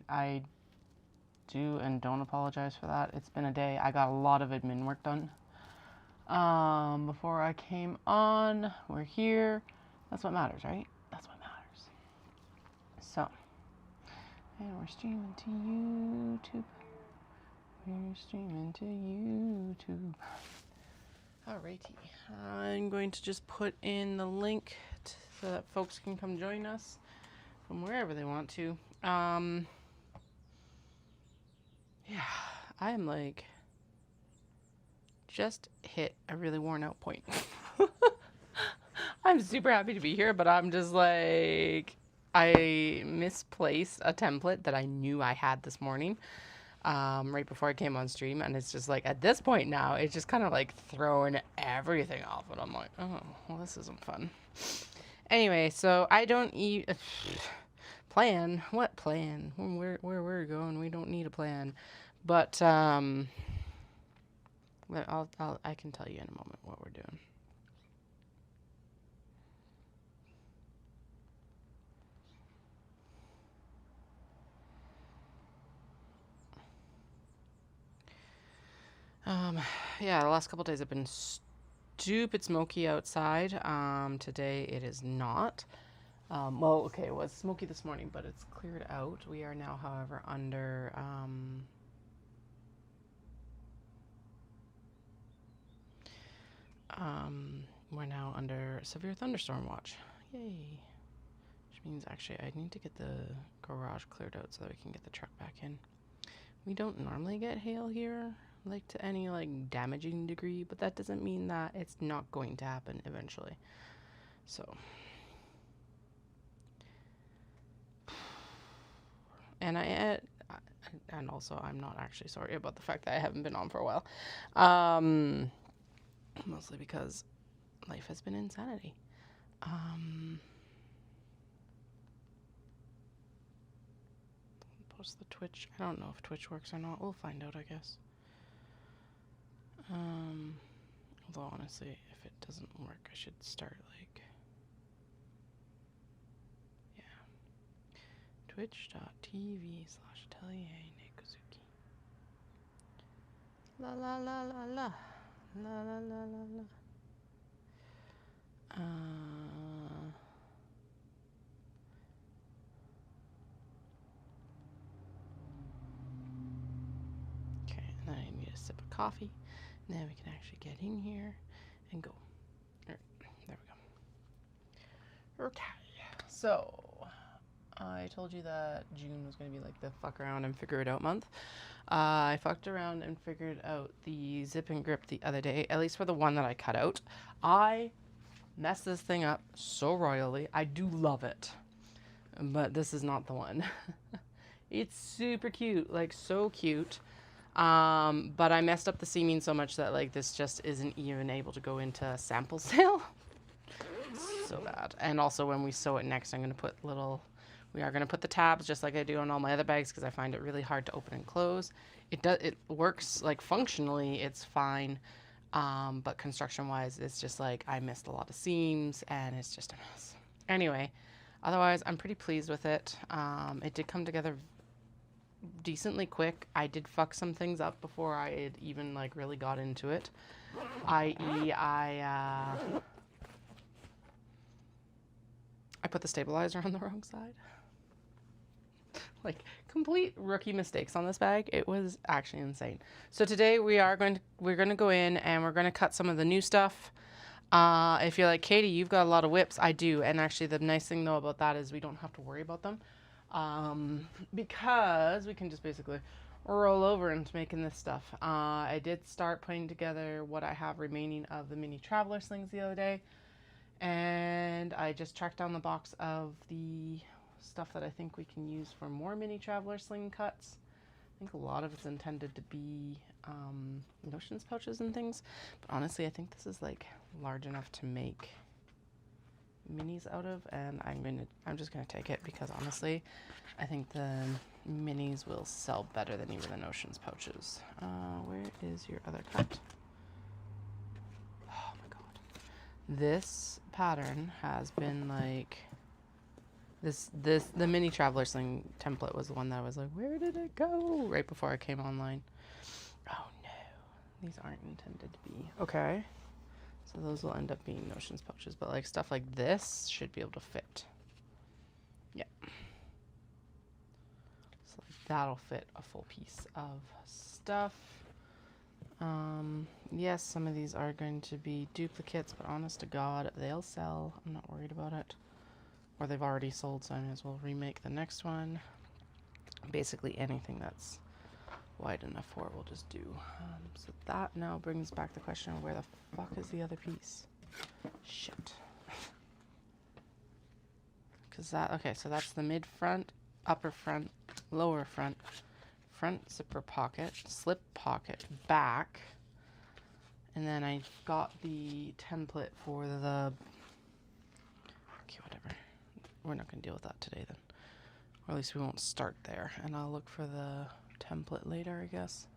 night. I do and don't apologize for that. It's been a day. I got a lot of admin work done. Before I came on, we're here. That's what matters, right? That's what matters. So, and we're streaming to YouTube. We're streaming to YouTube. Alrighty. I'm going to just put in the link so that folks can come join us from wherever they want to. Yeah, I am like just hit a really worn out point. I'm super happy to be here, but I'm just like, I misplaced a template that I knew I had this morning, right before I came on stream. And it's just like, at this point now, it's just kind of like throwing everything off. And I'm like, oh, well, this isn't fun. Anyway, so I don't plan. What plan? Where we're going, we don't need a plan. But I can tell you in a moment what we're doing. Yeah, the last couple days have been stupid smoky outside. Today it is not. Well, okay, it was smoky this morning, but it's cleared out. We are now, however, under we're now under severe thunderstorm watch. Yay. Which means actually I need to get the garage cleared out so that we can get the truck back in. We don't normally get hail here, like to any like damaging degree, but that doesn't mean that it's not going to happen eventually. So, and and also I'm not actually sorry about the fact that I haven't been on for a while. Mostly because life has been insanity. Post the Twitch. I don't know if Twitch works or not. We'll find out, I guess. Although honestly, if it doesn't work, I should start like, yeah, twitch.tv/Atelier Nekuzuki. La la la la la. La la la la la. Okay, and then I need a sip of coffee, and then we can actually get in here and go. Alright, there we go. Okay, so I told you that June was going to be like the fuck around and figure it out month. I fucked around and figured out the zip and grip the other day, at least for the one that I cut out. I messed this thing up so royally. I do love it, but this is not the one. It's super cute, like so cute. But I messed up the seaming so much that like this just isn't even able to go into a sample sale. So bad. And also when we sew it next, we are going to put the tabs just like I do on all my other bags because I find it really hard to open and close. It works like functionally, it's fine. But construction wise, it's just like I missed a lot of seams and it's just a mess. Anyway, otherwise I'm pretty pleased with it. It did come together decently quick. I did fuck some things up before I had even like really got into it. I.e. I put the stabilizer on the wrong side. Like complete rookie mistakes on this bag. It was actually insane. So today we're going to go in and we're going to cut some of the new stuff. If you're like, Katie, you've got a lot of whips. I do. And actually the nice thing though about that is we don't have to worry about them. Because we can just basically roll over into making this stuff. I did start putting together what I have remaining of the mini traveler slings the other day. And I just tracked down the box of the stuff that I think we can use for more mini traveler sling cuts. I think a lot of it's intended to be notions pouches and things, but honestly I think this is like large enough to make minis out of, and I'm just gonna take it because honestly I think the minis will sell better than even the notions pouches. Where is your other cut? Oh my god, this pattern has been like The mini traveler sling template was the one that I was like, where did it go? Right before I came online. Oh no, these aren't intended to be. Okay. So those will end up being notions pouches, but like stuff like this should be able to fit. Yeah. So like that'll fit a full piece of stuff. Yes, some of these are going to be duplicates, but honest to God, they'll sell. I'm not worried about it. Or they've already sold, so I may as well remake the next one. Basically anything that's wide enough for it will just do. So that now brings back the question of where the fuck is the other piece? Shit. Because that, okay, so that's the mid front, upper front, lower front, front zipper pocket, slip pocket, back. And then I got the template for the, okay, whatever. We're not going to deal with that today then. Or at least we won't start there. And I'll look for the template later, I guess.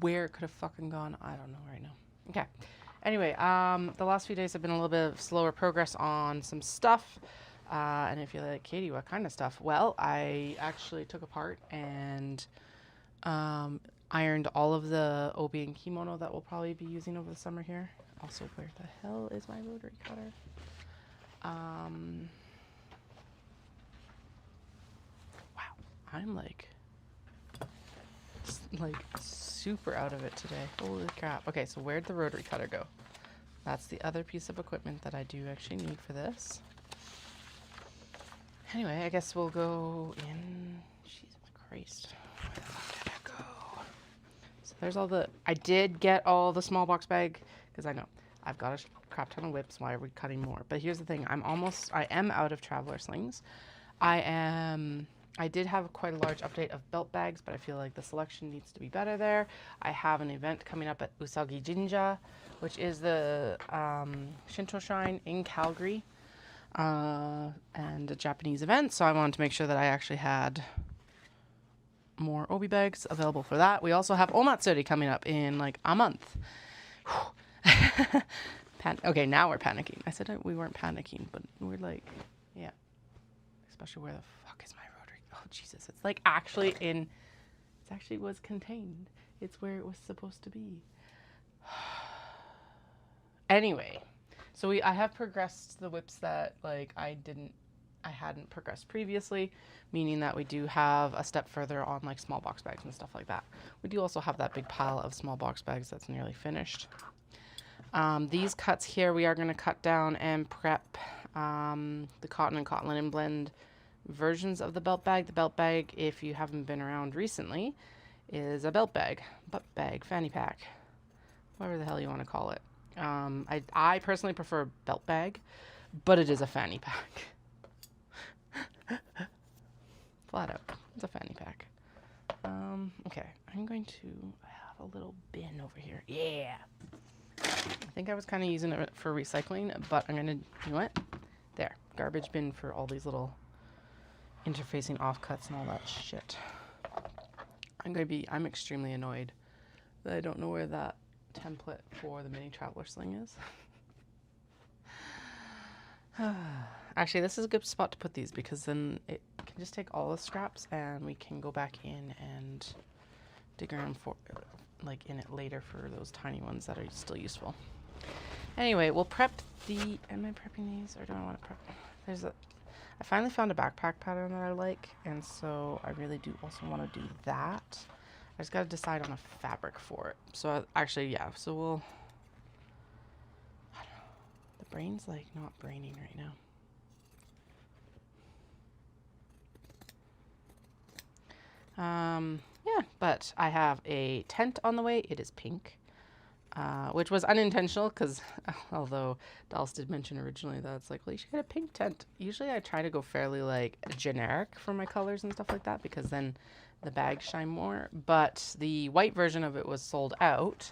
Where it could have fucking gone, I don't know right now. Okay. Anyway, the last few days have been a little bit of slower progress on some stuff. And if you're like, Katie, what kind of stuff? Well, I actually took apart and ironed all of the obi and kimono that we'll probably be using over the summer here. Also, where the hell is my rotary cutter? Wow, I'm like super out of it today. Holy crap. Okay, so where'd the rotary cutter go? That's the other piece of equipment that I do actually need for this. Anyway, I guess we'll go in. Jesus Christ. Where the fuck did it go? So there's all the, I did get all the small box bag because I know I've got a crap ton of whips. Why are we cutting more? But here's the thing. I am out of traveler slings. I did have quite a large update of belt bags, but I feel like the selection needs to be better there. I have an event coming up at Usagi Jinja, which is the Shinto shrine in Calgary, and a Japanese event. So I wanted to make sure that I actually had more obi bags available for that. We also have Omatsuri coming up in like a month. Okay, now we're panicking. I said we weren't panicking, but we're like, yeah. Especially where the fuck is my rotary? Oh, Jesus. It's like actually it actually was contained. It's where it was supposed to be. Anyway, so I have progressed the whips that like I hadn't progressed previously, meaning that we do have a step further on like small box bags and stuff like that. We do also have that big pile of small box bags that's nearly finished. These cuts here, we are going to cut down and prep the cotton and cotton linen blend versions of the belt bag. The belt bag, if you haven't been around recently, is a belt bag, butt bag, fanny pack, whatever the hell you want to call it. I personally prefer belt bag, but it is a fanny pack. Flat out, it's a fanny pack. Okay, I'm going to have a little bin over here. Yeah. I think I was kind of using it for recycling, but I'm going to, you know what? There, garbage bin for all these little interfacing offcuts and all that shit. I'm extremely annoyed that I don't know where that template for the mini traveler sling is. Actually, this is a good spot to put these because then it can just take all the scraps and we can go back in and dig around for like in it later for those tiny ones that are still useful. Anyway, we'll prep the, am I prepping these or do I want to prep? I finally found a backpack pattern that I like, and so I really do also want to do that. I just got to decide on a fabric for it. So actually, yeah, so we'll, I don't know, the brain's like not braining right now. Yeah, but I have a tent on the way. It is pink, which was unintentional because although Dallas did mention originally that it's like, well, you should get a pink tent. Usually I try to go fairly like generic for my colors and stuff like that because then the bags shine more. But the white version of it was sold out.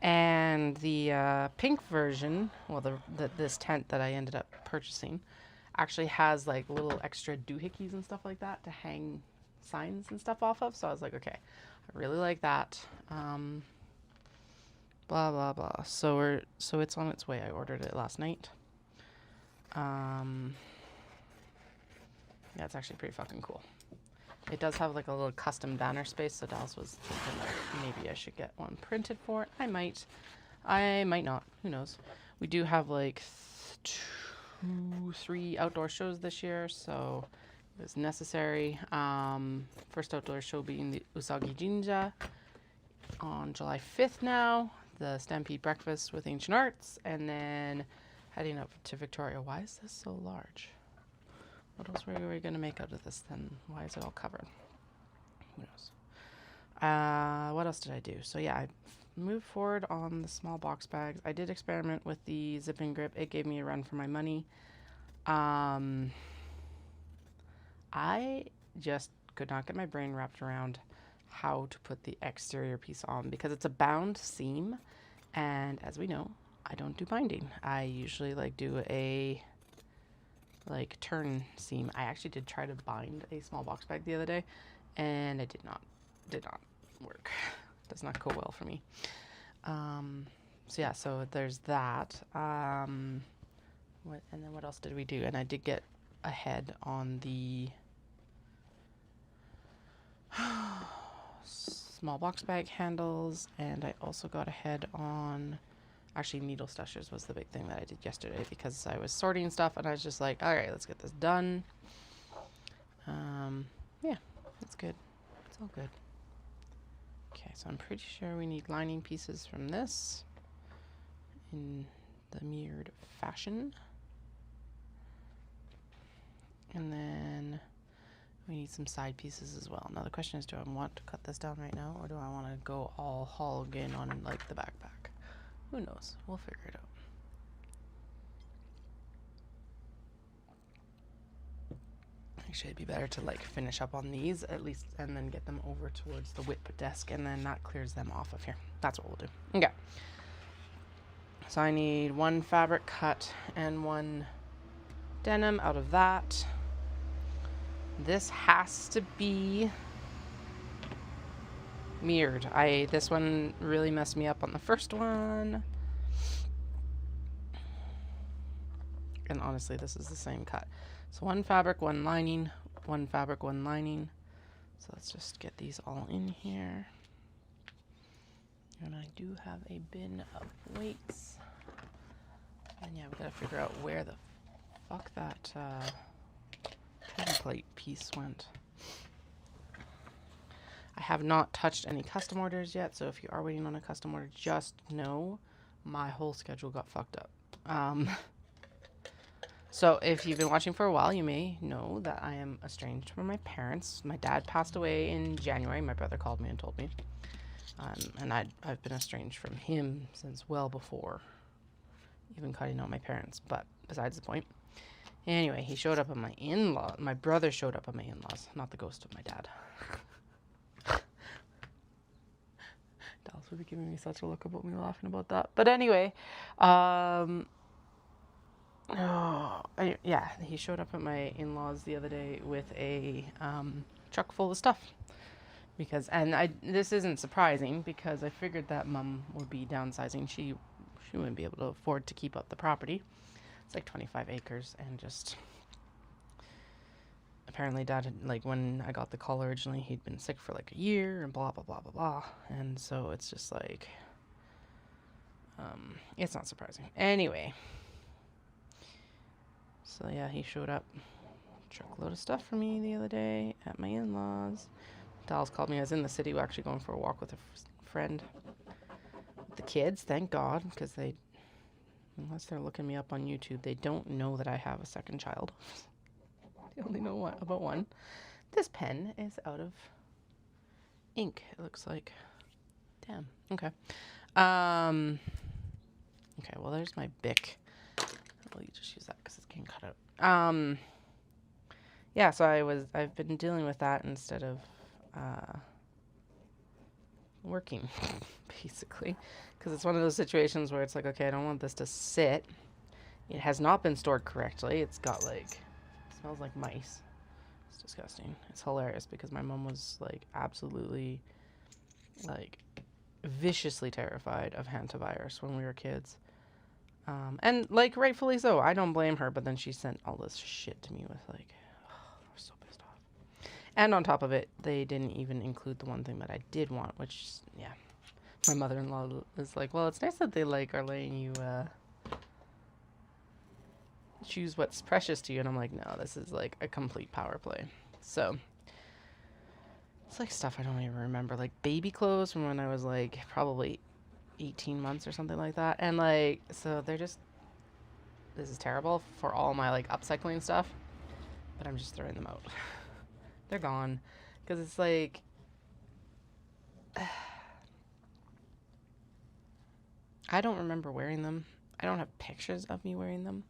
And the pink version, well, this tent that I ended up purchasing actually has like little extra doohickeys and stuff like that to hang signs and stuff off of. So I was like, okay, I really like that. Blah blah blah. So it's on its way. I ordered it last night. Yeah, it's actually pretty fucking cool. It does have like a little custom banner space, so Dallas was thinking like maybe I should get one printed for it. I might not. Who knows? We do have like 3 outdoor shows this year, so it was necessary. First outdoor show being the Usagi Jinja on July 5th now, the Stampede breakfast with Ancient Arts, and then heading up to Victoria. Why is this so large? What else were we going to make out of this then? Why is it all covered? Who knows? What else did I do? So yeah, I moved forward on the small box bags. I did experiment with the zipping grip. It gave me a run for my money. I just could not get my brain wrapped around how to put the exterior piece on because it's a bound seam, and as we know, I don't do binding. I usually like do a turn seam. I actually did try to bind a small box bag the other day, and it did not work. Does not go well for me. So yeah, so there's that. And then what else did we do? And I did get ahead on the small box bag handles, and I also got ahead on actually needle stushers was the big thing that I did yesterday because I was sorting stuff and I was just like, all right, let's get this done. Yeah, it's good. It's all good. Okay, so I'm pretty sure we need lining pieces from this in the mirrored fashion. And then we need some side pieces as well. Now the question is, do I want to cut this down right now or do I want to go all hog in on like the backpack? Who knows? We'll figure it out. Actually, it'd be better to like finish up on these at least and then get them over towards the whip desk, and then that clears them off of here. That's what we'll do. Okay. So I need 1 fabric cut and 1 denim out of that. This has to be mirrored. This one really messed me up on the first one. And honestly, this is the same cut. So 1 fabric, 1 lining, 1 fabric, 1 lining. So let's just get these all in here. And I do have a bin of weights. And yeah, we gotta figure out where the fuck that template piece went. I have not touched any custom orders yet, so if you are waiting on a custom order, just know my whole schedule got fucked up. So if you've been watching for a while, you may know that I am estranged from my parents. My dad passed away in January. My brother called me and told me. And I've been estranged from him since well before even cutting out my parents. But besides the point. Anyway, he showed up at my in-law. My brother showed up at my in-laws, not the ghost of my dad. Dallas would be giving me such a look about me laughing about that. But anyway, yeah, he showed up at my in-laws the other day with a truck full of stuff. This isn't surprising because I figured that Mom would be downsizing. She wouldn't be able to afford to keep up the property. It's like 25 acres, and just apparently Dad had, like, when I got the call originally, he'd been sick for like a year and blah blah blah blah blah, and so it's just like it's not surprising. Anyway, so yeah, he showed up, truckload of stuff for me the other day at my in-laws. Dallas called me. I was in the city. We're actually going for a walk with a friend. With the kids, thank God, because unless they're looking me up on YouTube, they don't know that I have a second child. They only know about one. This pen is out of ink, it looks like. Damn. Okay. Okay, well, there's my Bic. I'll just use that because it's getting cut out. Yeah, so I've been dealing with that instead of working, basically, because it's one of those situations where it's like, okay, I don't want this to sit. It has not been stored correctly. It's got it smells like mice. It's disgusting. It's hilarious because my mom was like absolutely like viciously terrified of hantavirus when we were kids. And like rightfully so. I don't blame her, but then she sent all this shit to me with like, oh, so And on top of it, they didn't even include the one thing that I did want, which, yeah. My mother-in-law is like, well, it's nice that they like are letting you choose what's precious to you. And I'm like, no, this is like a complete power play. So it's like stuff I don't even remember, like baby clothes from when I was like probably 18 months or something like that. And like, so they're just, this is terrible for all my like upcycling stuff, but I'm just throwing them out. They're gone because it's like, I don't remember wearing them. I don't have pictures of me wearing them.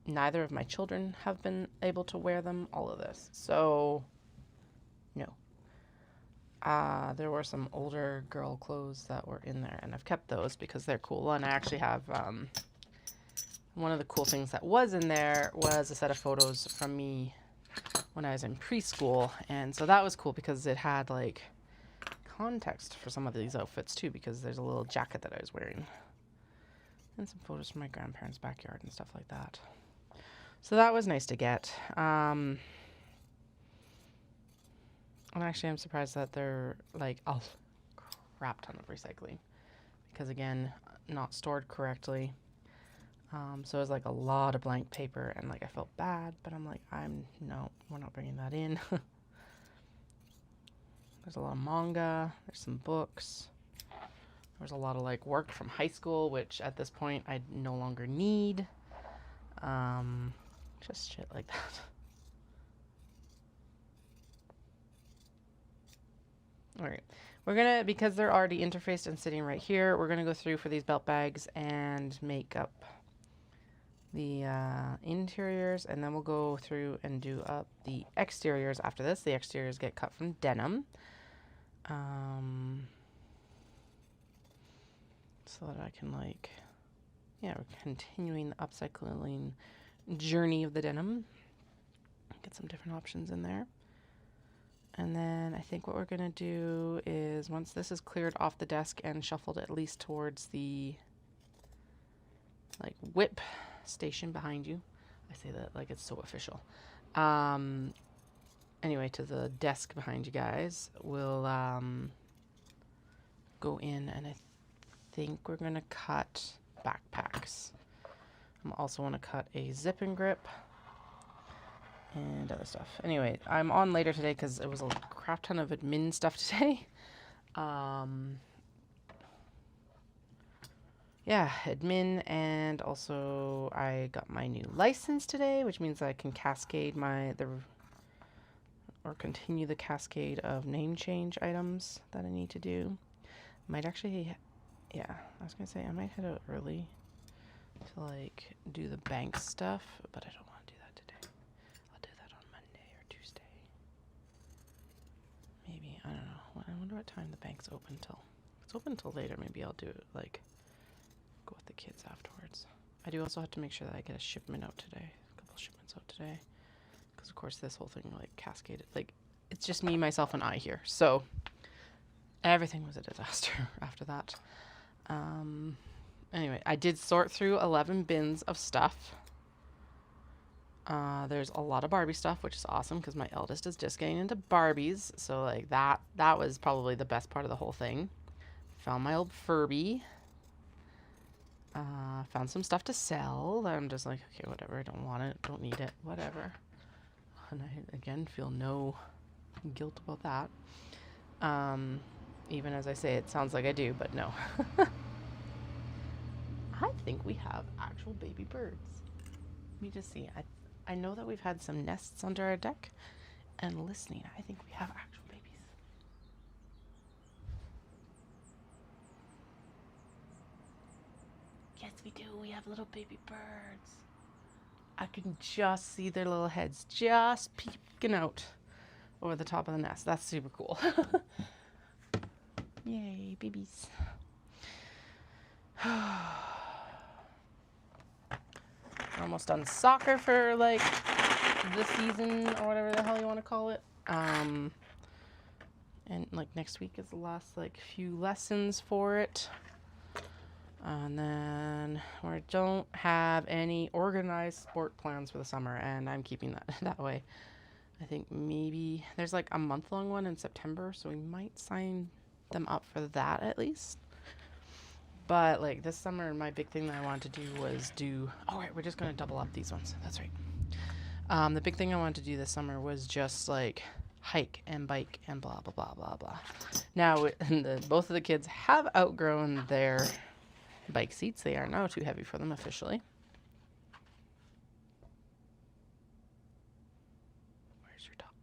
Neither of my children have been able to wear them, all of this. So, no. There were some older girl clothes that were in there, and I've kept those because they're cool. And I actually have, one of the cool things that was in there was a set of photos from me when I was in preschool. And so that was cool because it had, like, context for some of these outfits, too, because there's a little jacket that I was wearing. And some photos from my grandparents' backyard and stuff like that. So that was nice to get. And actually, I'm surprised that they're like a crap ton of recycling. Because again, not stored correctly. So it was like a lot of blank paper and like I felt bad, but I'm like, no, we're not bringing that in. There's a lot of manga. There's some books. There's a lot of like work from high school, which at this point I no longer need. Just shit like that. All right, we're gonna, because they're already interfaced and sitting right here, we're gonna go through for these belt bags and make up the interiors, and then we'll go through and do up the exteriors after this. The exteriors get cut from denim. So that I can like, yeah, we're continuing the upcycling journey of the denim. Get some different options in there. And then I think what we're going to do is once this is cleared off the desk and shuffled at least towards the like whip station behind you. I say that like it's so official. Anyway, to the desk behind you guys, we'll go in and I think we're going to cut backpacks. I also want to cut a zip and grip and other stuff. Anyway, I'm on later today because it was a crap ton of admin stuff today. Yeah, admin, and also I got my new license today, which means I can cascade continue the cascade of name change items that I need to do. Might actually, yeah, I was gonna say I might head out early to like do the bank stuff, but I don't want to do that today. I'll do that on Monday or Tuesday. Maybe, I don't know. I wonder what time the bank's open till. If it's open till later, maybe I'll do it like go with the kids afterwards. I do also have to make sure that I get a shipment out today. A couple shipments out today. Because of course this whole thing like cascaded. Like it's just me, myself, and I here. So everything was a disaster after that. Anyway, I did sort through 11 bins of stuff. There's a lot of Barbie stuff, which is awesome because my eldest is just getting into Barbies. So like that was probably the best part of the whole thing. Found my old Furby. Found some stuff to sell that I'm just like, okay, whatever. I don't want it. Don't need it. Whatever. And I, again, feel no guilt about that. Even as I say, it sounds like I do, but no. I think we have actual baby birds. Let me just see. I know that we've had some nests under our deck, and listening, I think we have actual babies. Yes, we do. We have little baby birds. I can just see their little heads just peeking out over the top of the nest. That's super cool. Yay, babies. Almost done soccer for like the season or whatever the hell you want to call it. And like next week is the last like few lessons for it. And then we don't have any organized sport plans for the summer, and I'm keeping that that way. I think maybe there's like a month-long one in September, so we might sign them up for that at least. But like this summer, my big thing that I wanted to do was oh right, we're just gonna double up these ones. That's right. The big thing I wanted to do this summer was just like hike and bike and blah blah blah blah blah. Now both of the kids have outgrown their bike seats. They are now too heavy for them officially. Where's your top?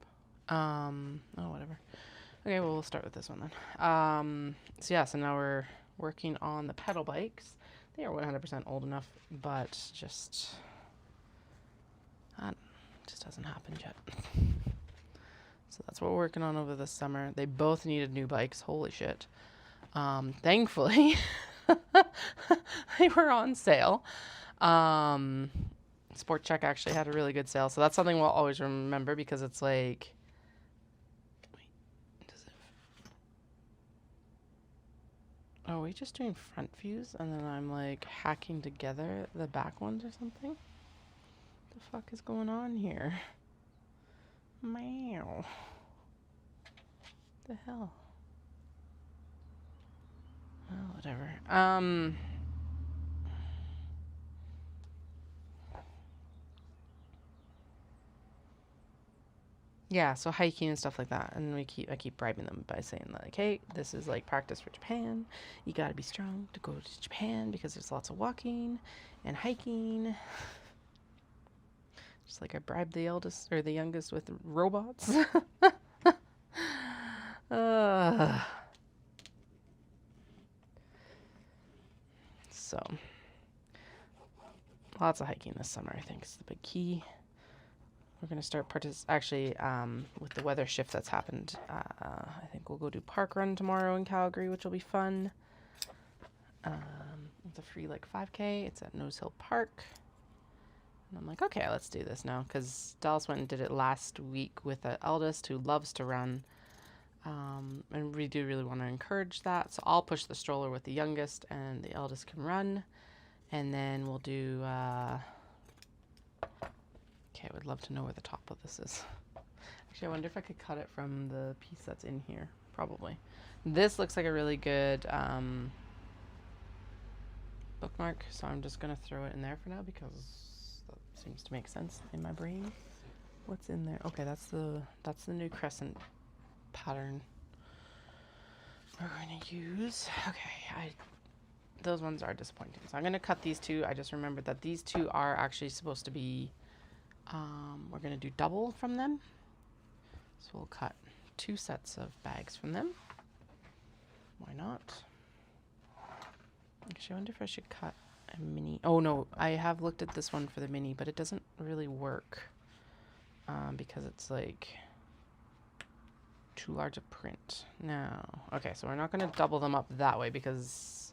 Oh whatever. Okay, well we'll start with this one then. So yeah, so now we're working on the pedal bikes. They are 100% old enough, but just hasn't happened yet. So that's what we're working on over this summer. They both needed new bikes. Holy shit. Thankfully, they were on sale. Sport Check actually had a really good sale. So that's something we'll always remember because it's like, oh, are we just doing front views and then I'm like hacking together the back ones or something? What the fuck is going on here? Meow. The hell? Well, whatever. Yeah, so hiking and stuff like that, and I keep bribing them by saying like, hey, this is like practice for Japan. You gotta be strong to go to Japan because there's lots of walking and hiking. Just like I bribed the eldest or the youngest with robots. So lots of hiking this summer, I think, is the big key. We're going to start with the weather shift that's happened. I think we'll go do park run tomorrow in Calgary, which will be fun. It's a free like 5K. It's at Nose Hill Park. And I'm like, okay, let's do this now. Because Dallas went and did it last week with the eldest who loves to run. And we do really want to encourage that. So I'll push the stroller with the youngest and the eldest can run. And then we'll do... Okay, I would love to know where the top of this is. Actually, I wonder if I could cut it from the piece that's in here. Probably. This looks like a really good bookmark, so I'm just going to throw it in there for now because that seems to make sense in my brain. What's in there? Okay, that's the new crescent pattern we're going to use. Okay, those ones are disappointing. So I'm going to cut these two. I just remembered that these two are actually supposed to be we're going to do double from them. So we'll cut 2 sets of bags from them. Why not? Actually, I wonder if I should cut a mini. Oh no, I have looked at this one for the mini, but it doesn't really work because it's like too large a print. No. Okay, so we're not going to double them up that way because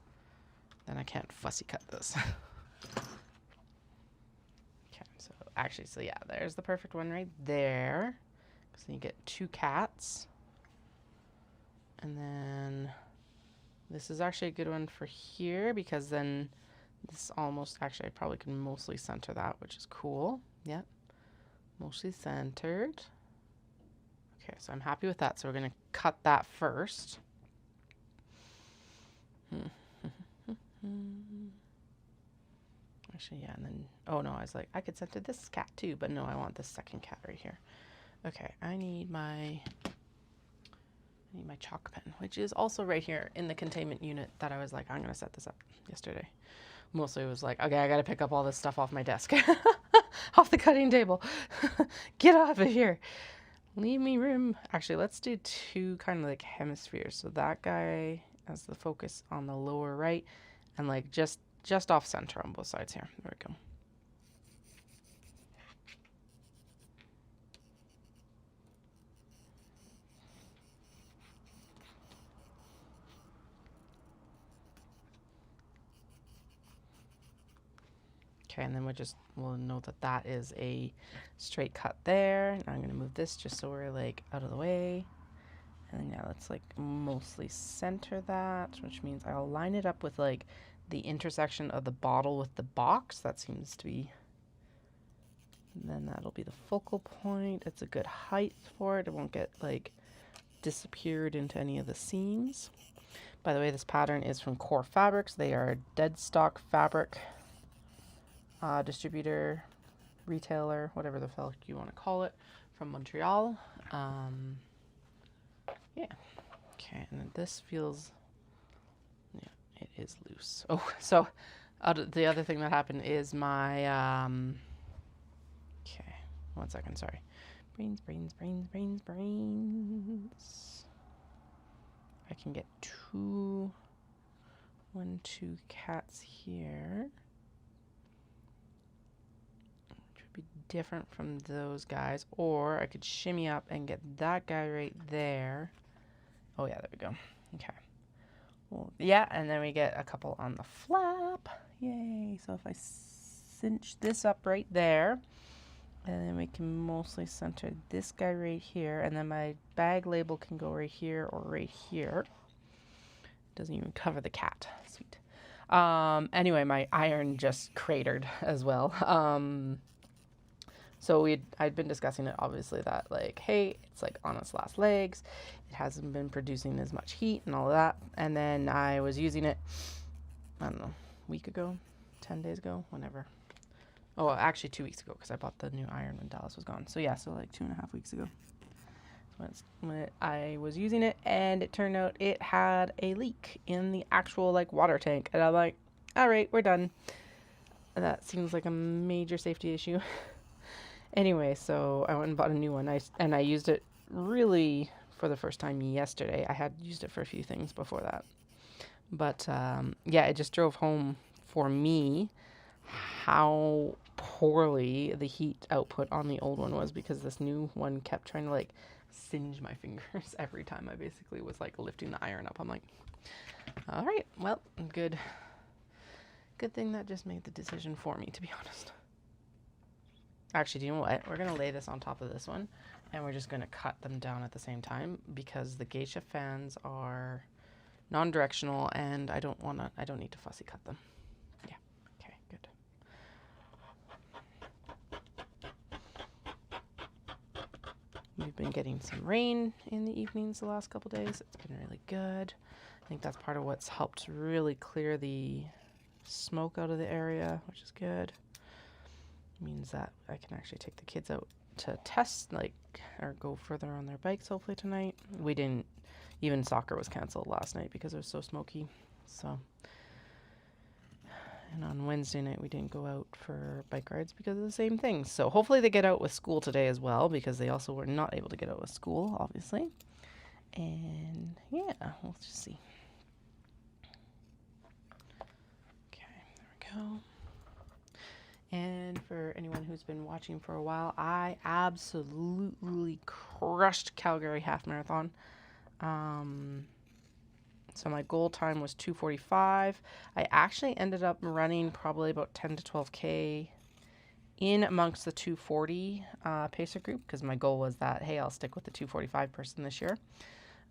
then I can't fussy cut this. Actually, so yeah, there's the perfect one right there. So you get 2 cats. And then this is actually a good one for here because then this almost, actually I probably can mostly center that, which is cool. Yeah, mostly centered. Okay, so I'm happy with that. So we're going to cut that first. Actually, yeah, and then, oh no, I was like, I could center this cat too, but no, I want this second cat right here. Okay, I need my chalk pen, which is also right here in the containment unit that I was like, I'm going to set this up yesterday. Mostly it was like, okay, I got to pick up all this stuff off my desk, off the cutting table. Get off of here. Leave me room. Actually, let's do 2 kind of like hemispheres. So that guy has the focus on the lower right and like just off center on both sides here. There we go. Okay, and then we'll know that that is a straight cut there. Now I'm going to move this just so we're like out of the way. And then yeah, let's like mostly center that, which means I'll line it up with like the intersection of the bottle with the box. That seems to be And then that'll be the focal point. It's a good height for it. It won't get like disappeared into any of the seams. By the way, this pattern is from Core Fabrics. They are a dead stock fabric distributor, retailer, whatever the fuck you want to call it, from Montreal. Yeah. Okay, and then this feels, yeah, it is loose. Oh, so the other thing that happened is my, okay, 1 second, sorry. Brains. I can get two cats here. Which would be different from those guys. Or I could shimmy up and get that guy right there. Oh yeah, there we go. Okay. Well, yeah, and then we get a couple on the flap. Yay. So if I cinch this up right there, and then we can mostly center this guy right here, and then my bag label can go right here or right here. Doesn't even cover the cat. Sweet. Anyway, my iron just cratered as well. So I'd been discussing it, obviously, that like, hey, it's like on its last legs. It hasn't been producing as much heat and all of that. And then I was using it, I don't know, a week ago, 10 days ago, whenever. Oh, actually 2 weeks ago, because I bought the new iron when Dallas was gone. So yeah, so like 2.5 weeks ago. When I was using it, and it turned out it had a leak in the actual like water tank. And I'm like, all right, we're done. That seems like a major safety issue. Anyway, so I went and bought a new one. I used it really for the first time yesterday. I had used it for a few things before that. But yeah, it just drove home for me how poorly the heat output on the old one was, because this new one kept trying to like singe my fingers every time I basically was like lifting the iron up. I'm like, all right, well, good thing that just made the decision for me, to be honest. Actually, do you know what? We're going to lay this on top of this one, and we're just going to cut them down at the same time, because the geisha fans are non-directional, and I don't need to fussy cut them. Yeah. Okay, good. We've been getting some rain in the evenings the last couple days. It's been really good. I think that's part of what's helped really clear the smoke out of the area, which is good. Means that I can actually take the kids out to test, like, or go further on their bikes hopefully tonight. We didn't, even soccer was canceled last night because it was so smoky. So, and on Wednesday night we didn't go out for bike rides because of the same thing. So hopefully they get out with school today as well, because they also were not able to get out with school, obviously. And yeah, we'll just see. Okay, there we go. And for anyone who's been watching for a while, I absolutely crushed Calgary half marathon. So my goal time was 2:45. I actually ended up running probably about 10 to 12K in amongst the 240 pacer group, because my goal was that, hey, I'll stick with the 245 person this year.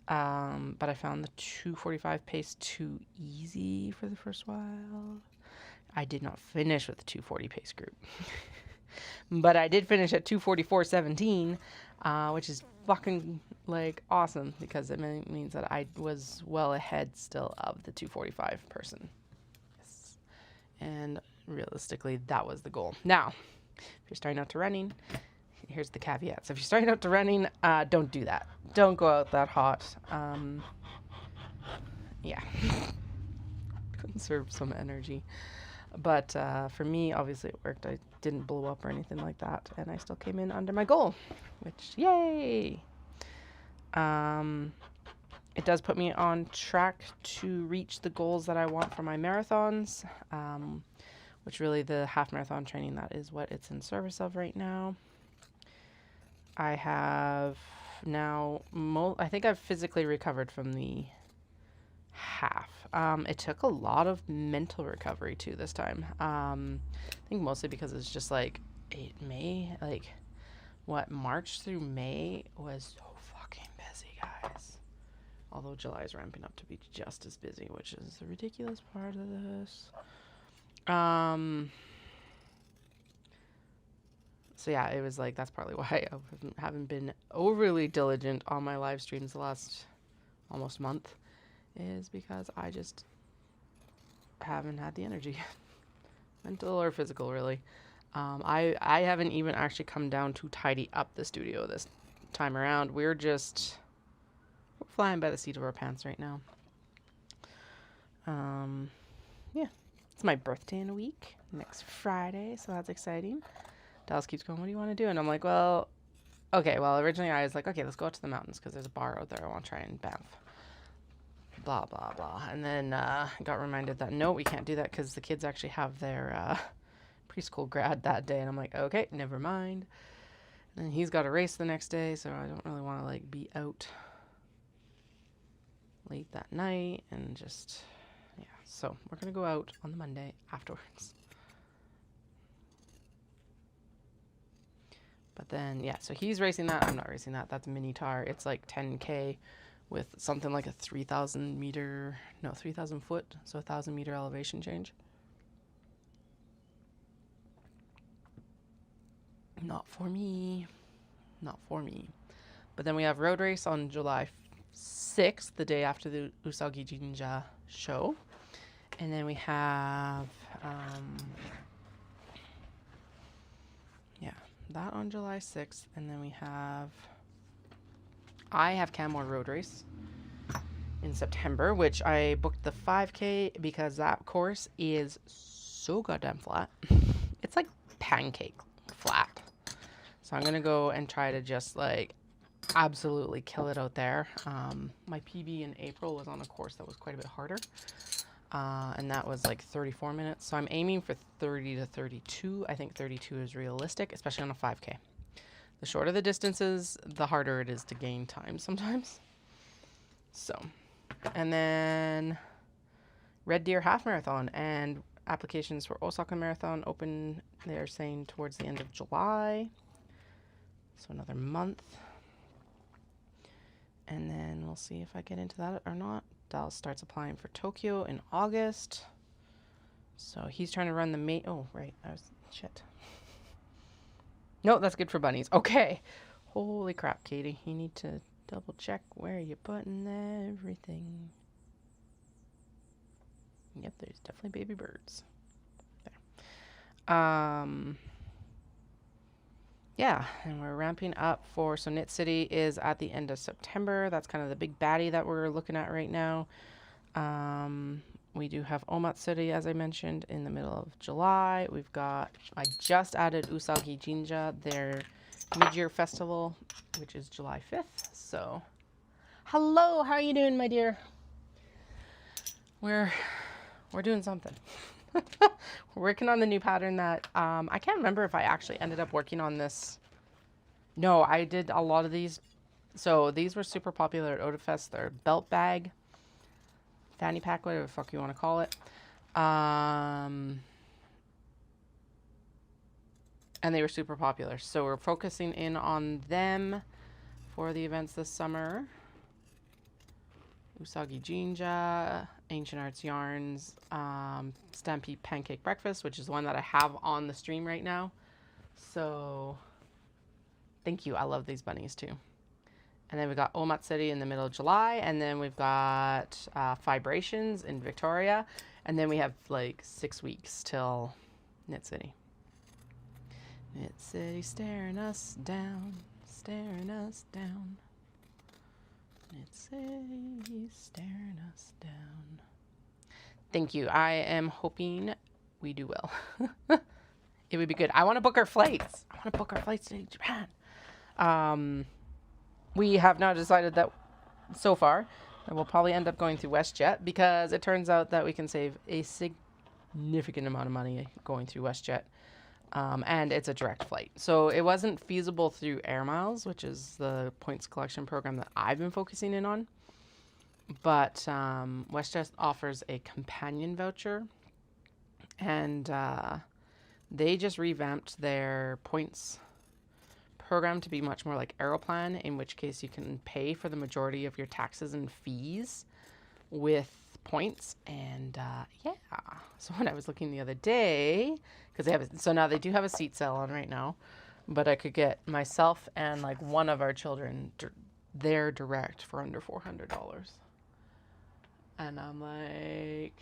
But I found the 245 pace too easy for the first while. I did not finish with the 240 pace group, but I did finish at 2:44.17, which is fucking like awesome, because it means that I was well ahead still of the 245 person. Yes. And realistically, that was the goal. Now, if you're starting out to running, here's the caveats. If you're starting out to running, don't do that. Don't go out that hot. Yeah. Conserve some energy. But for me, obviously it worked. I didn't blow up or anything like that, and I still came in under my goal, which, yay! It does put me on track to reach the goals that I want for my marathons, which really the half marathon training, that is what it's in service of right now. I have now, I think I've physically recovered from the half. It took a lot of mental recovery too this time. I think mostly because it's just like March through May was so fucking busy, guys. Although July is ramping up to be just as busy, which is the ridiculous part of this. So yeah, it was like, that's partly why I haven't been overly diligent on my live streams the last almost month, is because I just haven't had the energy, mental or physical, really. I haven't even actually come down to tidy up the studio this time around. We're flying by the seat of our pants right now. Yeah, it's my birthday in a week, next Friday, so that's exciting. Dallas keeps going, what do you want to do? And I'm like, well, okay, well, originally I was like, okay, let's go out to the mountains because there's a bar out there I want to try and Banff. Blah, blah, blah. And then got reminded that, no, we can't do that because the kids actually have their preschool grad that day. And I'm like, okay, never mind. And then he's got a race the next day, so I don't really want to, like, be out late that night and just, yeah. So we're going to go out on the Monday afterwards. But then, yeah, so he's racing that. I'm not racing that. That's mini tar. It's like 10K with something like a 3,000 foot, so 1,000 meter elevation change. Not for me. Not for me. But then we have road race on July 6th, the day after the Usagi Jinja show. And then we have, that on July 6th. And then I have Canmore Road Race in September, which I booked the 5K because that course is so goddamn flat. It's like Pancake flat. So I'm going to go and try to just like absolutely kill it out there. My PB in April was on a course that was quite a bit harder. And that was like 34 minutes. So I'm aiming for 30 to 32. I think 32 is realistic, especially on a 5K. The shorter the distances, the harder it is to gain time sometimes. So, and then Red Deer Half Marathon and applications for Osaka Marathon open, they're saying towards the end of July. So another month. And then we'll see if I get into that or not. Dallas starts applying for Tokyo in August. So he's trying to run the oh, right. Shit. No, that's good for bunnies. Okay. Holy crap, Katie. You need to double check where you're putting everything. Yep, there's definitely baby birds. There. Yeah, and we're ramping up so Knit City is at the end of September. That's kind of the big baddie that we're looking at right now. We do have Omat City, as I mentioned, in the middle of July. I just added Usagi Jinja, their mid-year festival, which is July 5th. So, hello, how are you doing, my dear? We're doing something. We're working on the new pattern that, I can't remember if I actually ended up working on this. No, I did a lot of these. So these were super popular at Odafest. They're belt bag, fanny pack, whatever the fuck you want to call it. And they were super popular. So we're focusing in on them for the events this summer. Usagi Jinja, Ancient Arts Yarns, Stampede Pancake Breakfast, which is the one that I have on the stream right now. So, thank you. I love these bunnies too. And then we got Omat City in the middle of July. And then we've got Vibrations in Victoria. And then we have like 6 weeks till Knit City. Knit City staring us down, staring us down. It's staring us down. Thank you. I am hoping we do well. It would be good. I want to book our flights. To Japan. We have now decided that so far that we'll probably end up going through WestJet because it turns out that we can save a significant amount of money going through WestJet. And it's a direct flight. So it wasn't feasible through Air Miles, which is the points collection program that I've been focusing in on. But WestJet offers a companion voucher. And they just revamped their points program to be much more like Aeroplan, in which case you can pay for the majority of your taxes and fees with points. And yeah, so when I was looking the other day, because so now they do have a seat sale on right now, But I could get myself and like one of our children there direct for under $400. And I'm like,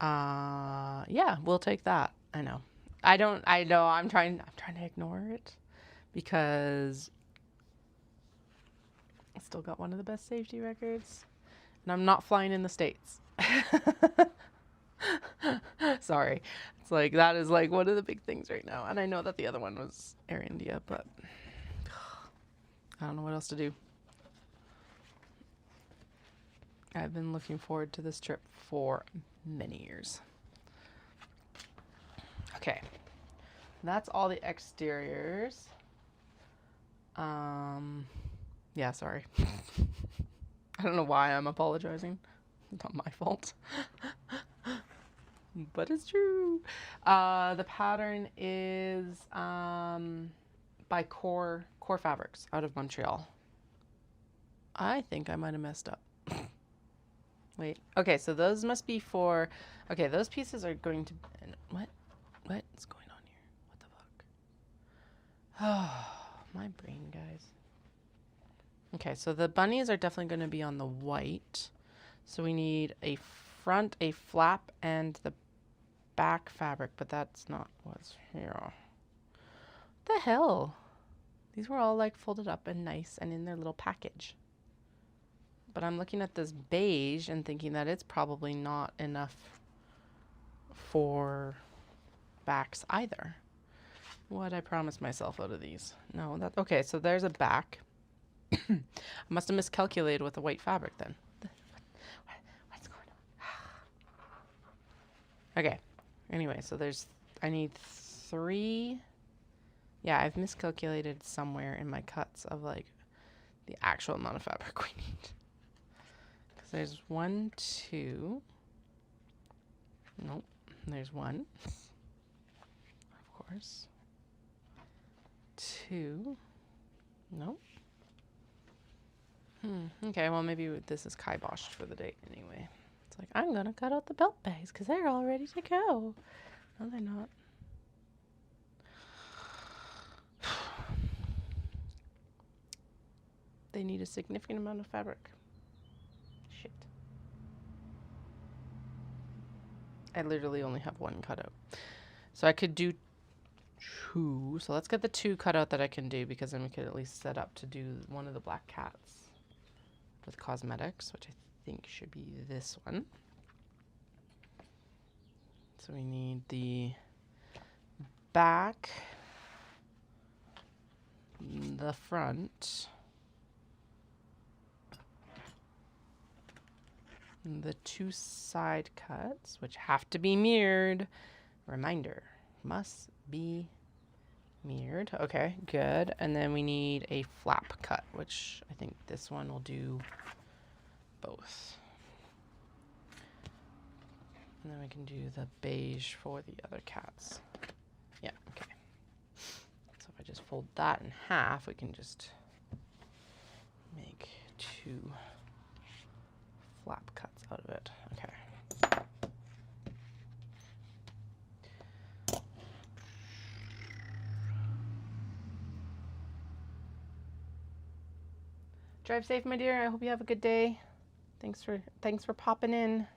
yeah, we'll take that. I know. I know I'm trying to ignore it because I still got one of the best safety records and I'm not flying in the States. Sorry. It's like, that is like one of the big things right now. And I know that the other one was Air India, but I don't know what else to do. I've been looking forward to this trip for many years. Okay. That's all the exteriors. Yeah, sorry. I don't know why I'm apologizing. It's not my fault. But it's true. The pattern is by Core Fabrics out of Montreal. I think I might have messed up. Wait. Okay, so those must be for... Okay, those pieces are going to... What? What's going on here? What the fuck? Oh, my brain, guys. Okay, so the bunnies are definitely going to be on the white. So we need a front, a flap, and the back fabric, but that's not what's here. What the hell? These were all like folded up and nice and in their little package. But I'm looking at this beige and thinking that it's probably not enough for backs either. What'd I promise myself out of these? No, that okay, so there's a back. I must have miscalculated with the white fabric then. What's going on? Okay. Anyway, so I need 3. Yeah, I've miscalculated somewhere in my cuts of like the actual amount of fabric we need. Because there's 1, 2. Nope. There's 1. Of course. 2. Nope. Okay, well maybe this is kiboshed for the date anyway. It's like, I'm gonna cut out the belt bags because they're all ready to go. No, they're not. They need a significant amount of fabric. Shit. I literally only have 1 cutout. So I could do 2. So let's get the 2 cutout that I can do, because then we could at least set up to do one of the black cats with cosmetics, which I think should be this one. So we need the back, the front, the 2 side cuts, which have to be mirrored. Reminder, must be mirrored. Okay, good. And then we need a flap cut, which I think this one will do both. And then we can do the beige for the other cats. Yeah, okay. So if I just fold that in half, we can just make 2 flap cuts out of it. Okay. Drive safe, my dear. I hope you have a good day. Thanks for popping in.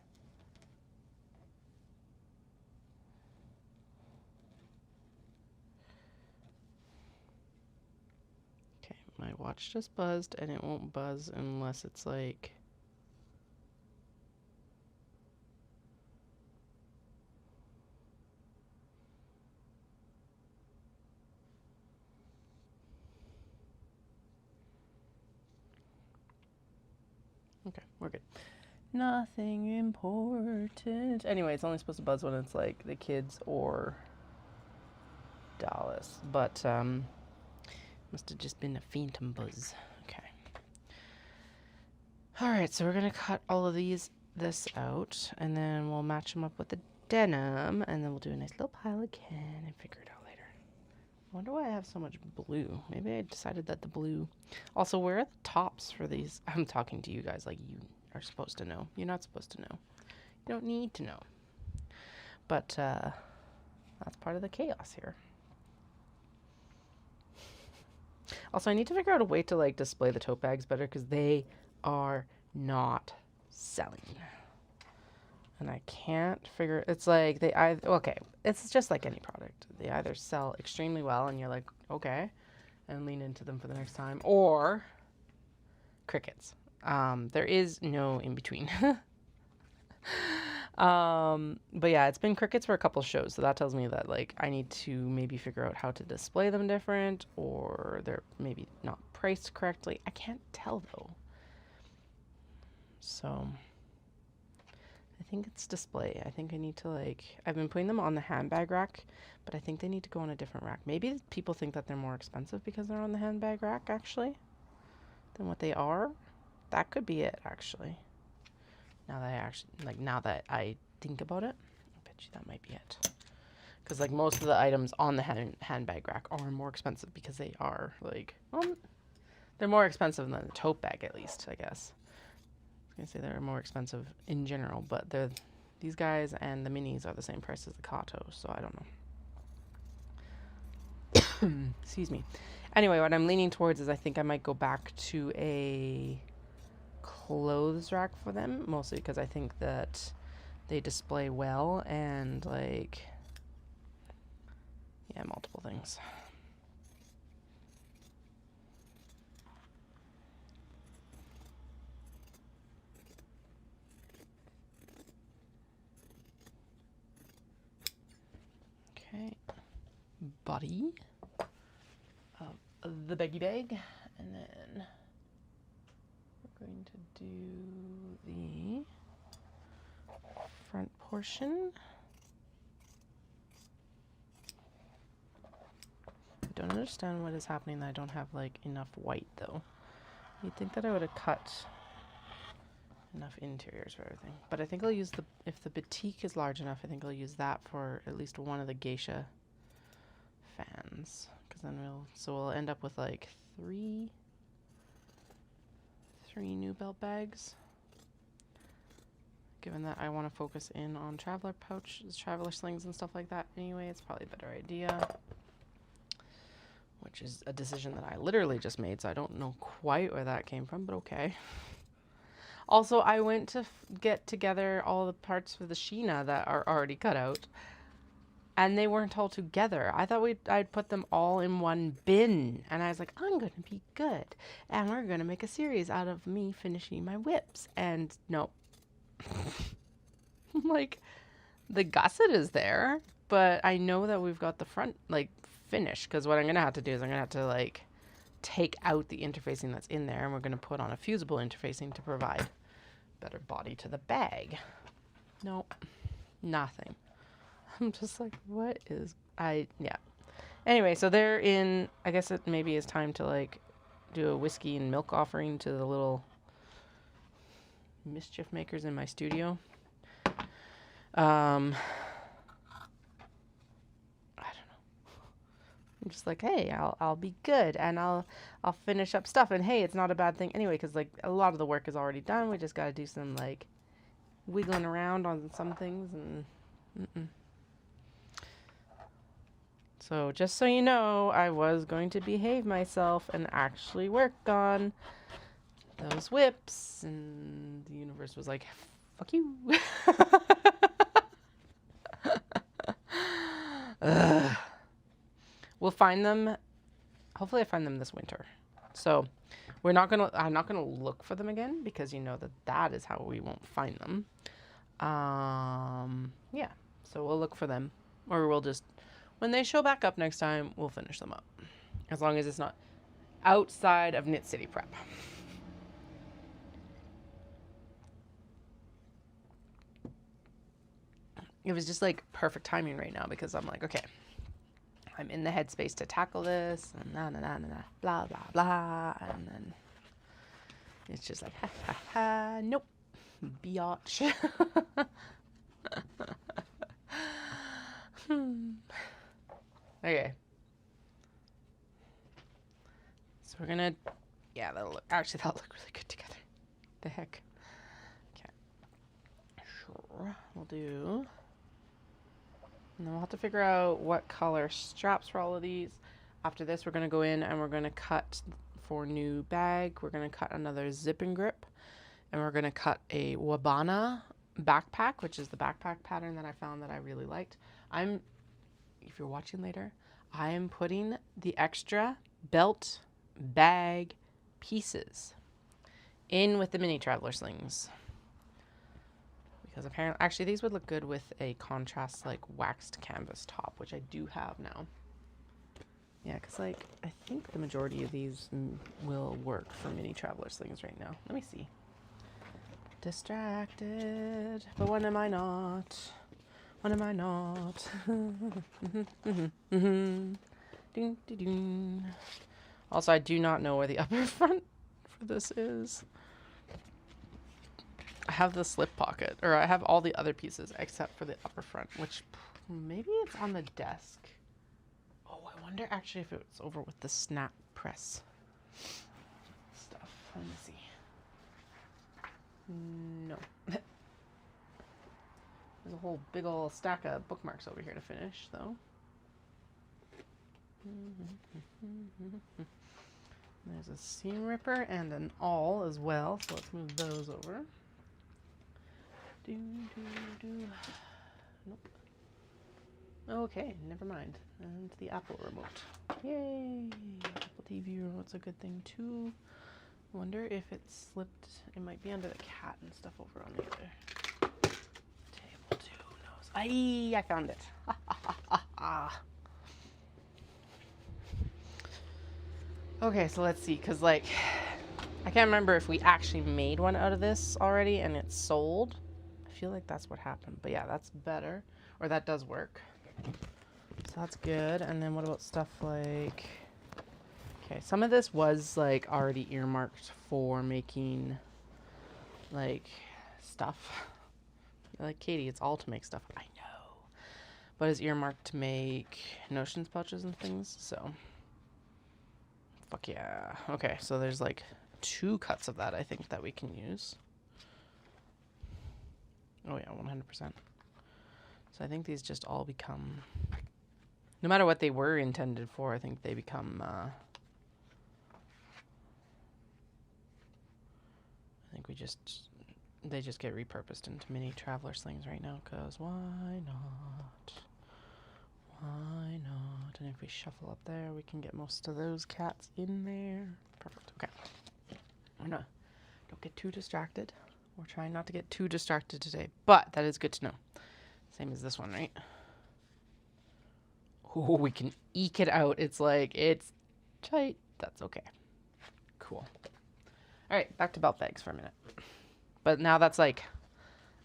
Okay, my watch just buzzed, and it won't buzz unless it's like... Okay, we're good. Nothing important. Anyway, it's only supposed to buzz when it's like the kids or Dallas, but must have just been a phantom buzz. Okay. All right, so we're gonna cut all of this out, and then we'll match them up with the denim, and then we'll do a nice little pile again and figure it out later. I wonder why I have so much blue. Maybe I decided that the blue... Also, where are the tops for these? I'm talking to you guys like you are supposed to know. You're not supposed to know. You don't need to know. But that's part of the chaos here. Also, I need to figure out a way to like display the tote bags better because they are not selling. And I can't figure, it's like they either, okay, it's just like any product. They either sell extremely well and you're like, okay, and lean into them for the next time, or crickets. There is no in between. But yeah, it's been crickets for a couple shows, so that tells me that like I need to maybe figure out how to display them different, or they're maybe not priced correctly. I can't tell though. So I think it's display. I think I need to like, I've been putting them on the handbag rack, but I think they need to go on a different rack. Maybe people think that they're more expensive because they're on the handbag rack actually than what they are. That could be it actually. Now that I think about it, I bet you that might be it. Because like most of the items on the handbag rack are more expensive because they are like, well, they're more expensive than the tote bag at least, I guess. I was gonna say they're more expensive in general, but these guys and the minis are the same price as the Kato, so I don't know. Excuse me. Anyway, what I'm leaning towards is I think I might go back to a clothes rack for them, mostly because I think that they display well and like, yeah, multiple things. Okay, body of the baggy bag, and then we're going to do the front portion. I don't understand what is happening that I don't have like enough white though. You'd think that I would have cut enough interiors for everything, but I think I'll use if the batik is large enough, I think I'll use that for at least one of the geisha fans, because then we'll end up with like three new belt bags, given that I want to focus in on traveler pouches, traveler slings and stuff like that anyway. It's probably a better idea, which is a decision that I literally just made, so I don't know quite where that came from, but okay. Also, I went to get together all the parts for the Sheena that are already cut out, and they weren't all together. I thought I'd put them all in one bin, and I was like, I'm going to be good, and we're going to make a series out of me finishing my whips, and no. Like, the gusset is there, but I know that we've got the front, like, finished, because what I'm going to have to do is I'm going to have to, like, take out the interfacing that's in there, and we're going to put on a fusible interfacing to provide better body to the bag. Nope, nothing. I'm just like, what is, yeah. Anyway, so they're in, I guess it maybe is time to like do a whiskey and milk offering to the little mischief makers in my studio. I don't know. I'm just like, hey, I'll be good, and I'll finish up stuff, and hey, it's not a bad thing anyway, because like a lot of the work is already done. We just got to do some like wiggling around on some things, and so just so you know, I was going to behave myself and actually work on those whips, and the universe was like, fuck you. We'll find them. Hopefully I find them this winter. So I'm not gonna look for them again, because you know that is how we won't find them. Yeah, so we'll look for them, or we'll just, when they show back up next time, we'll finish them up, as long as it's not outside of Knit City Prep. It was just like perfect timing right now, because I'm like, okay, I'm in the headspace to tackle this, and blah, blah, blah, and then it's just like, ha, ha, ha, nope, biatch. Okay. So we're gonna, yeah, that'll look really good together. The heck. Okay. Sure, we'll do. And then we'll have to figure out what color straps for all of these. After this, we're going to go in and we're going to cut for new bag. We're going to cut another zip and grip, and we're going to cut a Wabana backpack, which is the backpack pattern that I found that I really liked. If you're watching later, I am putting the extra belt bag pieces in with the mini traveler slings. Because apparently, actually these would look good with a contrast like waxed canvas top, which I do have now. Yeah, because like I think the majority of these will work for mini traveler slings right now. Let me see. Distracted, but when am I not? When am I not? Also, I do not know where the upper front for this is. I have the slip pocket, or I have all the other pieces except for the upper front, which maybe it's on the desk. Oh, I wonder actually if it's over with the snap press stuff. Let me see. No. There's a whole big old stack of bookmarks over here to finish, though. There's a seam ripper and an awl as well, so let's move those over. Nope. Okay, never mind. And the Apple remote. Yay! Apple TV remote's a good thing too. Wonder if it slipped. It might be under the cat and stuff over on the other table too. Who knows? Aye, I found it. Okay, so let's see, because like I can't remember if we actually made one out of this already and it's sold. I feel like that's what happened, but yeah, that's better, or that does work. So that's good. And then what about stuff like, okay, some of this was like already earmarked for making like stuff. Like Katie, it's all to make stuff. I know, but it's earmarked to make notions pouches and things. So fuck yeah. Okay, so there's like 2 cuts of that I think that we can use. Oh yeah, 100%. So I think these just all become, no matter what they were intended for, I think they become, I think they just get repurposed into mini traveler slings right now, because why not? Why not? And if we shuffle up there, we can get most of those cats in there. Perfect, okay. Don't get too distracted. We're trying not to get too distracted today, but that is good to know. Same as this one, right? Oh, we can eke it out. It's like, it's tight. That's okay. Cool. All right, back to belt bags for a minute. But now that's like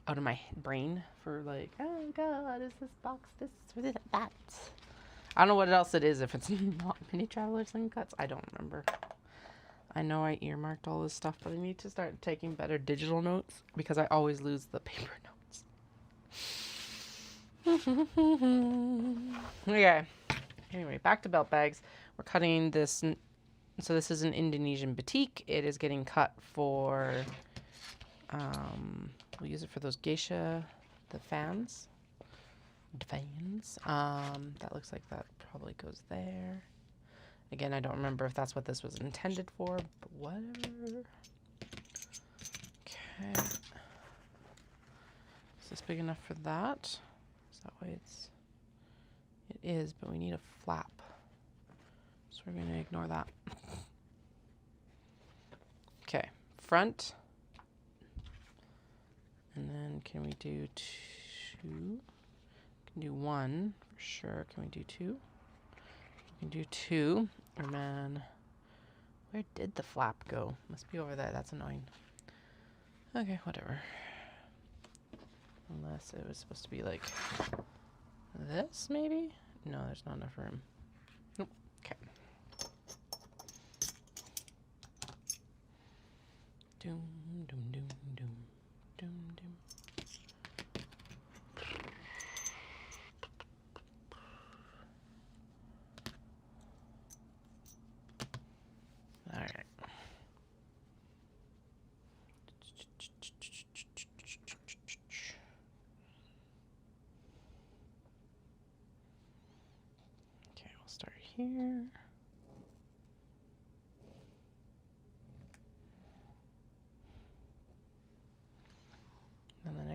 out of my brain for like, oh God, is this box this or that? I don't know what else it is if it's not mini traveler sling cuts. I don't remember. I know I earmarked all this stuff, but I need to start taking better digital notes because I always lose the paper notes. Okay. Anyway, back to belt bags. We're cutting this. So this is an Indonesian batik. It is getting cut for, we'll use it for those geisha, the fans. That looks like that probably goes there. Again, I don't remember if that's what this was intended for, but whatever. Okay. Is this big enough for that? Is that why it is, but we need a flap. So we're going to ignore that. Okay, front. And then can we do 2? We can do 1 for sure. Can we do 2? We can do 2. Oh man, where did the flap go? Must be over there. That's annoying. Okay, whatever. Unless it was supposed to be like this, maybe? No, there's not enough room. Nope. Okay. Doom, doom, doom, doom, doom, doom. All right. Okay, we'll start here.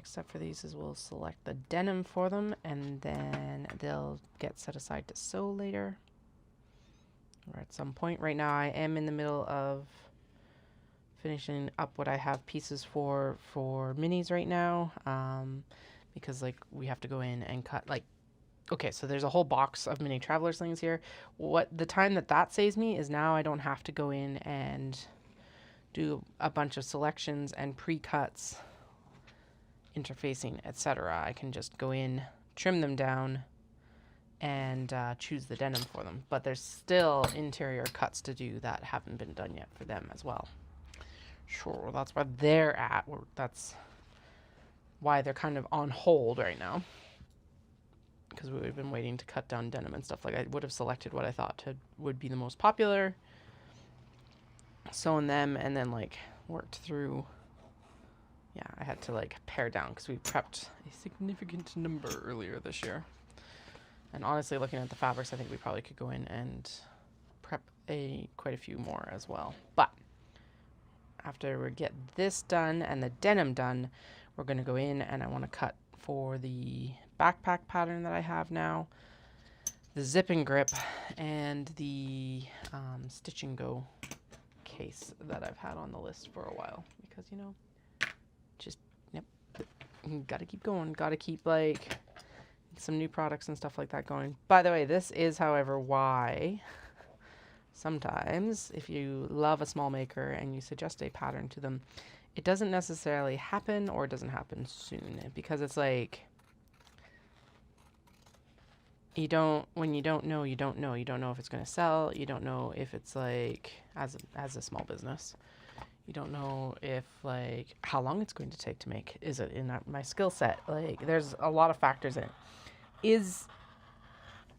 next step for these is we'll select the denim for them, and then they'll get set aside to sew later or at some point. Right now I am in the middle of finishing up what I have pieces for minis right now, because like we have to go in and cut, like, okay, so there's a whole box of mini traveler slings here. What the time that saves me is now I don't have to go in and do a bunch of selections and pre-cuts, interfacing, etc. I can just go in, trim them down, and choose the denim for them. But there's still interior cuts to do that haven't been done yet for them as well. Sure, that's where they're at. That's why they're kind of on hold right now, because we've been waiting to cut down denim and stuff. Like, I would have selected what I thought would be the most popular, sewn them, and then like worked through. Yeah, I had to like pare down because we prepped a significant number earlier this year. And honestly, looking at the fabrics, I think we probably could go in and prep quite a few more as well. But after we get this done and the denim done, we're going to go in and I want to cut for the backpack pattern that I have now, the zip and grip, and the stitch and go case that I've had on the list for a while, because, you know, just, yep, gotta keep going, gotta keep like some new products and stuff like that going. By the way, this is, however, why sometimes if you love a small maker and you suggest a pattern to them, it doesn't necessarily happen, or it doesn't happen soon, because it's like, when you don't know, you don't know if it's going to sell. You don't know if it's like, as a small business, you don't know if like how long it's going to take to make. Is it in my skill set? Like, there's a lot of factors in it. Is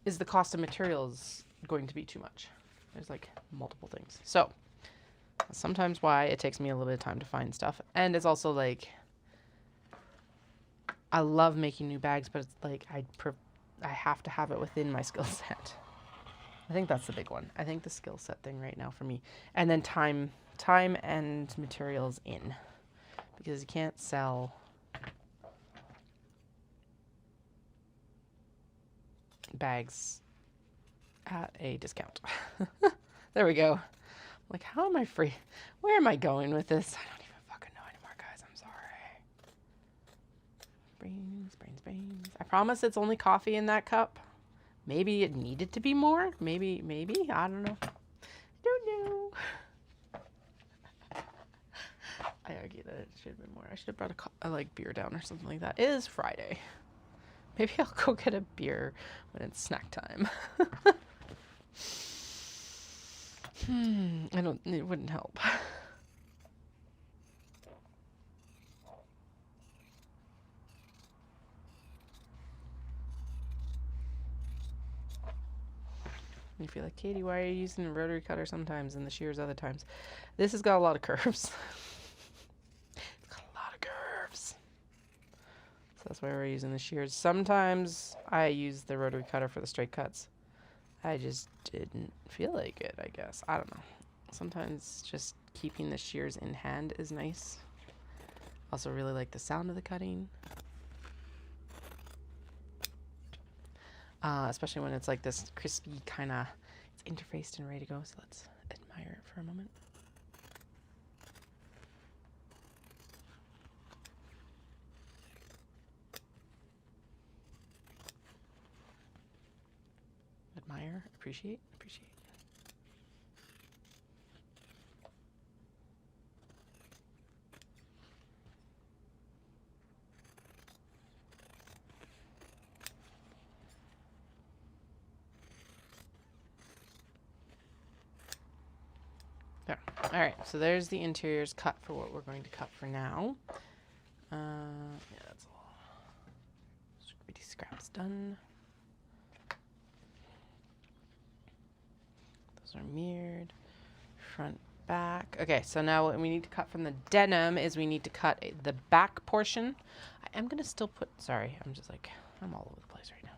the cost of materials going to be too much? There's like multiple things. So sometimes why it takes me a little bit of time to find stuff. And it's also like, I love making new bags, but it's like I have to have it within my skill set. I think that's the big one. I think the skill set thing right now for me. And then time and materials in, because you can't sell bags at a discount. There we go. Like, how am I free? Where am I going with this? I don't even fucking know anymore, guys. I'm sorry. Brains. I promise it's only coffee in that cup. Maybe it needed to be more. Maybe. I don't know. Don't know. I argue that it should have been more. I should have brought a like beer down or something like that. It is Friday. Maybe I'll go get a beer when it's snack time. It wouldn't help. You feel like, Katie, why are you using a rotary cutter sometimes and the shears other times? This has got a lot of curves. It's got a lot of curves. So that's why we're using the shears. Sometimes I use the rotary cutter for the straight cuts. I just didn't feel like it, I guess. I don't know. Sometimes just keeping the shears in hand is nice. Also really like the sound of the cutting. Especially when it's like this crispy kind of, it's interfaced and ready to go. So let's admire it for a moment. Admire, appreciate. There. All right, so there's the interiors cut for what we're going to cut for now. Yeah, that's all. Pretty scraps done. Those are mirrored. Front, back. Okay, so now what we need to cut from the denim is we need to cut the back portion. I am going to still put, sorry, I'm all over the place right now.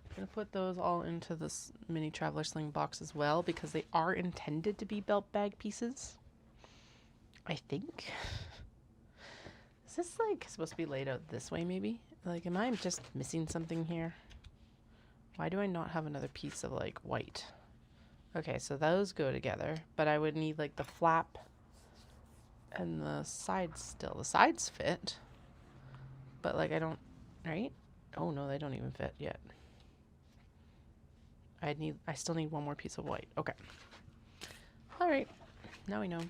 I'm going to put those all into this mini traveler sling box as well, because they are intended to be belt bag pieces, I think. Is this like supposed to be laid out this way maybe? Like, am I just missing something here? Why do I not have another piece of like white? Okay, so those go together, but I would need like the flap and the sides still. The sides fit, but like I don't, right? Oh no, they don't even fit yet. I still need one more piece of white. Okay. All right, now we know. I'm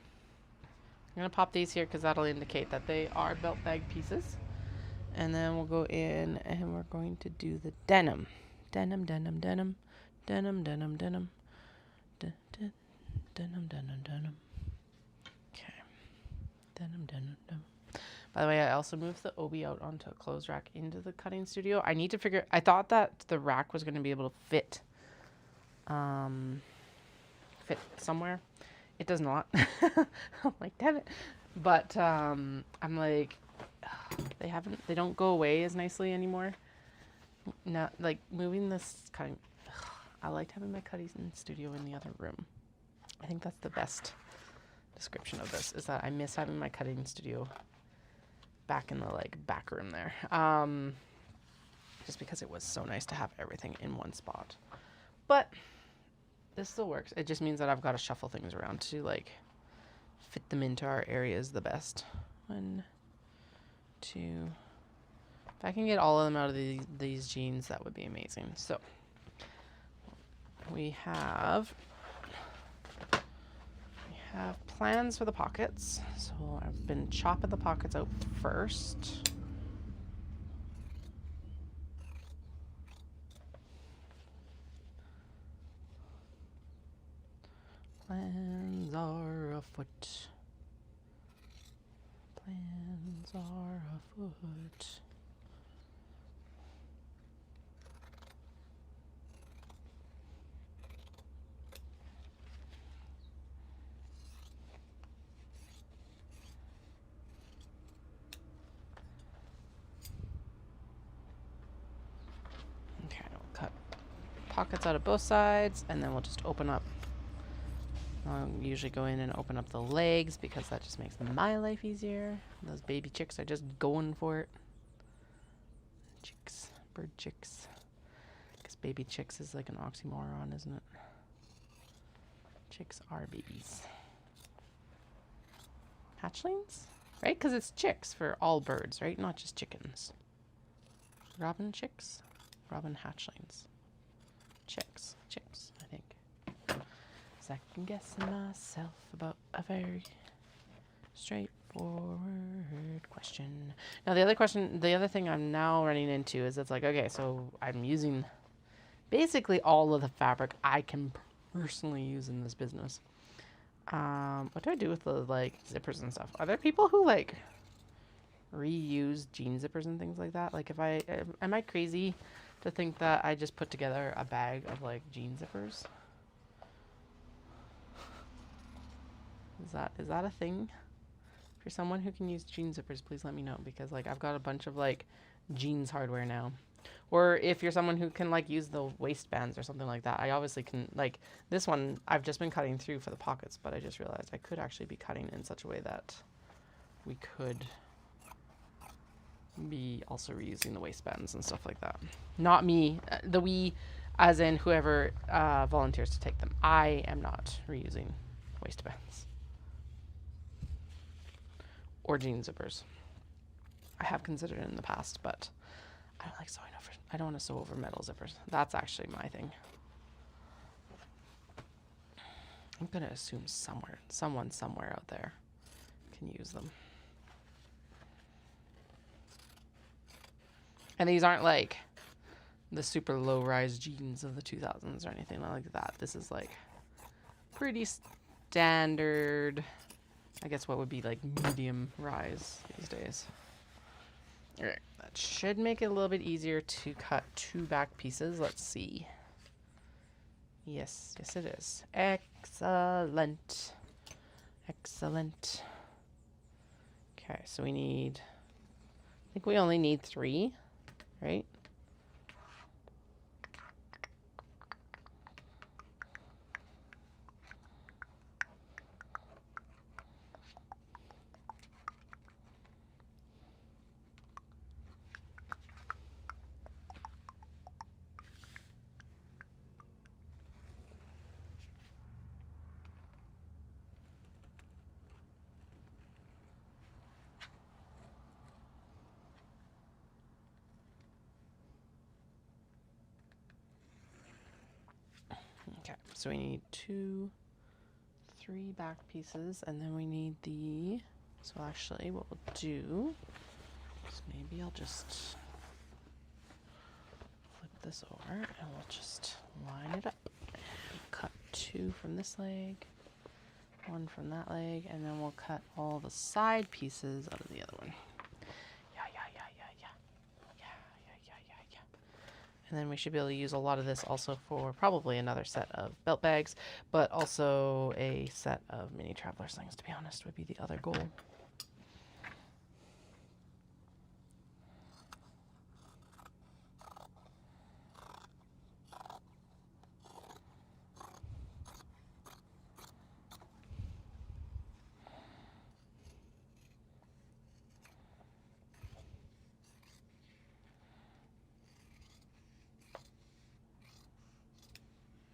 gonna pop these here because that'll indicate that they are belt bag pieces. And then we'll go in and we're going to do the denim. Denim, denim, denim, denim, denim, denim. Denim, denim, denim. Okay. Denim, denim, denim. By the way, I also moved the Obi out onto a clothes rack into the cutting studio. I need to figure... I thought that the rack was going to be able to fit somewhere. It does not. I'm like, damn it. But I'm like, they don't go away as nicely anymore. Not like moving this cutting... I liked having my cutting studio in the other room. I think that's the best description of this, is that I miss having my cutting studio back in the like back room there. Just because it was so nice to have everything in one spot. But this still works. It just means that I've got to shuffle things around to like fit them into our areas the best. 1, 2. If I can get all of them out of these jeans, that would be amazing. So we have plans for the pockets. So I've been chopping the pockets out first. Plans are afoot. Plans are afoot. Okay, I'll cut pockets out of both sides, and then we'll just open up. I'll usually go in and open up the legs because that just makes my life easier. Those baby chicks are just going for it. Chicks, bird chicks. Because baby chicks is like an oxymoron, isn't it? Chicks are babies. Hatchlings? Right? Because it's chicks for all birds, right? Not just chickens. Robin chicks? Robin hatchlings. Chicks, I think. Second guessing myself about a very straightforward question. Now the other thing I'm now running into is it's like, okay, so I'm using basically all of the fabric I can personally use in this business. What do I do with the like zippers and stuff? Are there people who like reuse jean zippers and things like that? Like am I crazy to think that I just put together a bag of like jean zippers? Is that a thing? For someone who can use jean zippers, please let me know, because like I've got a bunch of like jeans hardware now. Or if you're someone who can like use the waistbands or something like that. I obviously can, like this one I've just been cutting through for the pockets, but I just realized I could actually be cutting in such a way that we could be also reusing the waistbands and stuff like that. Not me, we as in whoever volunteers to take them. I am not reusing waistbands. Or jean zippers. I have considered it in the past, but I don't like sewing over. I don't want to sew over metal zippers. That's actually my thing. I'm gonna assume someone somewhere out there can use them. And these aren't like the super low-rise jeans of the 2000s or anything like that. This is like pretty standard. I guess what would be like medium rise these days. All right, that should make it a little bit easier to cut 2 back pieces. Let's see. Yes, it is. Excellent. Excellent. Okay, so we need, I think we only need 3, right? So we need 2, 3 back pieces, and then we need the, so actually what we'll do is maybe I'll just flip this over and we'll just line it up. Cut 2 from this leg, 1 from that leg, and then we'll cut all the side pieces out of the other one. And then we should be able to use a lot of this also for probably another set of belt bags, but also a set of mini traveler slings, to be honest, would be the other goal.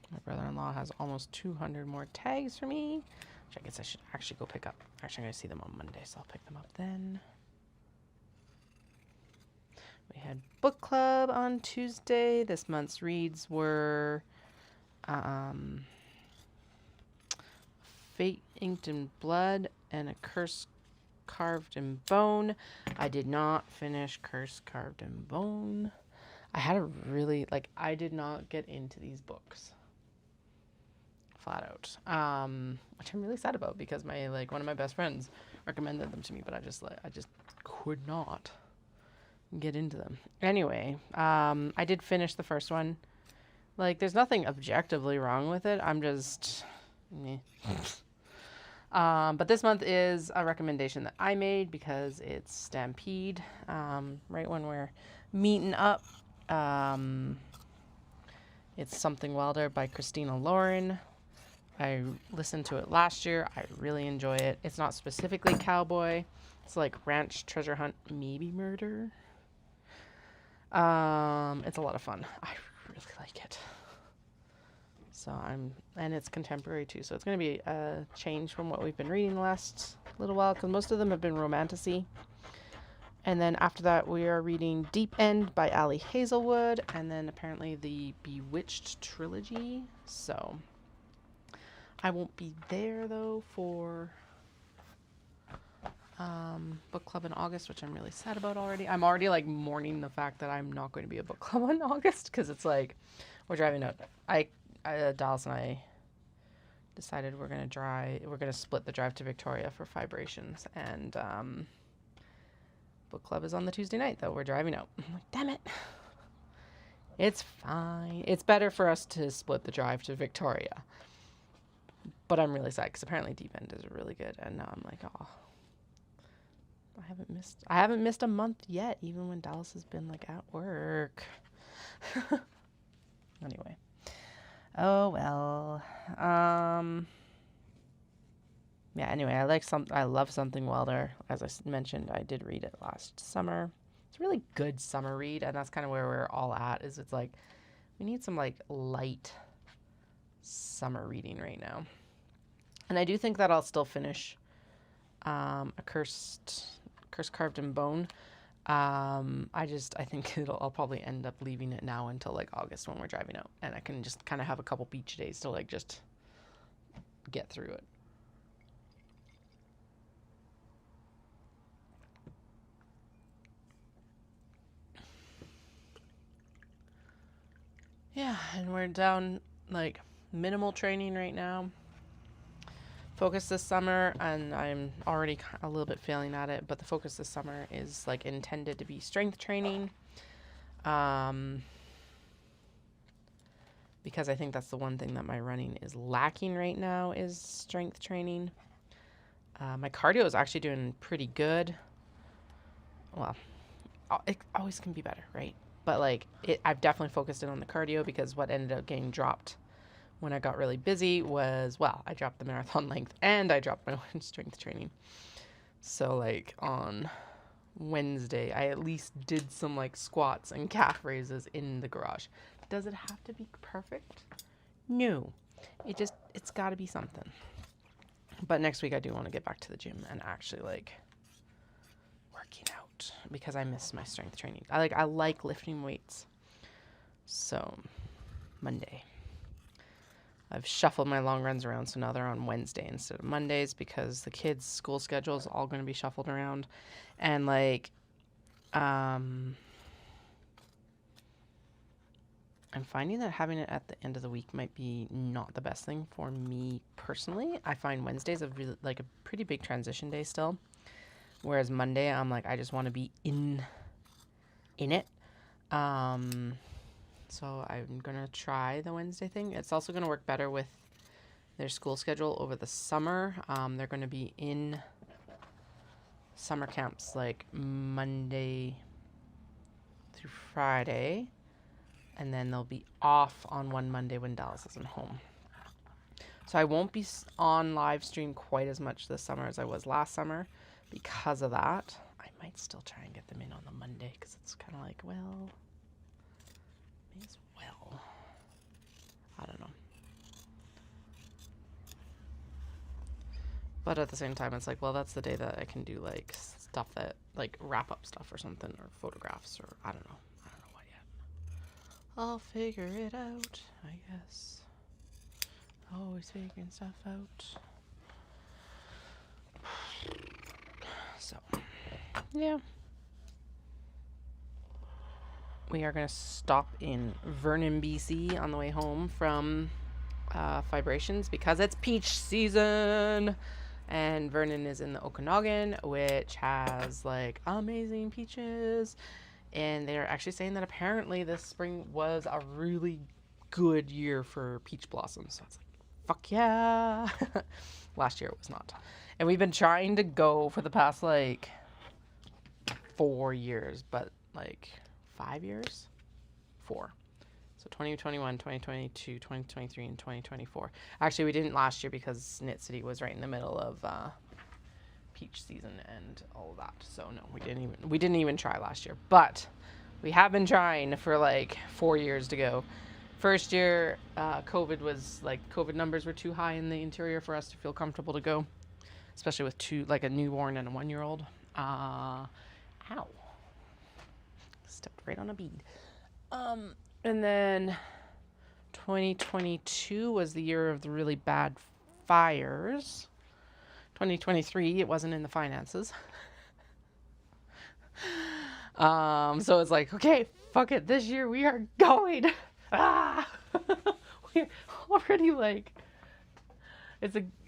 My brother-in-law has almost 200 more tags for me, which I guess I should actually go pick up. Actually, I'm going to see them on Monday, so I'll pick them up then. We had book club on Tuesday. This month's reads were Fate Inked in Blood and A Curse Carved in Bone. I did not finish Curse Carved in Bone. I had a really, I did not get into these books. Flat out, which I'm really sad about because my one of my best friends recommended them to me, but I just could not get into them. Anyway, I did finish the first one. There's nothing objectively wrong with it. I'm just meh. But this month is a recommendation that I made because it's Stampede, right when we're meeting up. It's Something Wilder by Christina Lauren. I listened to it last year. I really enjoy it. It's not specifically cowboy. It's like ranch, treasure hunt, maybe murder. It's a lot of fun. I really like it. So and it's contemporary too. So it's going to be a change from what we've been reading the last little while because most of them have been romantasy. And then after that, we are reading Deep End by Ali Hazelwood, and then apparently the Bewitched trilogy. So I won't be there though for book club in August, which I'm really sad about already. I'm already mourning the fact that I'm not going to be a book club in August because it's we're driving out. Dawson and I decided we're gonna split the drive to Victoria for Vibrations, and book club is on the Tuesday night though. We're driving out. I'm like, damn it. It's fine. It's better for us to split the drive to Victoria. But I'm really sad because apparently Deep End is really good, and now I'm like, oh, I haven't missed a month yet, even when Dallas has been at work. Anyway, oh well. Yeah. Anyway, I love Something Wilder. As I mentioned, I did read it last summer. It's a really good summer read, and that's kind of where we're all at. It's we need some light summer reading right now. And I do think that I'll still finish A Curse Carved in Bone. I think I'll probably end up leaving it now until August when we're driving out, and I can just kind of have a couple beach days to just get through it. Yeah, and we're down minimal training right now. Focus this summer, and I'm already a little bit failing at it, but the focus this summer is intended to be strength training, because I think that's the one thing that my running is lacking right now is strength training. My cardio is actually doing pretty good. Well, it always can be better, right? But I've definitely focused in on the cardio because what ended up getting dropped when I got really busy was, I dropped the marathon length and I dropped my strength training. So on Wednesday, I at least did some squats and calf raises in the garage. Does it have to be perfect? No. It's got to be something. But next week I do want to get back to the gym and actually working out because I miss my strength training. I like lifting weights. So Monday. I've shuffled my long runs around, so now they're on Wednesday instead of Mondays because the kids' school schedule is all going to be shuffled around. And like, I'm finding that having it at the end of the week might be not the best thing for me personally. I find Wednesdays a really, like a pretty big transition day still, whereas Monday I'm like I just want to be in it. So I'm gonna try the Wednesday thing. It's also gonna work better with their school schedule over the summer. They're gonna be in summer camps like Monday through Friday, and then they'll be off on one Monday when Dallas isn't home. So I won't be on live stream quite as much this summer as I was last summer because of that. I might still try and get them in on the Monday because it's kind of like, well, may as well. I don't know. But at the same time, it's like, well, that's the day that I can do like stuff that, like wrap up stuff or something, or photographs, or I don't know. I don't know what yet. I'll figure it out, I guess. Always figuring stuff out. So, yeah. We are going to stop in Vernon, BC on the way home from Vibrations because it's peach season. And Vernon is in the Okanagan, which has like amazing peaches. And they're actually saying that apparently this spring was a really good year for peach blossoms. So it's like, fuck yeah. Last year it was not. And we've been trying to go for the past like 4 years, but like 5 years? 4. So 2021, 2022, 2023, and 2024. Actually, we didn't last year because Knit City was right in the middle of peach season and all of that. So no, we didn't even try last year. But we have been trying for like 4 years to go. First year, COVID numbers were too high in the interior for us to feel comfortable to go, especially with a newborn and a 1-year-old. Ow. Stepped right on a bead. And then 2022 was the year of the really bad fires. 2023, it wasn't in the finances. So it's like, okay, fuck it. This year we are going. We're already like,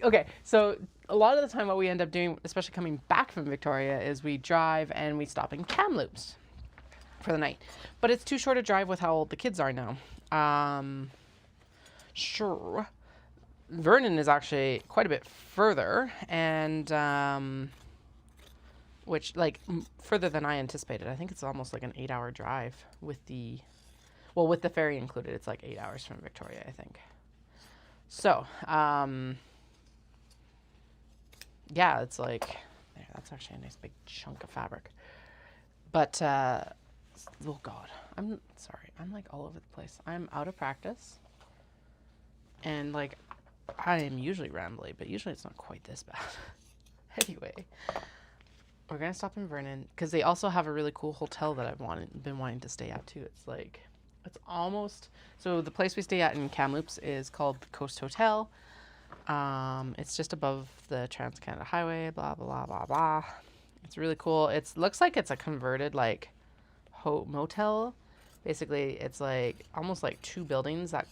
okay. So a lot of the time what we end up doing, especially coming back from Victoria, is we drive and we stop in Kamloops for the night. But it's too short a drive with how old the kids are now. Sure. Vernon is actually quite a bit further, and which further than I anticipated. I think it's almost like an 8-hour drive with the ferry included. It's like 8 hours from Victoria, I think. So, yeah, it's like, there, that's actually a nice big chunk of fabric. But, oh God, I'm sorry. I'm like all over the place. I'm out of practice. And like, I am usually rambly, but usually it's not quite this bad. Anyway, we're going to stop in Vernon because they also have a really cool hotel that I've been wanting to stay at too. It's almost, so the place we stay at in Kamloops is called the Coast Hotel. It's just above the Trans-Canada Highway, blah, blah, blah, blah. It's really cool. It looks like it's a converted like motel. Basically, it's like almost like 2 buildings that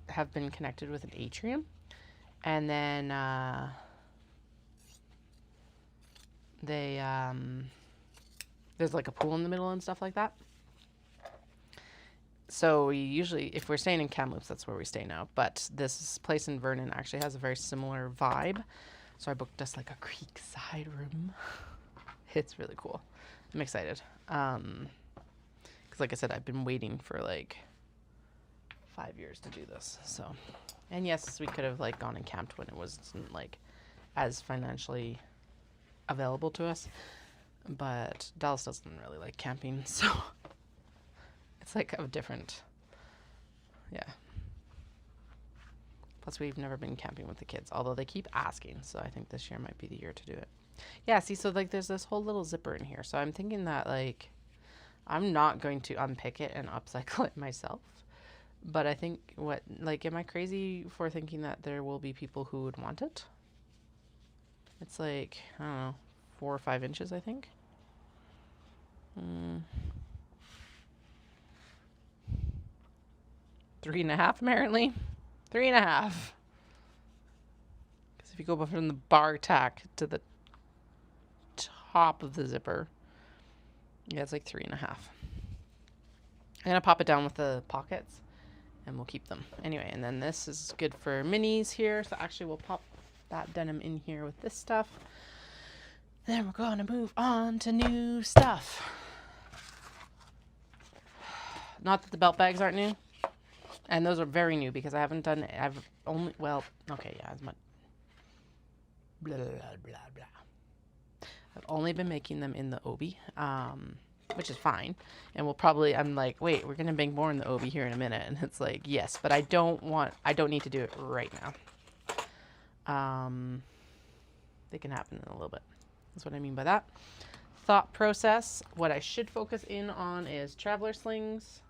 have been connected with an atrium. And then there's like a pool in the middle and stuff like that. So we usually, if we're staying in Kamloops, that's where we stay now. But this place in Vernon actually has a very similar vibe. So I booked us like a creekside room. It's really cool. I'm excited. Because like I said, I've been waiting for like 5 years to do this. So, and yes, we could have like gone and camped when it wasn't like as financially available to us. But Dallas doesn't really like camping, so it's like a different, yeah. Plus, we've never been camping with the kids, although they keep asking, so I think this year might be the year to do it. Yeah, see, so like there's this whole little zipper in here, so I'm thinking that like I'm not going to unpick it and upcycle it myself. But I think am I crazy for thinking that there will be people who would want it? It's like, I don't know, 4 or 5 inches, I think. 3.5 apparently. 3.5. Because if you go from the bar tack to the top of the zipper, yeah, it's like 3.5. I'm gonna pop it down with the pockets and we'll keep them. Anyway, and then this is good for minis here. So actually we'll pop that denim in here with this stuff. Then we're gonna move on to new stuff. Not that the belt bags aren't new. And those are very new because I haven't done, as much, blah, blah, blah, blah. I've only been making them in the obi, which is fine. And I'm like, wait, we're going to make more in the obi here in a minute. And it's like, yes, but I don't need to do it right now. They can happen in a little bit. That's what I mean by that. Thought process. What I should focus in on is traveler slings.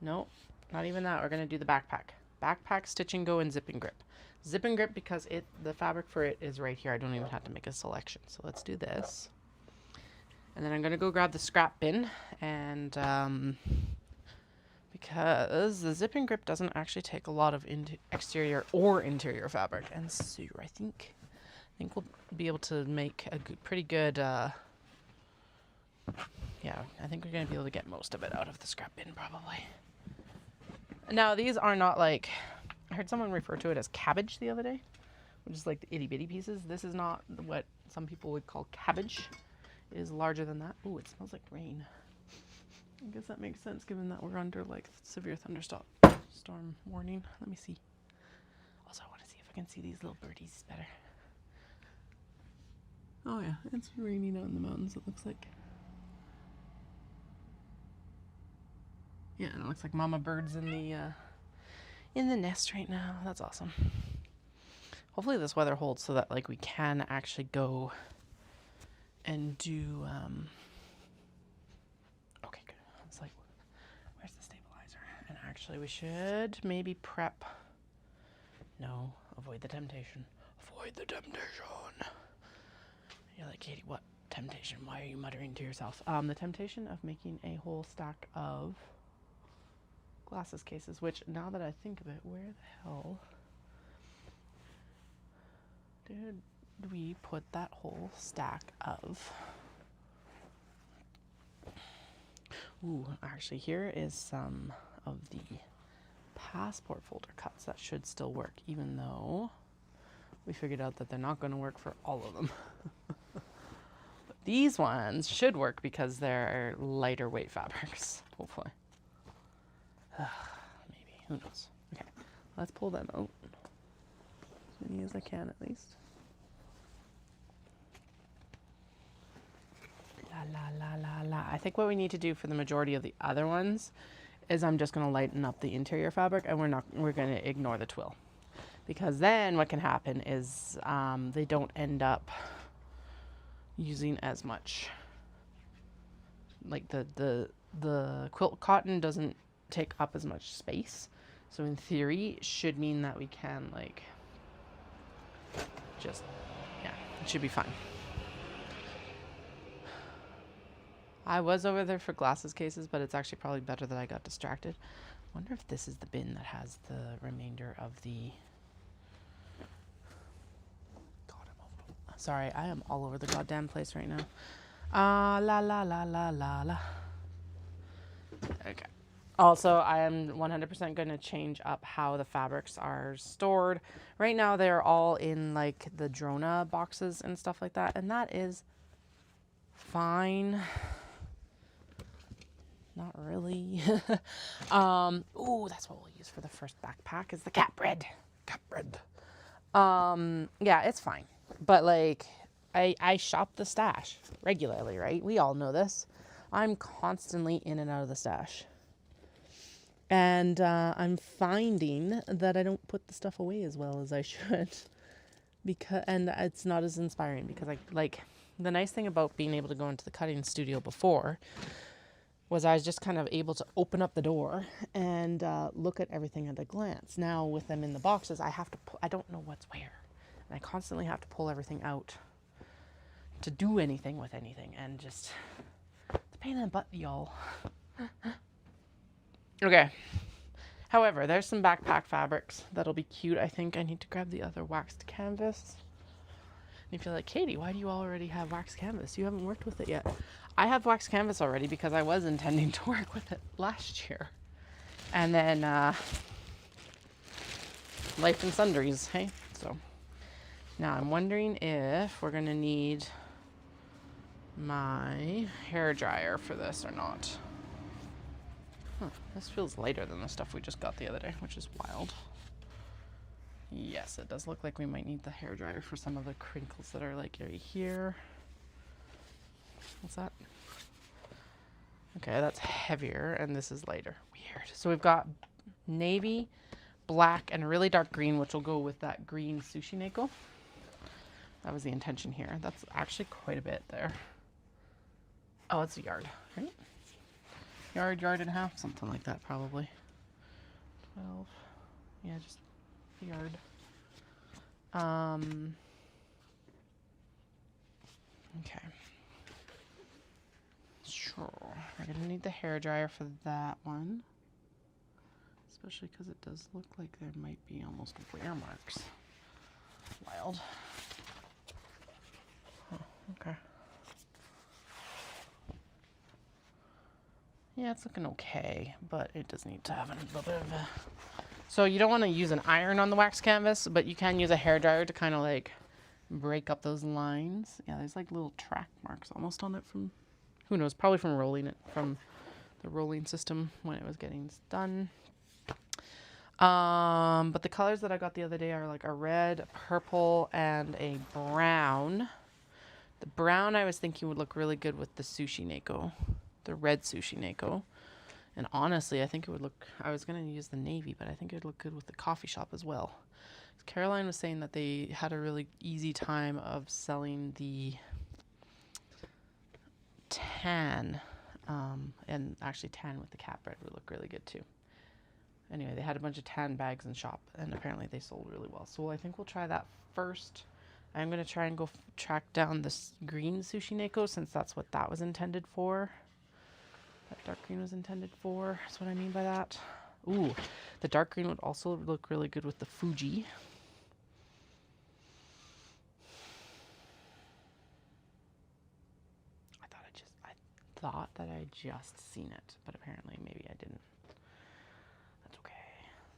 Nope, not even that. We're going to do the backpack. Backpack, stitch and go, and zip and grip. Zip and grip because the fabric for it is right here. I don't even have to make a selection. So let's do this. And then I'm going to go grab the scrap bin. And because the zip and grip doesn't actually take a lot of exterior or interior fabric. And so I think we'll be able to make a pretty good... yeah, I think we're going to be able to get most of it out of the scrap bin probably. Now, these are not like, I heard someone refer to it as cabbage the other day, which is like the itty bitty pieces. This is not what some people would call cabbage. It is larger than that. Ooh, it smells like rain. I guess that makes sense given that we're under like severe thunderstorm warning. Let me see. Also, I want to see if I can see these little birdies better. Oh yeah, it's raining out in the mountains, it looks like. Yeah, and it looks like mama bird's in the nest right now. That's awesome. Hopefully this weather holds so that like we can actually go and do okay, good. It's like, where's the stabilizer? And actually we should maybe prep. No, avoid the temptation. Avoid the temptation. You're like, Katie, what temptation? Why are you muttering to yourself? The temptation of making a whole stack of glasses cases, which now that I think of it, where the hell did we put that whole stack of? Ooh, actually here is some of the passport folder cuts that should still work, even though we figured out that they're not going to work for all of them. But these ones should work because they're lighter weight fabrics, hopefully. Maybe, who knows. Okay, let's pull them out. As many as I can at least. La la la la la. I think what we need to do for the majority of the other ones is I'm just going to lighten up the interior fabric and we're going to ignore the twill. Because then what can happen is they don't end up using as much. Like the quilt cotton doesn't take up as much space, so in theory it should mean that we can like just, yeah, it should be fine. I was over there for glasses cases, but it's actually probably better that I got distracted. Wonder if this is the bin that has the remainder of the... God, sorry, I am all over the goddamn place right now. La la la la la la. Okay. Also, I am 100% going to change up how the fabrics are stored. Right now, they're all in like the Drona boxes and stuff like that, and that is fine. Not really. Ooh, that's what we'll use for the first backpack is the cat bread. Cat bread. Yeah, it's fine. But like, I shop the stash regularly, right? We all know this. I'm constantly in and out of the stash. And I'm finding that I don't put the stuff away as well as I should. And it's not as inspiring because the nice thing about being able to go into the cutting studio before was I was just kind of able to open up the door and look at everything at a glance. Now with them in the boxes, I have to I don't know what's where. And I constantly have to pull everything out to do anything with anything, and just it's a pain in the butt, y'all. Okay. However, there's some backpack fabrics that'll be cute. I think I need to grab the other waxed canvas. And if you're like, Katie, why do you already have waxed canvas? You haven't worked with it yet. I have waxed canvas already because I was intending to work with it last year. And then life and sundries, hey? So now I'm wondering if we're gonna need my hair dryer for this or not. Huh, this feels lighter than the stuff we just got the other day, which is wild. Yes, it does look like we might need the hair dryer for some of the crinkles that are like right here. What's that? Okay, that's heavier and this is lighter. Weird. So we've got navy, black, and a really dark green, which will go with that green sushi neko. That was the intention here. That's actually quite a bit there. Oh, it's a yard, right? Yard and a half, something like that probably. 12. Yeah, just a yard. Okay. Sure. We're gonna need the hair dryer for that one. Especially because it does look like there might be almost wear marks. Wild. Oh, okay. Yeah, it's looking okay, but it does need to have a little bit of a... So you don't want to use an iron on the wax canvas, but you can use a hair dryer to kind of like break up those lines. Yeah, there's like little track marks almost on it from, who knows, probably from rolling it, from the rolling system when it was getting done. But the colors that I got the other day are like a red, a purple, and a brown. The brown I was thinking would look really good with the sushi neko, the red sushi neko. And honestly, I think it would look, I was going to use the navy, but I think it would look good with the coffee shop as well. Caroline was saying that they had a really easy time of selling the tan, and actually tan with the cat bread would look really good too. Anyway, they had a bunch of tan bags in shop, and apparently they sold really well. So I think we'll try that first. I'm going to try and go track down this green sushi neko, since that's what that was intended for. That dark green was intended for. That's what I mean by that. Ooh, the dark green would also look really good with the Fuji. I thought that I just seen it, but apparently maybe I didn't. That's okay.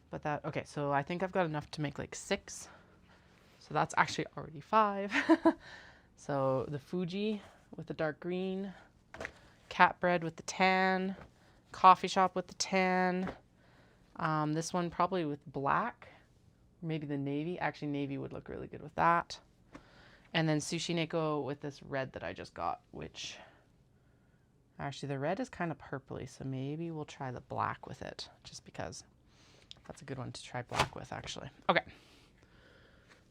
But that, okay, so I think I've got enough to make like 6. So that's actually already 5. So the Fuji with the dark green, cat bread with the tan, coffee shop with the tan, this one probably with black, maybe the navy. Actually, navy would look really good with that. And then sushi neko with this red that I just got, which actually the red is kind of purpley, so maybe we'll try the black with it, just because that's a good one to try black with actually. Okay,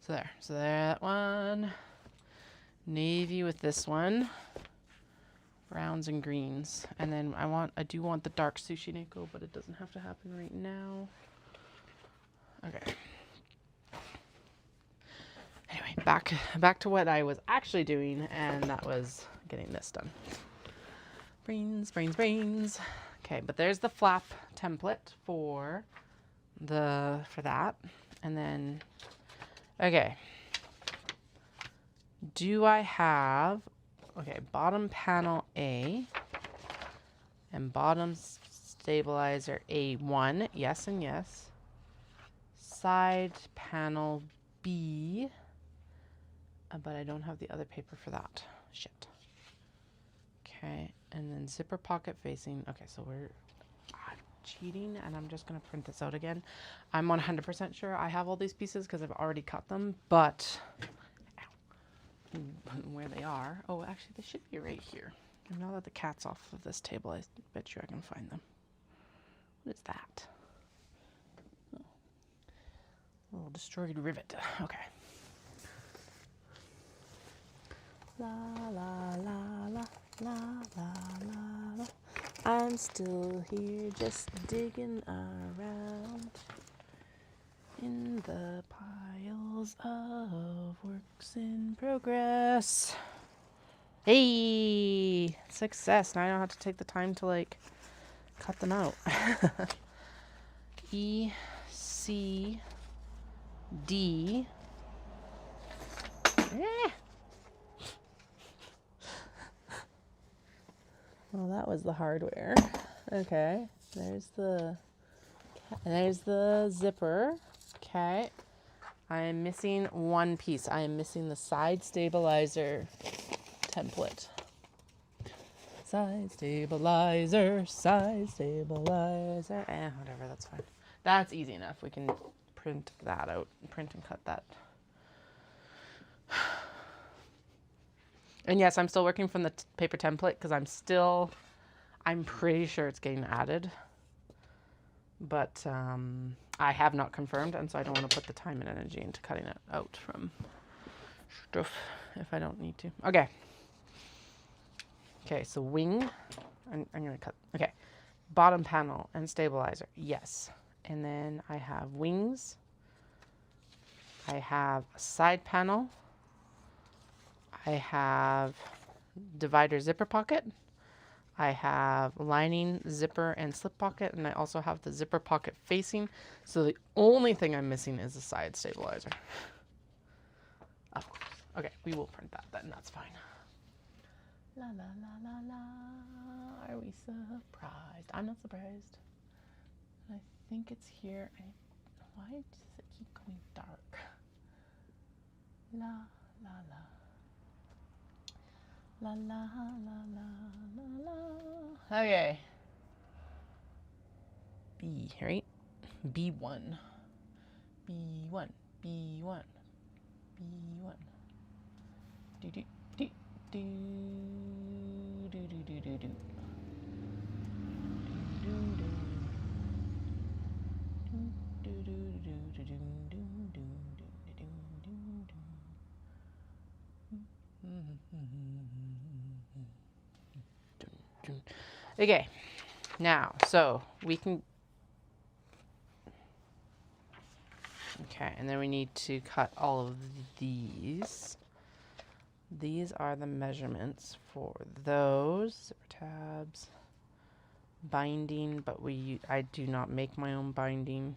so there, so that one, navy with this one, browns and greens, and then I do want the dark sushi neko, but it doesn't have to happen right now. Okay. Anyway, back to what I was actually doing, and that was getting this done. Brains. Okay, but there's the flap template for that, and then okay. Do I have bottom panel A and bottom stabilizer A1, yes and yes. Side panel B, but I don't have the other paper for that. Shit. Okay, and then zipper pocket facing. Okay, so we're cheating, and I'm just going to print this out again. I'm 100% sure I have all these pieces because I've already cut them, but where they are. Oh, actually, they should be right here. And now that the cat's off of this table, I bet you I can find them. What is that? Oh, a little destroyed rivet. Okay. La la la la la la la la. I'm I'm still here just digging around in the piles of works in progress. Hey, success. Now I don't have to take the time to like cut them out. E, C, D. Well, that was the hardware. Okay, there's the zipper. Okay, I am missing one piece. I am missing the side stabilizer template. Side stabilizer, whatever, that's fine. That's easy enough. We can print that out, print and cut that. And yes, I'm still working from the paper template because I'm pretty sure it's getting added. But I have not confirmed, and so I don't want to put the time and energy into cutting it out from stuff if I don't need to. Okay. Okay, so wing, I'm going to cut. Okay, bottom panel and stabilizer, yes. And then I have wings. I have a side panel. I have divider zipper pocket. I have lining, zipper, and slip pocket, and I also have the zipper pocket facing. So the only thing I'm missing is the side stabilizer. Of course. Okay, we will print that then, that's fine. La la la la la. Are we surprised? I'm not surprised. I think it's here. Why does it keep going dark? La la la. La la la la la la. Okay. B, right? B1. B1. B1. B1. Do do do do do do do do do. Okay, now, so we can, okay, and then we need to cut all of these. These are the measurements for those zipper tabs, binding, but I do not make my own binding.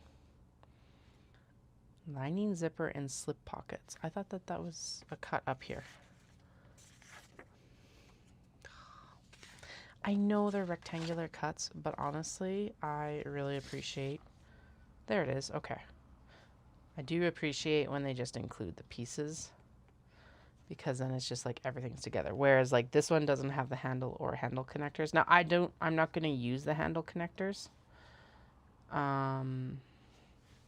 Lining, zipper, and slip pockets. I thought that was a cut up here. I know they're rectangular cuts, but honestly, I really appreciate, there it is, okay. I do appreciate when they just include the pieces, because then it's just like everything's together. Whereas like this one doesn't have the handle or handle connectors. Now I'm not gonna use the handle connectors.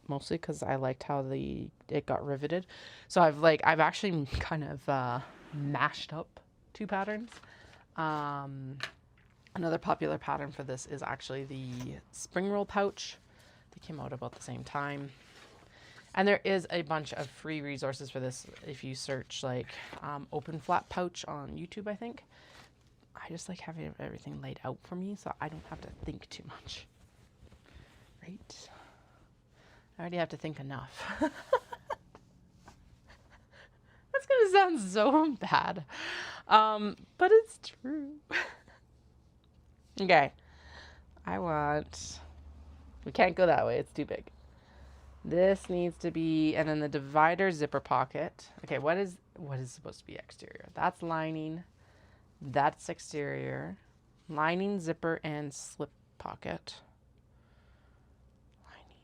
Mostly because I liked how it got riveted. So I've actually kind of mashed up two patterns. Another popular pattern for this is actually the spring roll pouch. They came out about the same time. And there is a bunch of free resources for this if you search like open flap pouch on YouTube, I think. I just like having everything laid out for me so I don't have to think too much. Right? I already have to think enough. That's gonna sound so bad. But it's true. Okay. We can't go that way, it's too big. This needs to be, and then the divider zipper pocket. Okay, what is supposed to be exterior? That's lining. That's exterior. Lining, zipper, and slip pocket. Lining.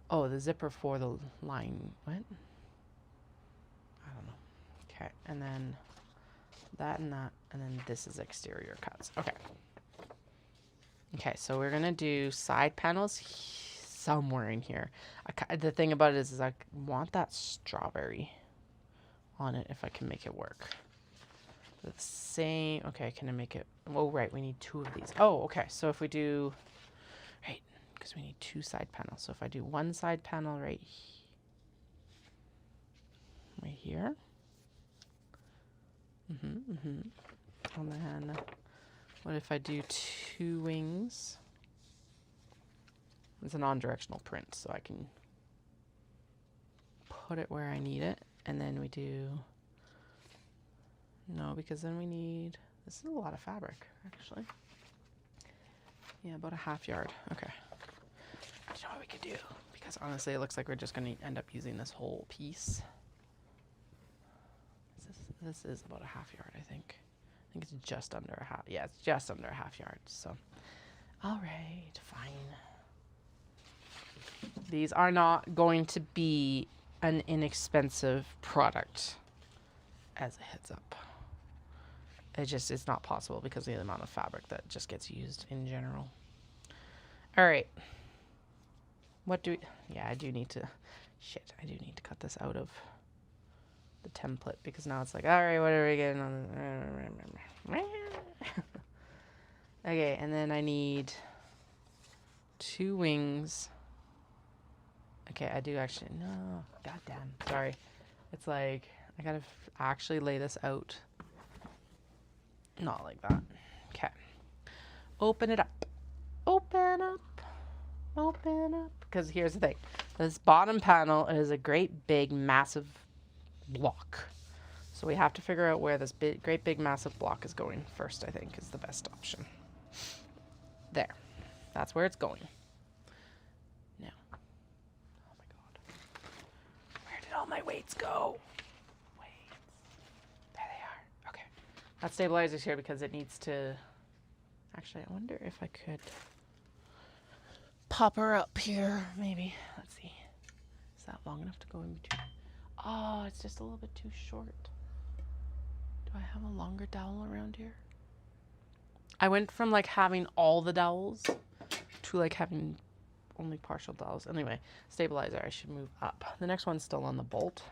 Oh, the zipper for the line. What? I don't know. Okay, and then that and that, and then this is exterior cuts. Okay. Okay, so we're gonna do side panels somewhere in here. The thing about it is I want that strawberry on it if I can make it work. The same, okay, can I make it? Oh, right, we need two of these. Oh, okay, so if we do, right, because we need two side panels. So if I do one side panel right here. And then What if I do 2 wings? It's a non-directional print, so I can put it where I need it. And then we do... No, because then we need... This is a lot of fabric, actually. Yeah, about a half yard. Okay. Do you know what we could do? Because honestly, it looks like we're just going to end up using this whole piece. This is about a half yard, I think. I think it's just under a half. Yeah, it's just under a half yard. So, all right, fine. These are not going to be an inexpensive product as a heads up. It's not possible because of the amount of fabric that just gets used in general. All right. What do we... Yeah, I do need to... Shit, I do need to cut this out of the template because now it's like, all right, what are we getting on? Okay, and then I need 2 wings. Okay, I do actually... No, goddamn. Sorry. It's like, I gotta actually lay this out. Not like that. Okay. Open it up. Open up. Open up. Because here's the thing. This bottom panel is a great big massive block. So we have to figure out where this great big massive block is going first, I think, is the best option. There. That's where it's going. Now. Oh my god. Where did all my weights go? That stabilizer's here because it needs to... Actually, I wonder if I could pop her up here, maybe. Let's see. Is that long enough to go in between? Oh, it's just a little bit too short. Do I have a longer dowel around here? I went from like having all the dowels to like having only partial dowels. Anyway, stabilizer, I should move up. The next one's still on the bolt.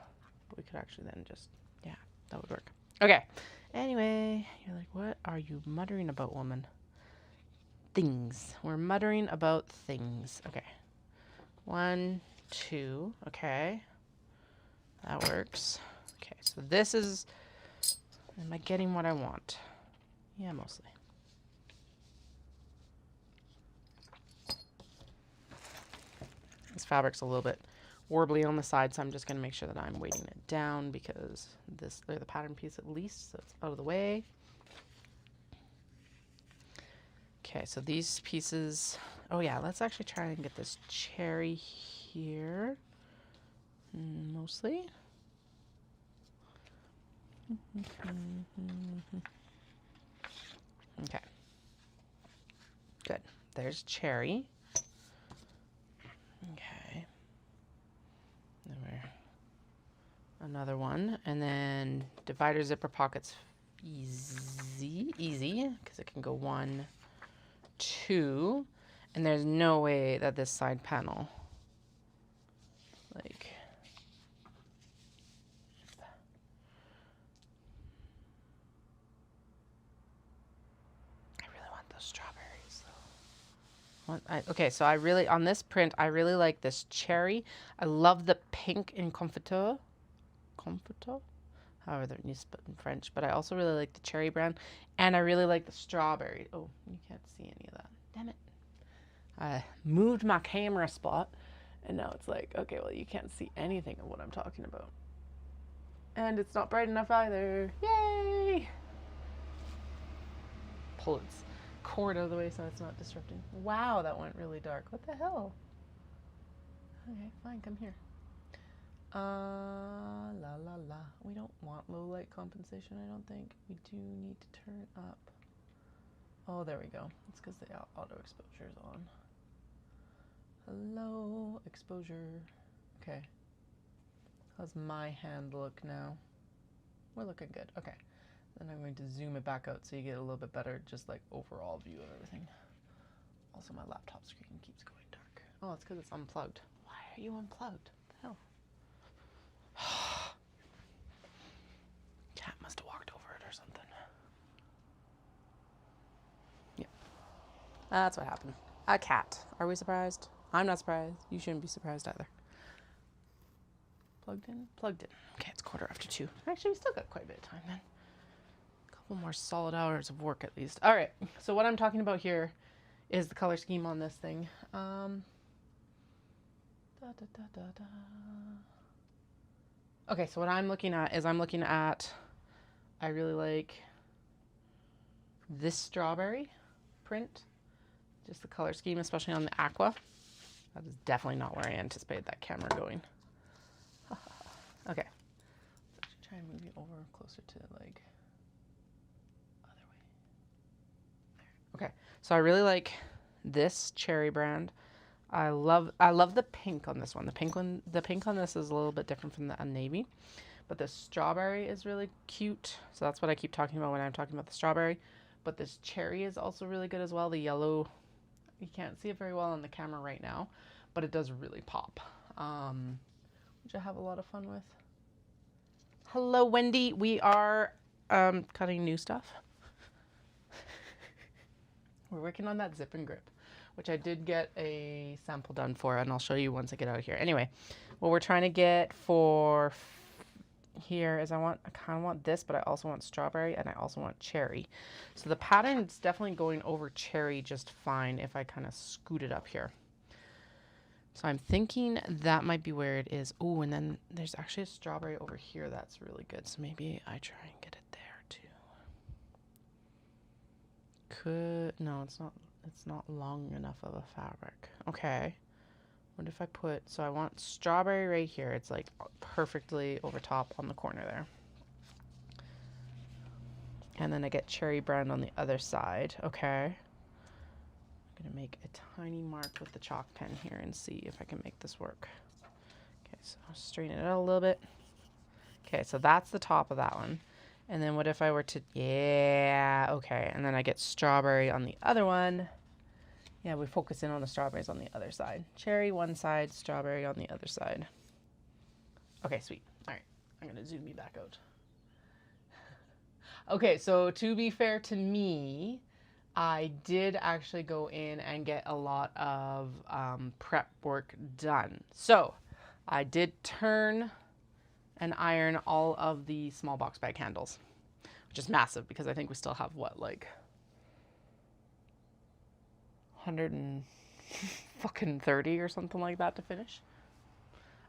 We could actually then just... Yeah, that would work. Okay. Anyway, you're like, what are you muttering about, woman? Things. We're muttering about things. Okay. 1, 2. Okay. That works. Okay, so this is... Am I getting what I want? Yeah, mostly. This fabric's a little bit warbly on the side, so I'm just going to make sure that I'm weighting it down because they're the pattern piece at least, so it's out of the way. Okay, so these pieces, oh yeah, let's actually try and get this cherry here, mostly. Okay, good. There's cherry. Okay. Another one, and then divider zipper pockets easy because it can go 1, 2, and there's no way that this side panel like I really want those strawberries though. Okay, so I really on this print I really like this cherry. I love the pink in Confeteur, however they're used in French, but I also really like the cherry brand, and I really like the strawberry. Oh, you can't see any of that. Damn it. I moved my camera spot, and now it's like, okay, well, you can't see anything of what I'm talking about. And it's not bright enough either. Yay! Pull its cord out of the way so it's not disrupting. Wow, that went really dark. What the hell? Okay, fine, come here. La la la. We don't want low light compensation, I don't think. We do need to turn up. Oh, there we go. It's because the auto exposure is on. Hello, exposure. Okay. How's my hand look now? We're looking good. Okay. Then I'm going to zoom it back out so you get a little bit better, just like overall view of everything. Also, my laptop screen keeps going dark. Oh, it's because it's unplugged. Why are you unplugged? What the hell? Cat must have walked over it or something. Yep. That's what happened. A cat. Are we surprised? I'm not surprised. You shouldn't be surprised either. Plugged in? Plugged in. Okay, it's 2:15. Actually, we still got quite a bit of time then. A couple couple more solid hours of work at least. All right, so what I'm talking about here is the color scheme on this thing. Okay, so what I'm looking at is I really like this strawberry print, just the color scheme, especially on the aqua. That is definitely not where I anticipated that camera going. Okay, let's try and move you over closer to like other way. There. Okay, so I really like this cherry brand. I love the pink on this one. The pink on this is a little bit different from the navy, but the strawberry is really cute. So that's what I keep talking about when I'm talking about the strawberry. But this cherry is also really good as well. The yellow, you can't see it very well on the camera right now, but it does really pop. Which I have a lot of fun with. Hello, Wendy. We are cutting new stuff. We're working on that zip and grip, which I did get a sample done for, and I'll show you once I get out of here. Anyway, what we're trying to get for here is I kind of want this, but I also want strawberry and I also want cherry. So the pattern is definitely going over cherry just fine if I kind of scoot it up here. So I'm thinking that might be where it is. Oh, and then there's actually a strawberry over here that's really good. So maybe I try and get it there too. No, it's not long enough of a fabric. Okay. What if I so I want strawberry right here. It's like perfectly over top on the corner there. And then I get cherry brand on the other side. Okay. I'm gonna make a tiny mark with the chalk pen here and see if I can make this work. Okay, so I'll straighten it out a little bit. Okay, so that's the top of that one. And then what if I were to, yeah, okay. And then I get strawberry on the other one. Yeah, we focus in on the strawberries on the other side. Cherry one side, strawberry on the other side. Okay, sweet. All right, I'm gonna zoom you back out. Okay, so to be fair to me, I did actually go in and get a lot of prep work done. So I did turn and iron all of the small box bag handles, which is massive because I think we still have what, like 130 or something like that to finish.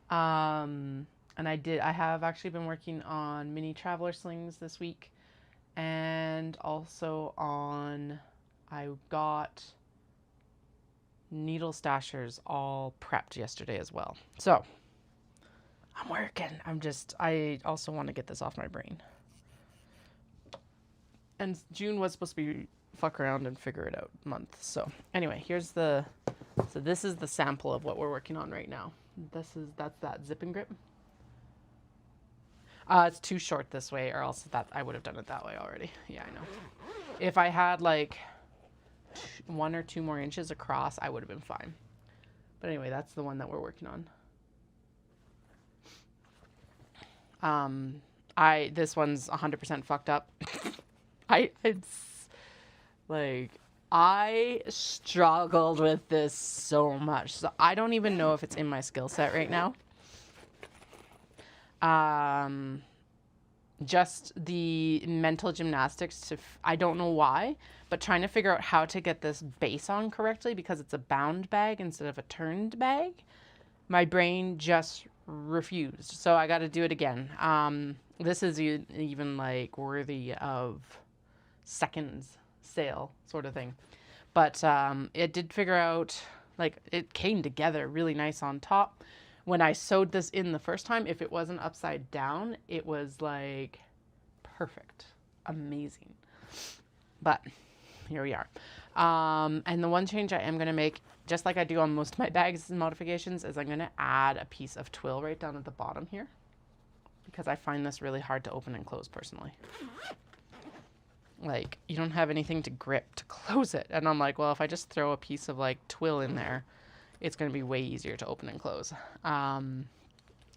And I have actually been working on mini traveler slings this week, and also I got needle stashers all prepped yesterday as well. So I'm working. I also want to get this off my brain. And June was supposed to be fuck around and figure it out month. So anyway, so this is the sample of what we're working on right now. That's that zip and grip. It's too short this way, or else I would have done it that way already. Yeah, I know. If I had like 1 or 2 more inches across, I would have been fine. But anyway, that's the one that we're working on. This one's 100% fucked up. I struggled with this so much. So I don't even know if it's in my skill set right now. Just the mental gymnastics I don't know why, but trying to figure out how to get this base on correctly because it's a bound bag instead of a turned bag. My brain just refused. So I got to do it again. This is even like worthy of seconds sale sort of thing. But it did figure out, like, it came together really nice on top. When I sewed this in the first time, if it wasn't upside down, it was like perfect, amazing. But here we are. And the one change I am going to make, just like I do on most of my bags and modifications, is I'm going to add a piece of twill right down at the bottom here, because I find this really hard to open and close personally. Like, you don't have anything to grip to close it. And I'm like, well, if I just throw a piece of like twill in there, it's going to be way easier to open and close. And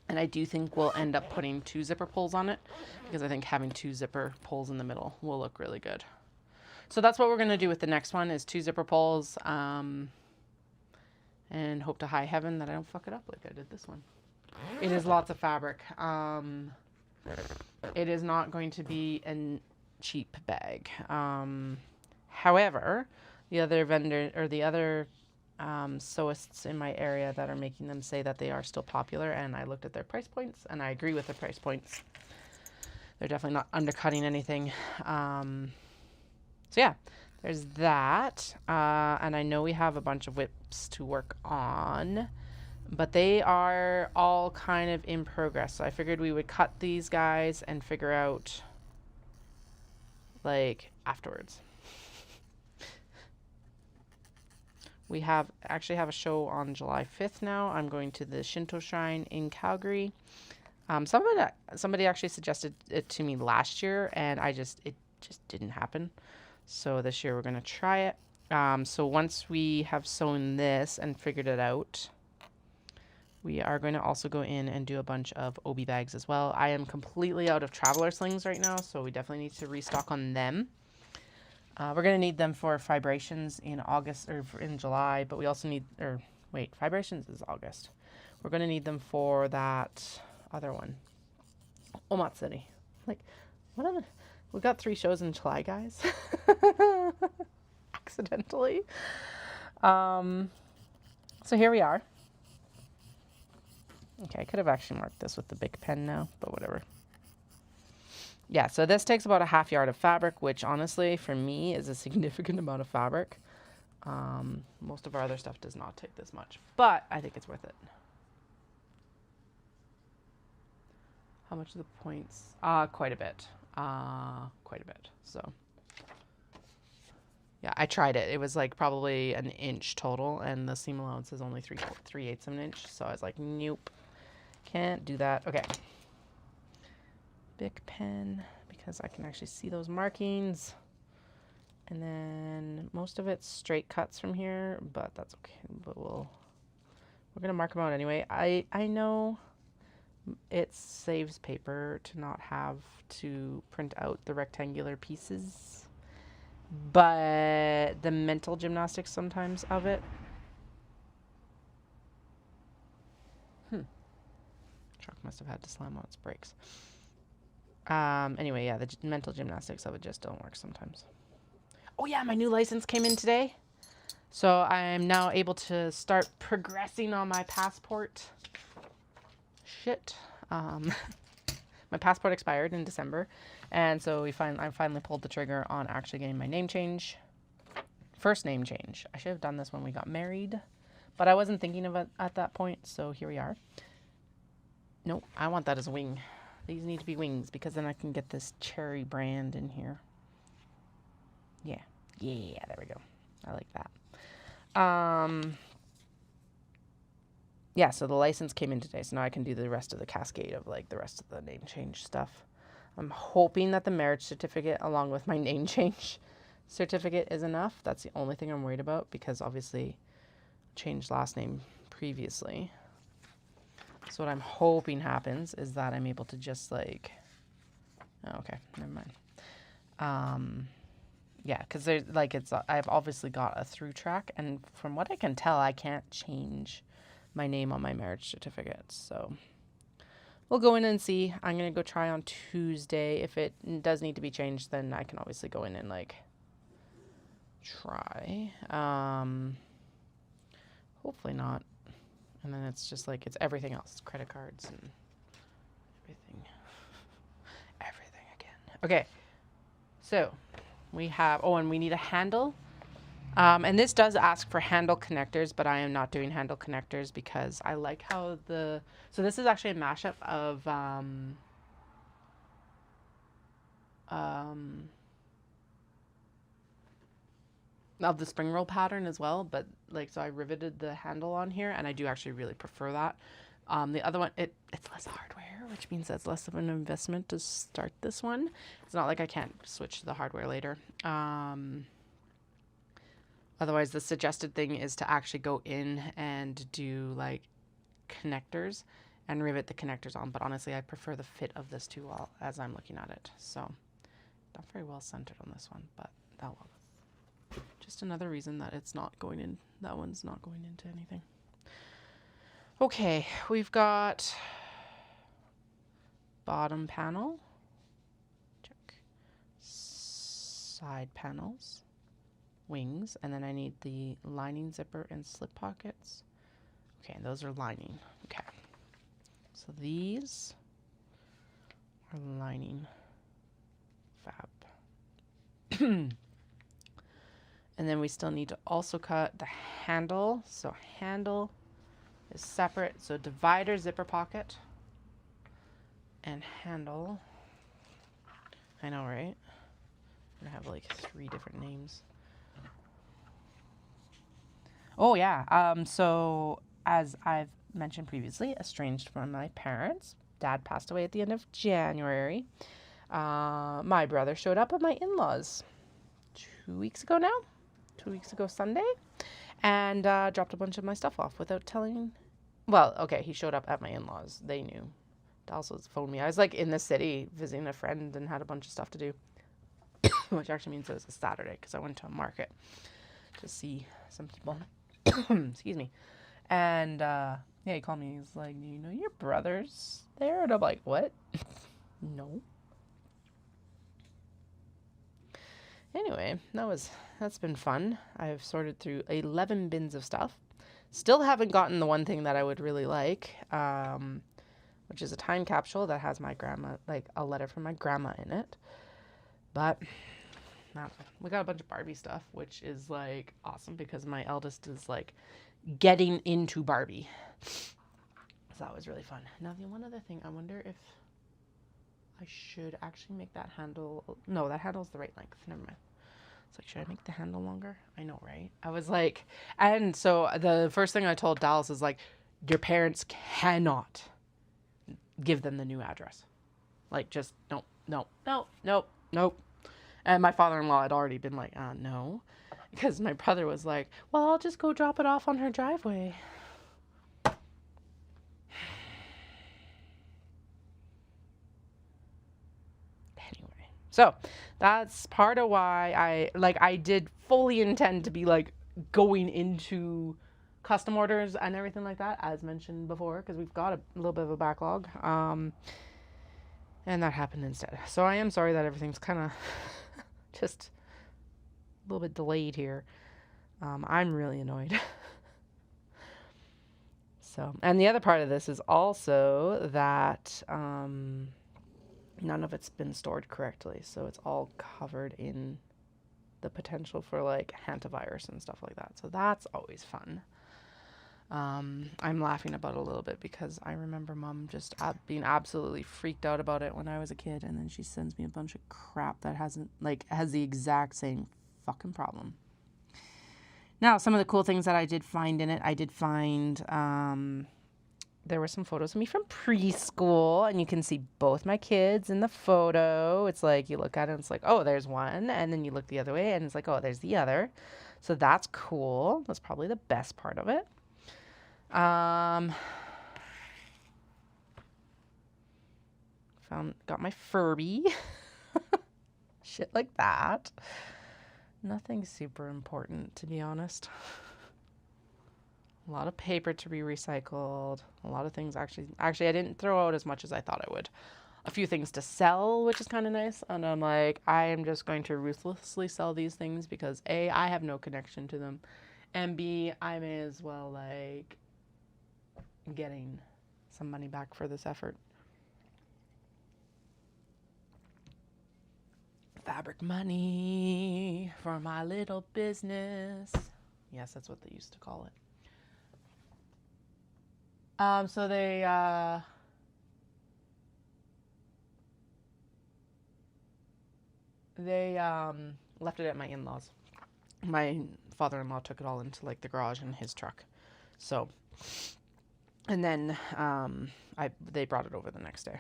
I do think we'll end up putting 2 zipper pulls on it, because I think having 2 zipper pulls in the middle will look really good. So that's what we're going to do with the next one, is 2 zipper pulls, and hope to high heaven that I don't fuck it up like I did this one. It is lots of fabric. It is not going to be cheap bag. However, the other vendor or the other sewists in my area that are making them say that they are still popular, and I looked at their price points and I agree with the price points. They're definitely not undercutting anything. So yeah, there's that. And I know we have a bunch of whips to work on, but they are all kind of in progress. So I figured we would cut these guys and figure out like afterwards. We actually have a show on July 5th now. I'm going to the Shinto Shrine in Calgary. Somebody actually suggested it to me last year, and it just didn't happen. So this year we're going to try it. So once we have sewn this and figured it out, we are going to also go in and do a bunch of obi bags as well. I am completely out of traveler slings right now, so we definitely need to restock on them. We're going to need them for vibrations in August or in July, but we also need, vibrations is August. We're going to need them for that other one, Omatsuri. Like, what other? We got 3 shows in July, guys. Accidentally. So here we are. Okay, I could have actually marked this with the big pen now, but whatever. Yeah, so this takes about a half yard of fabric, which honestly, for me, is a significant amount of fabric. Most of our other stuff does not take this much, but I think it's worth it. How much are the points? Quite a bit. So yeah, I tried it. It was like probably an inch total, and the seam allowance is only 3/8 of an inch. So I was like, nope, can't do that. Okay. Big pen, because I can actually see those markings. And then most of it's straight cuts from here, but that's okay. But we're gonna mark them out anyway. I know it saves paper to not have to print out the rectangular pieces, but the mental gymnastics sometimes of it. Truck must have had to slam on its brakes. Anyway, yeah, the mental gymnastics of it just don't work sometimes. Oh yeah, my new license came in today. So I'm now able to start progressing on my passport. Shit. My passport expired in December. And so I finally pulled the trigger on actually getting my name change. First name change. I should have done this when we got married, but I wasn't thinking of it at that point. So here we are. Nope, I want that as a wing. These need to be wings because then I can get this cherry brand in here. Yeah, there we go. I like that. Yeah, so the license came in today, so now I can do the rest of the cascade of like the rest of the name change stuff. I'm hoping that the marriage certificate along with my name change certificate is enough. That's the only thing I'm worried about because obviously changed last name previously. So what I'm hoping happens is that I'm able to just like, oh, okay, never mind. Yeah, because there's like I've obviously got a through track, and from what I can tell, I can't change my name on my marriage certificate. So we'll go in and see. I'm gonna go try on Tuesday. If it does need to be changed, then I can obviously go in and like try. Hopefully not. And then it's just like, it's everything else. Credit cards and everything. Everything again. Okay. So we have, and we need a handle. And this does ask for handle connectors, but I am not doing handle connectors because I like how so this is actually a mashup of, of the spring roll pattern as well, but like, so I riveted the handle on here, and I do actually really prefer that. The other one, it's less hardware, which means that's less of an investment to start this one. It's not like I can't switch to the hardware later. Otherwise, the suggested thing is to actually go in and do like connectors and rivet the connectors on. But honestly, I prefer the fit of this too as I'm looking at it. So not very well centered on this one, but that one. Just another reason that it's not going in. That one's not going into anything. Okay, we've got bottom panel. Check. side panels, wings, and then I need the lining zipper and slip pockets. Okay, those are lining. Okay, so these are lining fab. And then we still need to also cut the handle. So handle is separate. So divider, zipper pocket, and handle. I know, right? I have like 3 different names. Oh yeah. So as I've mentioned previously, estranged from my parents. Dad passed away at the end of January. My brother showed up at my in-laws 2 weeks ago now. 2 weeks ago Sunday, and dropped a bunch of my stuff off without telling. Well, okay, he showed up at my in-laws. They knew. Dawson phoned me. I was like in the city visiting a friend and had a bunch of stuff to do, which actually means it was a Saturday because I went to a market to see some people. Excuse me. And yeah, he called me. He's like, "Do you know your brother's there?" And I'm like, "What?" No. Anyway, that's been fun. I've sorted through 11 bins of stuff. Still haven't gotten the one thing that I would really like, which is a time capsule that has my grandma, like a letter from my grandma in it. But we got a bunch of Barbie stuff, which is like awesome because my eldest is like getting into Barbie. So that was really fun. Now the one other thing, I wonder if I should actually make that handle. No, that handle's the right length. Never mind. It's like, should I make the handle longer? I know, right? I was like, and so the first thing I told Dallas is like, your parents cannot give them the new address. Like, just no. And my father-in-law had already been like, no. Because my brother was like, well, I'll just go drop it off on her driveway. So that's part of why I did fully intend to be like going into custom orders and everything like that, as mentioned before, because we've got a little bit of a backlog. And that happened instead. So I am sorry that everything's kind of just a little bit delayed here. I'm really annoyed. So, and the other part of this is also that, none of it's been stored correctly, so it's all covered in the potential for like hantavirus and stuff like that. So that's always fun. I'm laughing about it a little bit because I remember Mom just being absolutely freaked out about it when I was a kid, and then she sends me a bunch of crap that has the exact same fucking problem. Now, some of the cool things that I did find in it, I did find there were some photos of me from preschool, and you can see both my kids in the photo. It's like you look at it and it's like, oh, there's one, and then you look the other way and it's like, oh, there's the other. So that's cool. That's probably the best part of it. Got my Furby. Shit like that. Nothing super important, to be honest. A lot of paper to be recycled. A lot of things actually I didn't throw out as much as I thought I would. A few things to sell, which is kind of nice. And I'm like, I am just going to ruthlessly sell these things because A, I have no connection to them. And B, I may as well like getting some money back for this effort. Fabric money for my little business. Yes, that's what they used to call it. So they left it at my in-laws. My father-in-law took it all into like the garage in his truck. So, and then they brought it over the next day.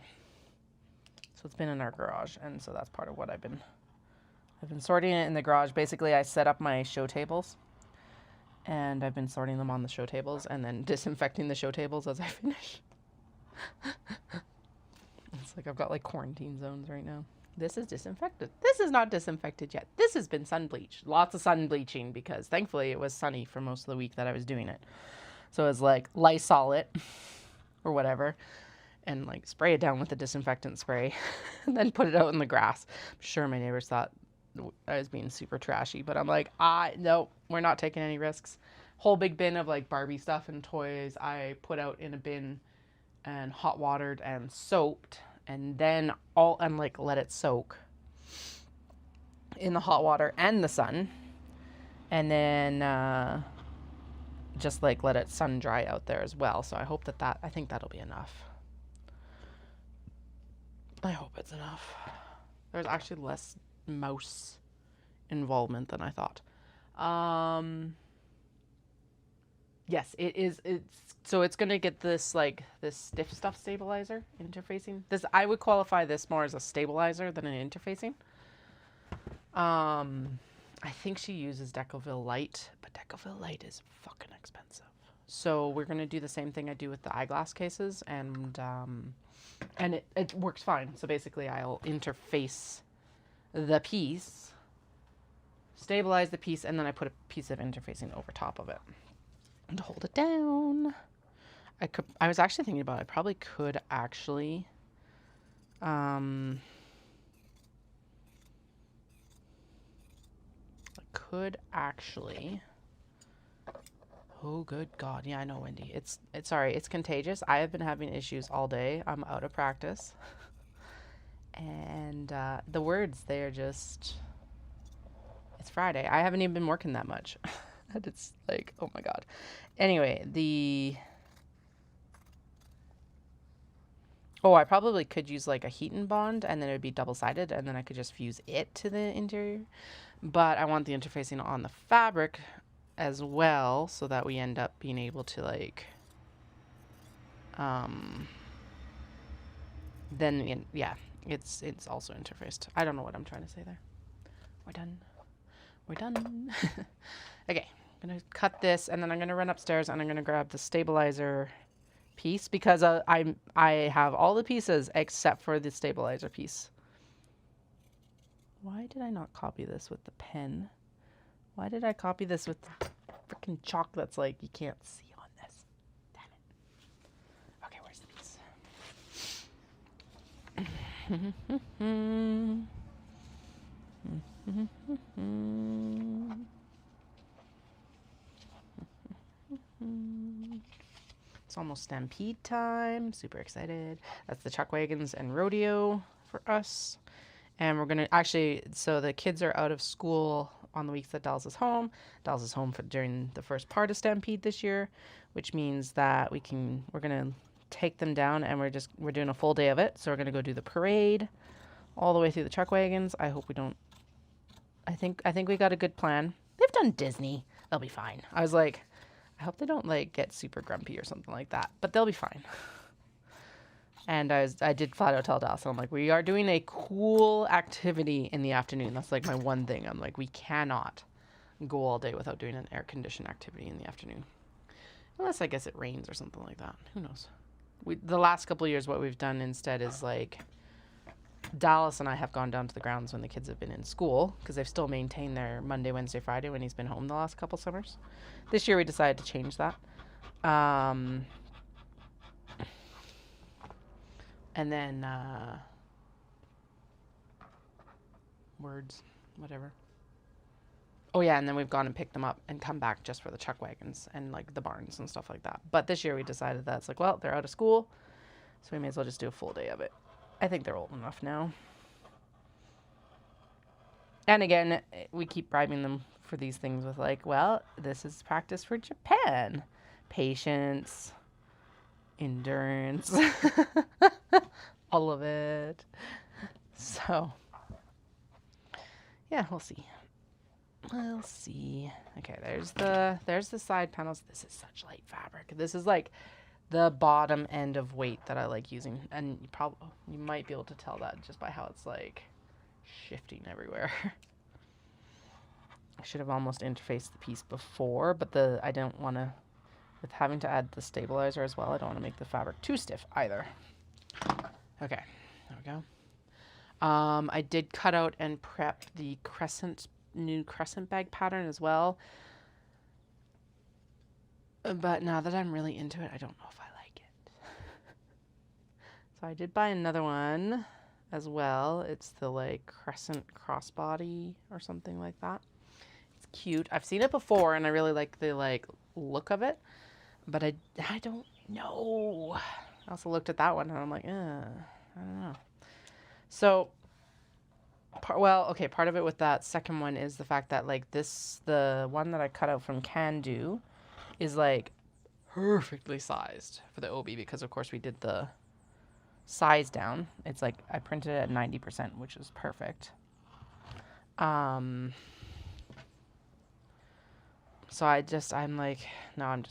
So it's been in our garage, and so that's part of what I've been sorting it in the garage. Basically, I set up my show tables, and I've been sorting them on the show tables and then disinfecting the show tables as I finish. It's like I've got like quarantine zones right now. This is disinfected. This is not disinfected yet. This has been sun bleached. Lots of sun bleaching because thankfully it was sunny for most of the week that I was doing it. So it was like Lysol it or whatever and like spray it down with the disinfectant spray and then put it out in the grass. I'm sure my neighbors thought I was being super trashy, but I'm like, no, we're not taking any risks. Whole big bin of like Barbie stuff and toys I put out in a bin and hot watered and soaped, and then like let it soak in the hot water and the sun, and then just like let it sun dry out there as well. So I think that'll be enough. I hope it's enough. There's actually less mouse involvement than I thought. Yes, it is. So it's gonna get this like this stiff stuff stabilizer interfacing. This, I would qualify this more as a stabilizer than an interfacing. I think she uses Decovil Light, but Decovil Light is fucking expensive. So we're gonna do the same thing I do with the eyeglass cases, and it works fine. So basically, I'll interface the piece, stabilize the piece, and then I put a piece of interfacing over top of it and hold it down. I was actually thinking about it. I probably could actually oh good god, yeah, I know, Wendy, it's sorry, it's contagious. I have been having issues all day. I'm out of practice. And the words, they're just, it's Friday. I haven't even been working that much. And it's like, oh my god. Anyway, I probably could use like a heat and bond, and then it would be double-sided, and then I could just fuse it to the interior. But I want the interfacing on the fabric as well, so that we end up being able to like, then yeah, it's also interfaced. I don't know what I'm trying to say there. We're done. Okay, I'm gonna cut this, and then I'm gonna run upstairs, and I'm gonna grab the stabilizer piece, because I have all the pieces except for the stabilizer piece. Why did I not copy this with the pen? Why did I copy this with the freaking chalk that's like you can't see on this? Damn it. Okay, where's the piece? It's almost Stampede time. Super excited. That's the chuck wagons and rodeo for us. And we're gonna actually, so the kids are out of school on the weeks that Dallas is home. Dallas is home during the first part of Stampede this year, which means that we're gonna take them down, and we're doing a full day of it. So we're gonna go do the parade all the way through the chuck wagons. I hope we don't. I think we got a good plan. They've done Disney. They'll be fine. I was like, I hope they don't like get super grumpy or something like that, but they'll be fine. And I did flat out tell Dawson, I'm like, we are doing a cool activity in the afternoon. That's like my one thing. I'm like, we cannot go all day without doing an air conditioned activity in the afternoon. Unless I guess it rains or something like that. Who knows? The last couple of years, what we've done instead is like, Dallas and I have gone down to the grounds when the kids have been in school, because they've still maintained their Monday, Wednesday, Friday when he's been home the last couple summers. This year we decided to change that. And then, words, whatever. Oh yeah, and then we've gone and picked them up and come back just for the chuck wagons and like the barns and stuff like that. But this year we decided that it's like, well, they're out of school, so we may as well just do a full day of it. I think they're old enough now. And again, we keep bribing them for these things with like, well, this is practice for Japan. Patience, endurance, all of it. So, yeah, we'll see. We'll see. Okay, there's the side panels. This is such light fabric. This is like the bottom end of weight that I like using, and you might be able to tell that just by how it's like shifting everywhere. I should have almost interfaced the piece before, but I don't want to, with having to add the stabilizer as well, I don't want to make the fabric too stiff either. Okay, there we go. I did cut out and prep the new crescent bag pattern as well. But now that I'm really into it, I don't know if I like it. So I did buy another one as well. It's the like crescent crossbody or something like that. It's cute. I've seen it before and I really like the like look of it, but I don't know. I also looked at that one and I'm like, I don't know. So, part of it with that second one is the fact that like the one that I cut out from Can Do is like perfectly sized for the Obi because of course we did the size down. It's like I printed it at 90%, which is perfect. So I'm like, no,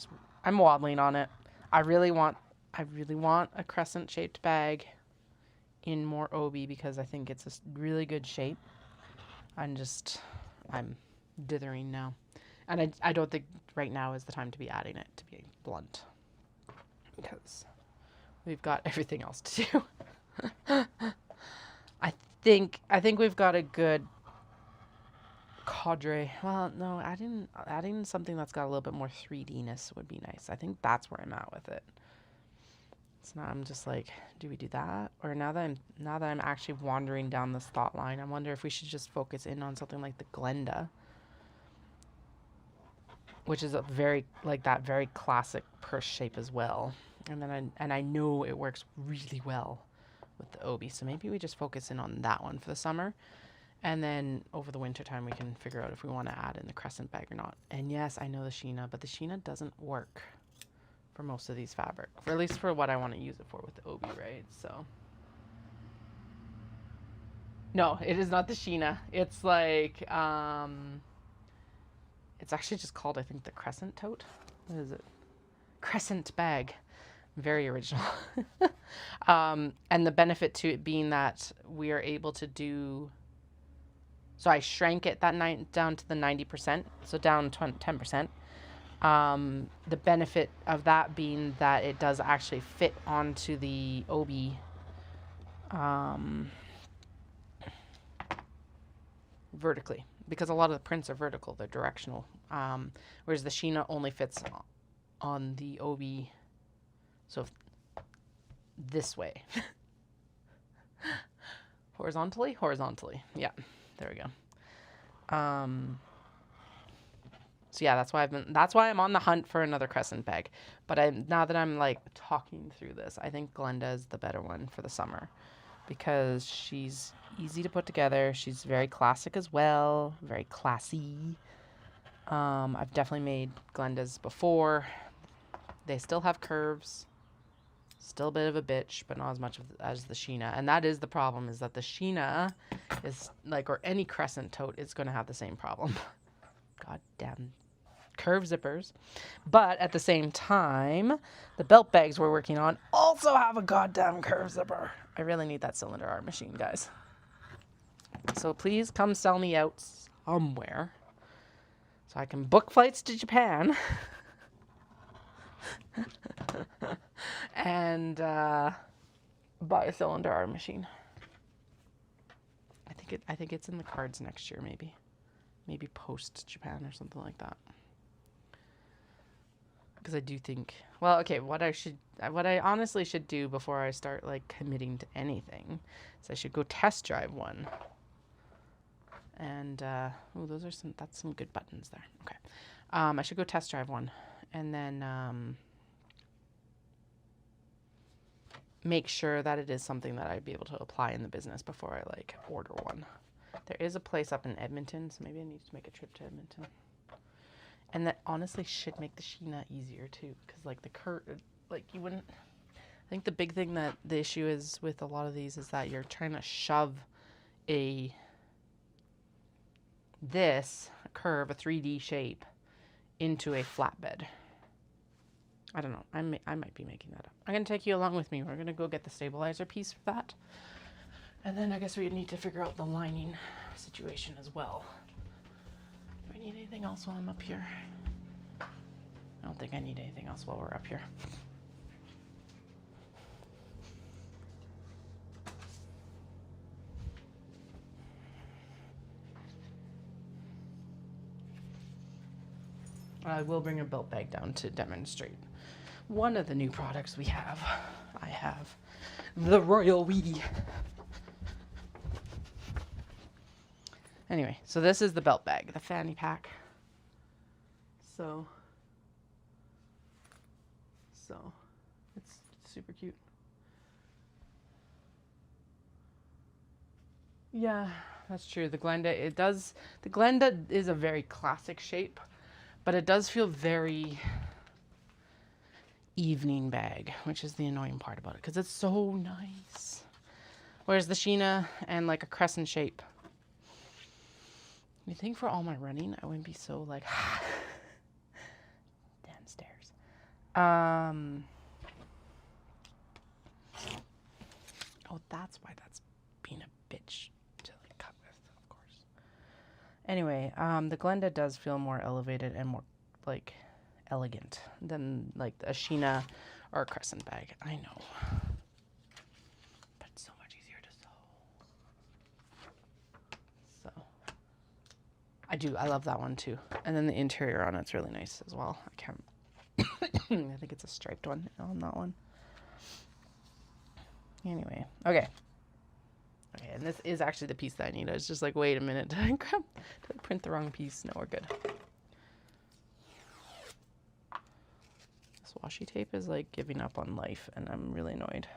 I'm waddling on it. I really want a crescent shaped bag in more Obi because I think it's a really good shape. I'm dithering now. And I don't think right now is the time to be adding it, to be blunt. Because we've got everything else to do. I think we've got a good cadre. Well, no, adding something that's got a little bit more 3D-ness would be nice. I think that's where I'm at with it. So now I'm just like, do we do that? Or now that I'm actually wandering down this thought line, I wonder if we should just focus in on something like the Glenda, which is a very classic purse shape as well. And then I know it works really well with the Obi. So maybe we just focus in on that one for the summer. And then over the winter time, we can figure out if we want to add in the crescent bag or not. And yes, I know the Sheena, but the Sheena doesn't work for most of these fabric, or at least for what I want to use it for with the Obi, right? So no, it is not the Sheena. It's like it's actually just called, I think, the crescent tote. What is it? Crescent bag. Very original. And the benefit to it being that we are able to do, so I shrank it down to the 90%, so down 10%. The benefit of that being that it does actually fit onto the Obi vertically, because a lot of the prints are vertical, they're directional, whereas the Sheena only fits on the Obi, so this way. horizontally, yeah, there we go. So yeah, that's why I'm on the hunt for another crescent bag. But now that I'm like talking through this, I think Glenda is the better one for the summer because she's easy to put together. She's very classic as well, very classy. I've definitely made Glendas before. They still have curves, still a bit of a bitch, but not as much as the Sheena. And that is the problem, is that the Sheena is like, or any crescent tote is going to have the same problem. God damn curve zippers. But at the same time, the belt bags we're working on also have a goddamn curve zipper. I really need that cylinder art machine, guys. So please come sell me out somewhere so I can book flights to Japan and buy a cylinder art machine. I think it's in the cards next year, maybe post Japan or something like that. Because I do think, well, okay, what I honestly should do before I start like committing to anything is I should go test drive one. And that's some good buttons there. Okay, I should go test drive one, and then make sure that it is something that I'd be able to apply in the business before I like order one. There is a place up in Edmonton, so maybe I need to make a trip to Edmonton. And that honestly should make the Sheena easier too, because like the you wouldn't. I think the big thing that the issue is with a lot of these is that you're trying to shove this curve, a 3D shape, into a flatbed. I don't know. I might be making that up. I'm going to take you along with me. We're going to go get the stabilizer piece for that. And then I guess we need to figure out the lining situation as well. Do I need anything else while I'm up here? I don't think I need anything else while we're up here. I will bring a belt bag down to demonstrate one of the new products we have. I have the Royal Wee. Anyway, so this is the belt bag, the fanny pack. So it's super cute. Yeah, that's true. The Glenda is a very classic shape, but it does feel very evening bag, which is the annoying part about it because it's so nice. Whereas the Sheena and like a crescent shape. You think for all my running, I wouldn't be so like damn stairs. Oh, that's why that's being a bitch to like cut with, of course. Anyway, the Glenda does feel more elevated and more like elegant than like a Sheena or a crescent bag. I know. But it's so much easier to sew. So I love that one too. And then the interior on it's really nice as well. I can't I think it's a striped one on that one. Anyway, okay, and this is actually the piece that I need. I was just like, wait a minute, did I print the wrong piece? No, we're good. This washi tape is like giving up on life, and I'm really annoyed.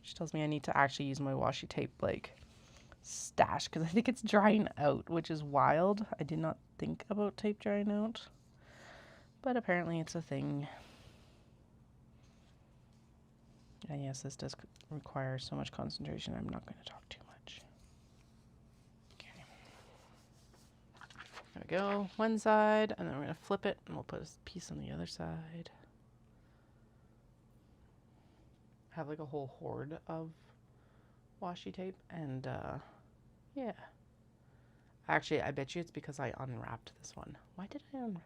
She tells me I need to actually use my washi tape like stash because I think it's drying out, which is wild. I did not think about tape drying out, but apparently it's a thing. And yes, this does require so much concentration. I'm not going to talk too much. Okay. There we go. One side, and then we're going to flip it, and we'll put a piece on the other side. I have like a whole hoard of washi tape, and yeah. Actually, I bet you it's because I unwrapped this one. Why did I unwrap?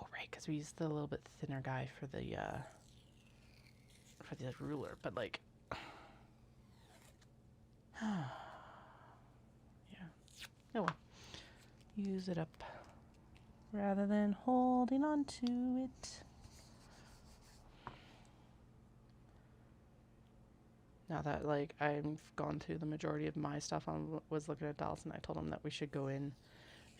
Oh, right, because we used the little bit thinner guy for the ruler, but like yeah, oh well, use it up rather than holding on to it. Now that like I've gone through the majority of my stuff, I was looking at Dawson. I told him that we should go in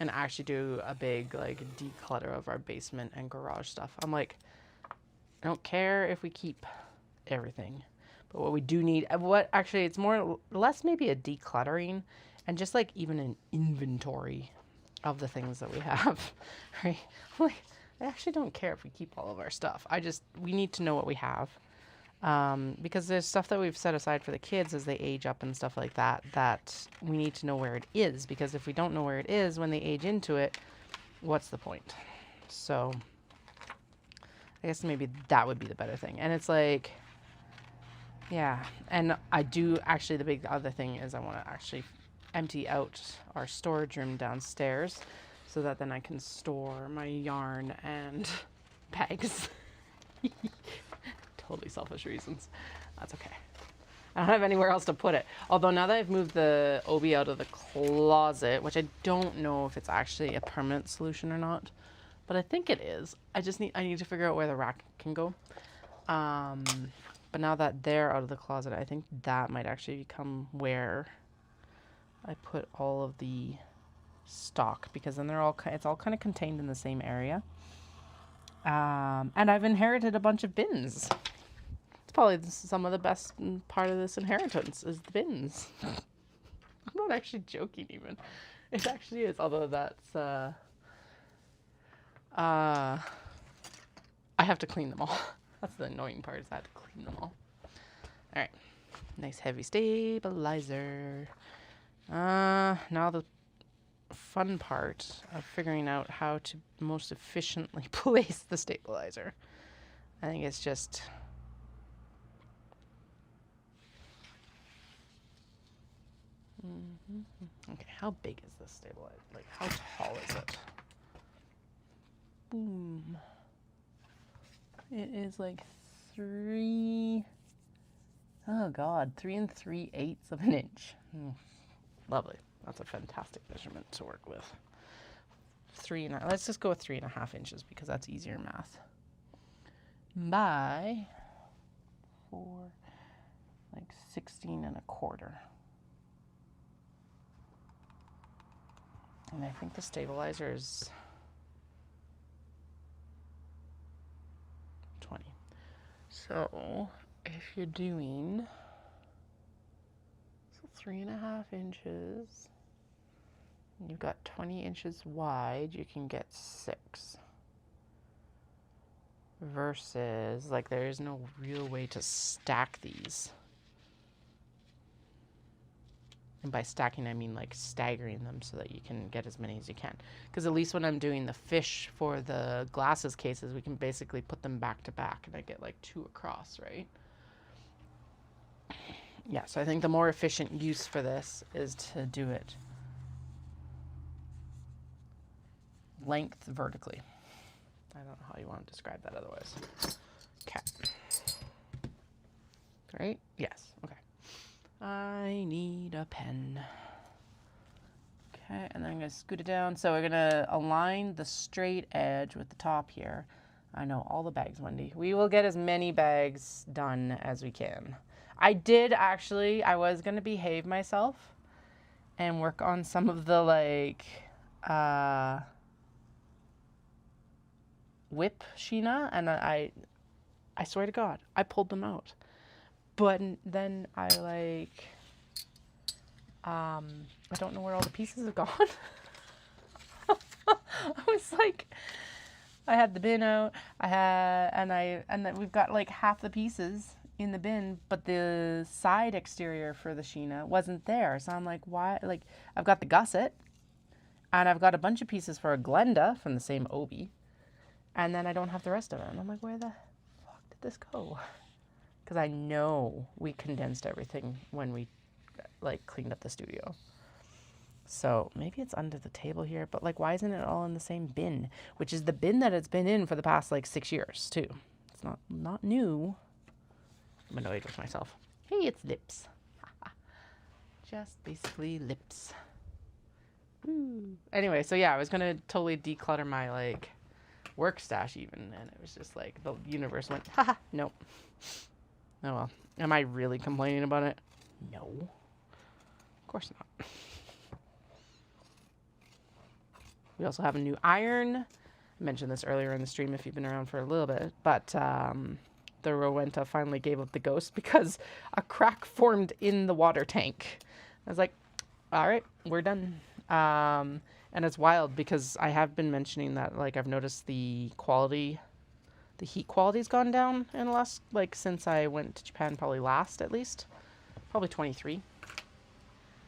and actually do a big like declutter of our basement and garage stuff. I'm like, I don't care if we keep everything, but what we do need, what actually it's more less maybe a decluttering and just like even an inventory of the things that we have, right? Like, I actually don't care if we keep all of our stuff. We need to know what we have, because there's stuff that we've set aside for the kids as they age up and stuff like that, that we need to know where it is, because if we don't know where it is when they age into it, what's the point? So I guess maybe that would be the better thing. And it's like, yeah, and I do actually, the big other thing is I want to actually empty out our storage room downstairs so that then I can store my yarn and bags. Totally selfish reasons. That's okay. I don't have anywhere else to put it. Although now that I've moved the Obi out of the closet, which I don't know if it's actually a permanent solution or not, but I think it is. I need to figure out where the rack can go. But now that they're out of the closet, I think that might actually become where I put all of the stock, because then it's all kind of contained in the same area. And I've inherited a bunch of bins. It's probably some of the best part of this inheritance is the bins. I'm not actually joking even. It actually is, although that's I have to clean them all. That's the annoying part, is I have to clean them all. All right, nice heavy stabilizer. Now the fun part of figuring out how to most efficiently place the stabilizer. I think it's just okay. How big is this stabilizer? Like, how tall is it? Boom. It is like 3 and 3/8 of an inch. Lovely. That's a fantastic measurement to work with. Let's just go with 3.5 inches because that's easier math. By 16 1/4. And I think the stabilizer is 20. So if you're doing 3.5 inches, you've got 20 inches wide, you can get 6. Versus, like, there is no real way to stack these. And by stacking, I mean like staggering them so that you can get as many as you can. Because at least when I'm doing the fish for the glasses cases, we can basically put them back to back and I get like 2 across, right? Yeah, so I think the more efficient use for this is to do it length vertically. I don't know how you want to describe that otherwise. Okay. Right? Yes. Okay. I need a pen. Okay, and then I'm going to scoot it down. So we're going to align the straight edge with the top here. I know all the bags, Wendy. We will get as many bags done as we can. I was going to behave myself and work on some of the like whip Sheena, and I swear to God, I pulled them out. But then I don't know where all the pieces have gone. I was like, I had the bin out. And then we've got like half the pieces in the bin, but the side exterior for the Sheena wasn't there. So I'm like, why? Like, I've got the gusset, and I've got a bunch of pieces for a Glenda from the same Obi, and then I don't have the rest of it. And I'm like, where the fuck did this go? Because I know we condensed everything when we like cleaned up the studio. So maybe it's under the table here, but like, why isn't it all in the same bin? Which is the bin that it's been in for the past like 6 years too. It's not new. I'm annoyed with myself. Hey, it's lips. Just basically lips. Woo. Anyway, so yeah, I was gonna totally declutter my like work stash even, and it was just like the universe went, haha, nope. Oh well. Am I really complaining about it? No. Of course not. We also have a new iron. I mentioned this earlier in the stream if you've been around for a little bit, but the Rowenta finally gave up the ghost because a crack formed in the water tank. I was like, all right, we're done. And it's wild because I have been mentioning that, like, I've noticed the heat quality's gone down in the last, like, since I went to Japan, probably last at least. Probably 23.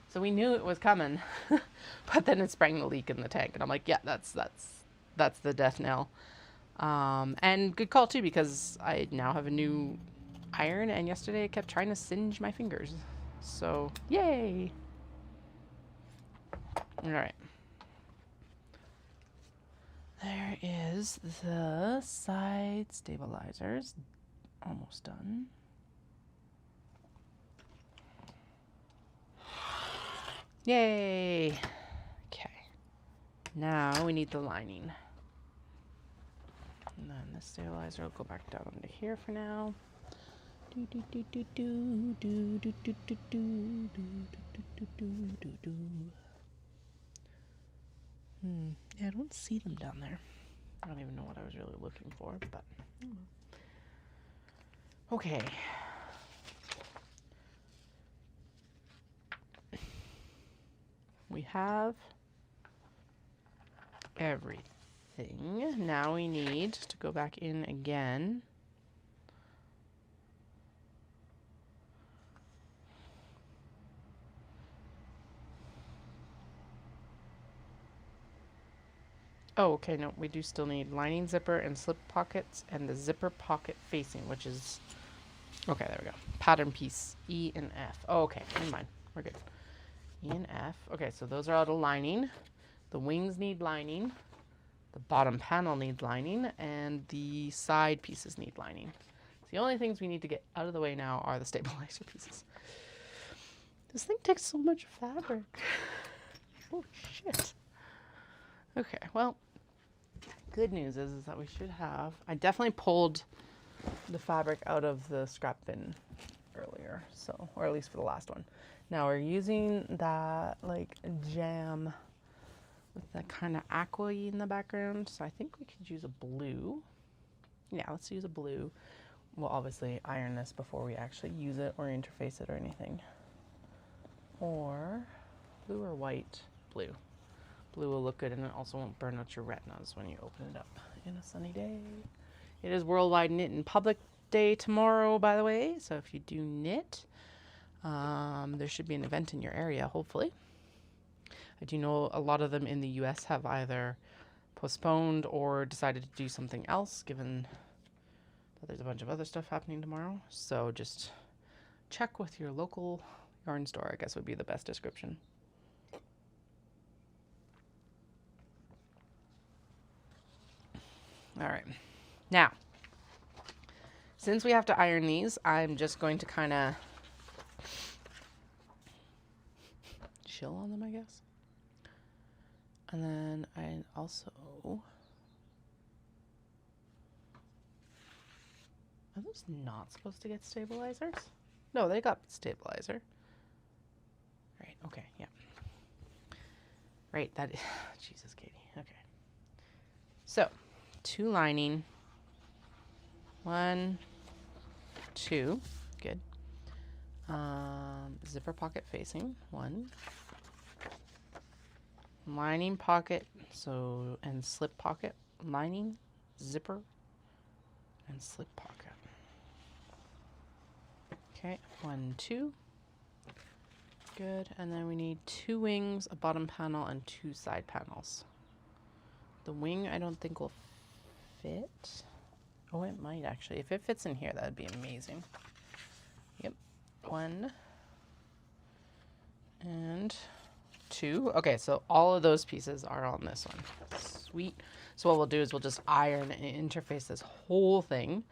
So we knew it was coming, but then it sprang the leak in the tank. And I'm like, yeah, that's the death knell. And good call too, because I now have a new iron, and yesterday it kept trying to singe my fingers. So, yay! All right. There is the side stabilizers. Almost done. Yay! Okay. Now we need the lining. And then the stabilizer will go back down into here for now. Yeah, I don't see them down there. I don't even know what I was really looking for, but okay. We have everything. Now we need to go back in again. Oh, okay, no, we do still need lining zipper and slip pockets and the zipper pocket facing, which is, okay, there we go. Pattern piece, E and F. Oh, okay, never mind, we're good. E and F, okay, so those are all the lining. The wings need lining. The bottom panel needs lining, and the side pieces need lining. So the only things we need to get out of the way now are the stabilizer pieces. This thing takes so much fabric. Oh, shit. Okay, well, good news is that we should have... I definitely pulled the fabric out of the scrap bin earlier, so, or at least for the last one. Now we're using that, like, jam with that kind of aqua-y in the background. So I think we could use a blue. Yeah, let's use a blue. We'll obviously iron this before we actually use it or interface it or anything. Or blue or white? Blue. Blue will look good, and it also won't burn out your retinas when you open it up in a sunny day. It is Worldwide Knit in Public Day tomorrow, by the way. So if you do knit, there should be an event in your area, hopefully. I do know a lot of them in the US have either postponed or decided to do something else, given that there's a bunch of other stuff happening tomorrow. So just check with your local yarn store, I guess would be the best description. All right. Now, since we have to iron these, I'm just going to kind of chill on them, I guess. And then I also... Are those not supposed to get stabilizers? No, they got stabilizer. Right, okay, yeah. Right, that is... Jesus, Katie. Okay. So, 2 lining. 1, 2. Good. Zipper pocket facing. 1. Lining pocket, so, and slip pocket. Lining, zipper, and slip pocket. Okay, 1, 2. Good, and then we need 2 wings, a bottom panel, and 2 side panels. The wing I don't think will fit. Oh, it might actually. If it fits in here, that would be amazing. Yep, 1 and 2. Okay, so all of those pieces are on this one. Sweet. So what we'll do is we'll just iron and interface this whole thing,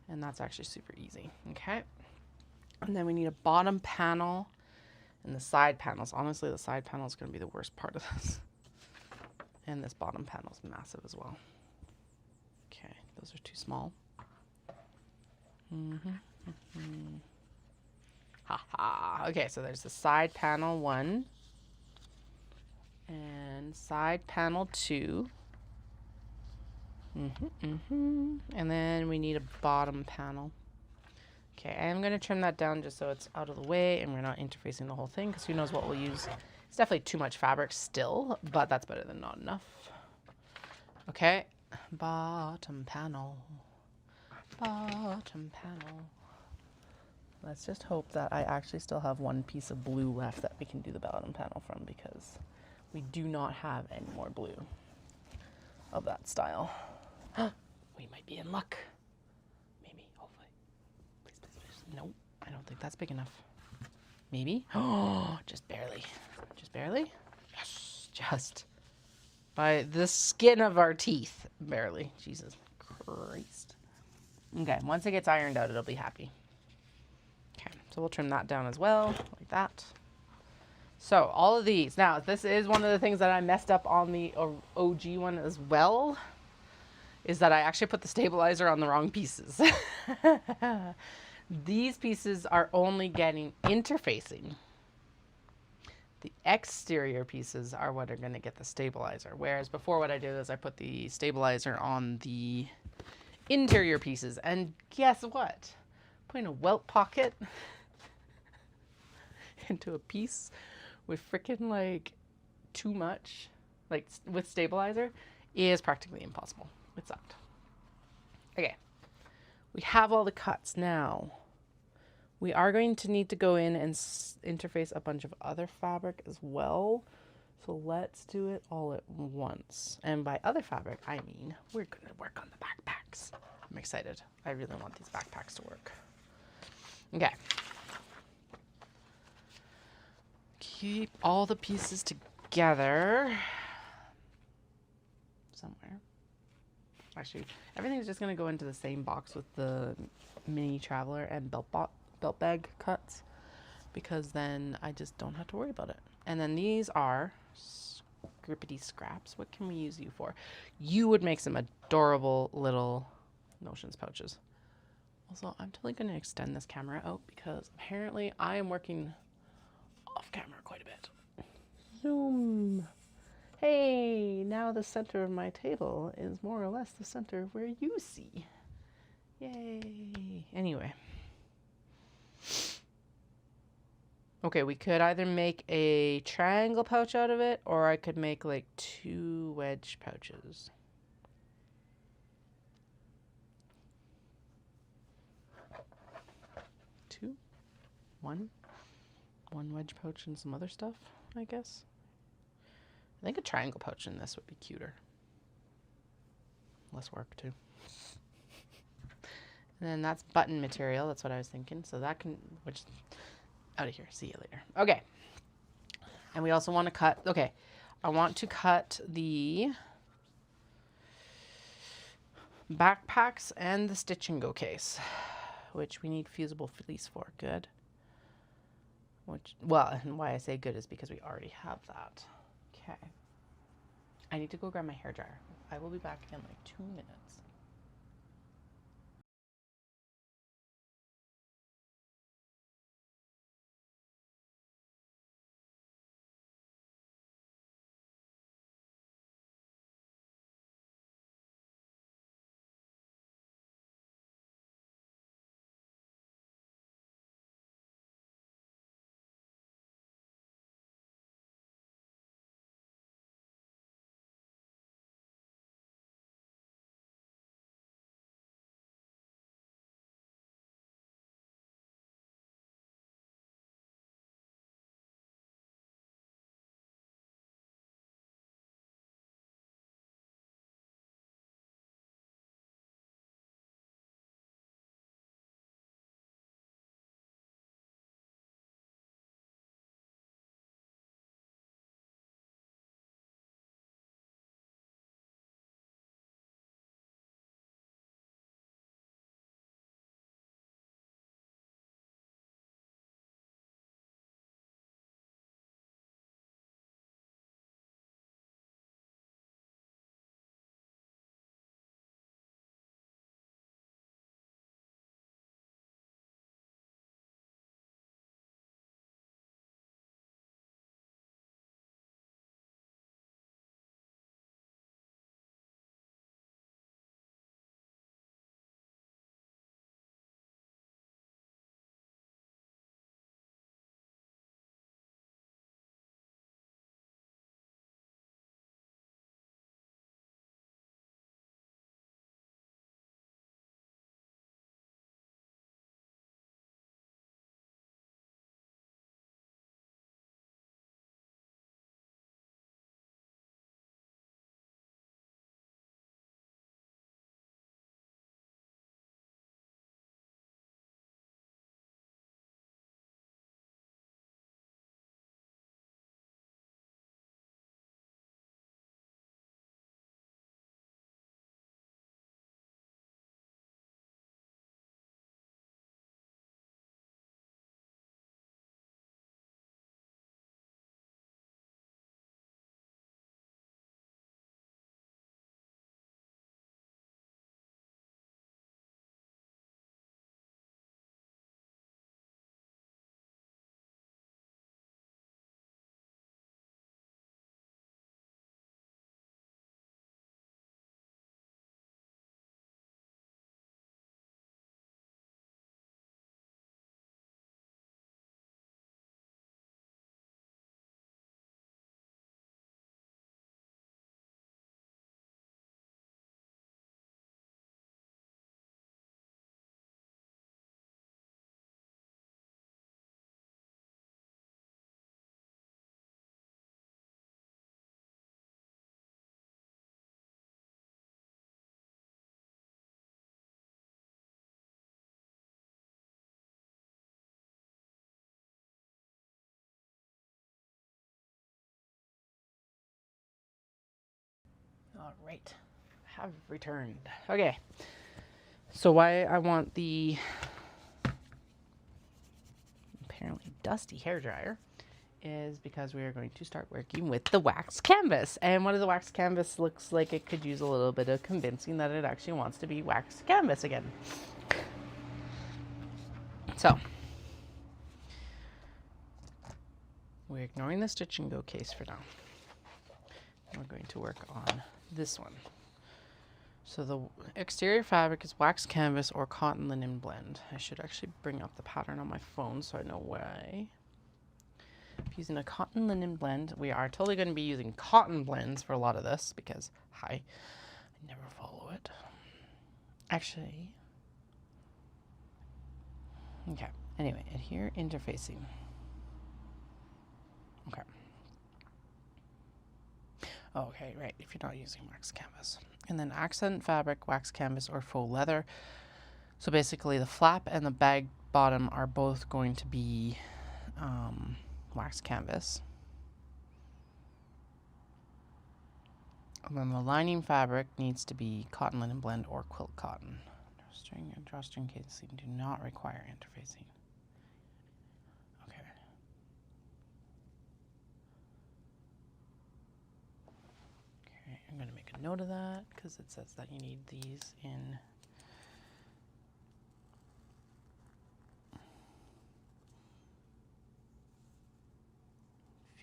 and that's actually super easy. Okay, and then we need a bottom panel and the side panels. Honestly, the side panel is going to be the worst part of this. And this bottom panel is massive as well. Okay, those are too small. Ha. Okay, so there's the side panel 1 and side panel 2. And then we need a bottom panel. Okay, I'm going to trim that down just so it's out of the way and we're not interfacing the whole thing, because who knows what we'll use. It's definitely too much fabric still, but that's better than not enough. Okay, bottom panel. Bottom panel. Let's just hope that I actually still have 1 piece of blue left that we can do the bottom panel from, because we do not have any more blue of that style. We might be in luck. Maybe, hopefully. Please, please, please. Nope, I don't think that's big enough. Maybe. Oh, just barely. Just barely? Yes, just by the skin of our teeth. Barely. Jesus Christ. Okay, once it gets ironed out, it'll be happy. Okay, so we'll trim that down as well, like that. So all of these. Now, this is one of the things that I messed up on the OG one as well, is that I actually put the stabilizer on the wrong pieces. These pieces are only getting interfacing. The exterior pieces are what are going to get the stabilizer. Whereas before, what I did is I put the stabilizer on the interior pieces. And guess what? Putting a welt pocket into a piece with freaking like too much, like with stabilizer, is practically impossible. It sucked. Okay. We have all the cuts now. We are going to need to go in and interface a bunch of other fabric as well. So let's do it all at once. And by other fabric, I mean we're going to work on the backpacks. I'm excited. I really want these backpacks to work. Okay. Keep all the pieces together somewhere. Actually, everything's just going to go into the same box with the mini traveler and belt bag cuts, because then I just don't have to worry about it. And then these are scrippity scraps. What can we use you for? You would make some adorable little notions pouches. Also, I'm totally going to extend this camera out because apparently I am working off camera quite a bit. Zoom. Hey, now the center of my table is more or less the center where you see. Yay. Anyway. Okay, we could either make a triangle pouch out of it, or I could make like 2 wedge pouches. Two? One wedge pouch and some other stuff, I guess. I think a triangle pouch in this would be cuter. Less work too. And then that's button material. That's what I was thinking. So that can, which, out of here. See you later. Okay. And we also want to cut, okay, I want to cut the backpacks and the stitch and go case, which we need fusible fleece for. Good. Which, well, and why I say good is because we already have that. Okay. I need to go grab my hairdryer. I will be back in like 2 minutes. All right, have returned. Okay, so why I want the apparently dusty hairdryer is because we are going to start working with the wax canvas. And one of the wax canvas looks like it could use a little bit of convincing that it actually wants to be wax canvas again. So we're ignoring the stitch and go case for now. we're going to work on this one. So the exterior fabric is wax canvas or cotton linen blend. I should actually bring up the pattern on my phone so I know why. I'm using a cotton linen blend. We are totally going to be using cotton blends for a lot of this because, I never follow it. Actually, okay. Anyway, adhere interfacing. Okay. Oh, okay, right, if you're not using wax canvas. And then accent fabric, wax canvas, or faux leather. So basically the flap and the bag bottom are both going to be wax canvas. And then the lining fabric needs to be cotton linen blend or quilt cotton. Drawstring and drawstring casing do not require interfacing. Okay. Okay, I'm going to make a note of that because it says that you need these in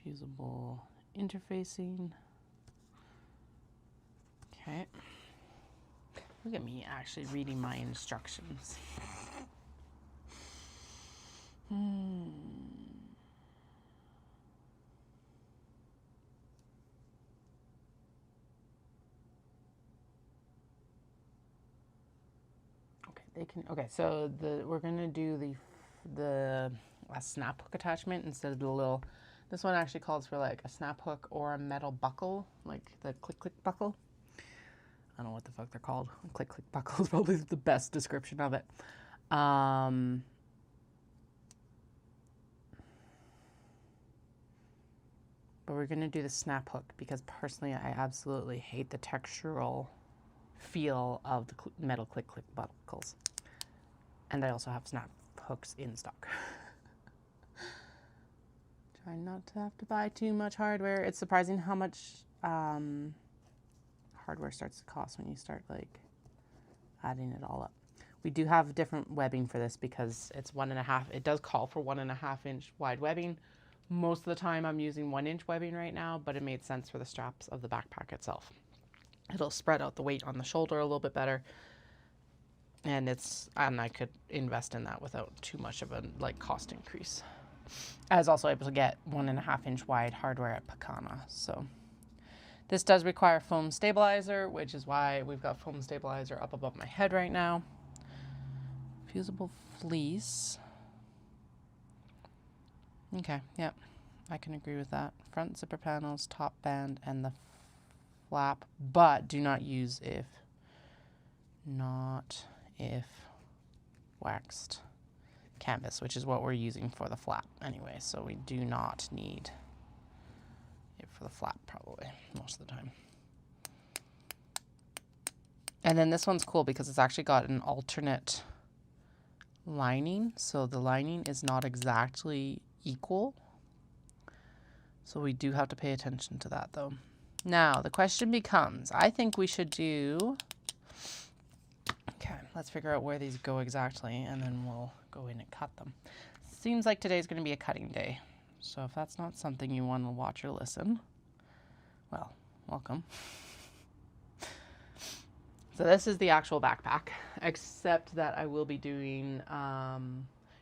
fusible interfacing. Okay. Look at me actually reading my instructions. Okay, so we're gonna do the snap hook attachment instead of the little. This one actually calls for like a snap hook or a metal buckle, like the click click buckle. I don't know what the fuck they're called. Click click buckle is probably the best description of it. But we're gonna do the snap hook because personally I absolutely hate the textural feel of the metal click click buckles. And I also have snap hooks in stock. Try not to have to buy too much hardware. It's surprising how much hardware starts to cost when you start like adding it all up. We do have different webbing for this because it's 1.5. It does call for 1.5 inch wide webbing. Most of the time I'm using 1 inch webbing right now, but it made sense for the straps of the backpack itself. It'll spread out the weight on the shoulder a little bit better. And I could invest in that without too much of a like cost increase. I was also able to get 1.5 inch wide hardware at Pacana. So this does require foam stabilizer, which is why we've got foam stabilizer up above my head right now. Fusible fleece. Okay, yep, I can agree with that. Front zipper panels, top band, and the flap, but do not use if waxed canvas, which is what we're using for the flap anyway, so we do not need it for the flap probably most of the time. And then this one's cool because it's actually got an alternate lining, so the lining is not exactly equal, so we do have to pay attention to that though. Now the question becomes, I think we should do, okay, let's figure out where these go exactly and then we'll go in and cut them. Seems like today's going to be a cutting day, so if that's not something you want to watch or listen, well, welcome. So this is the actual backpack, except that I will be doing,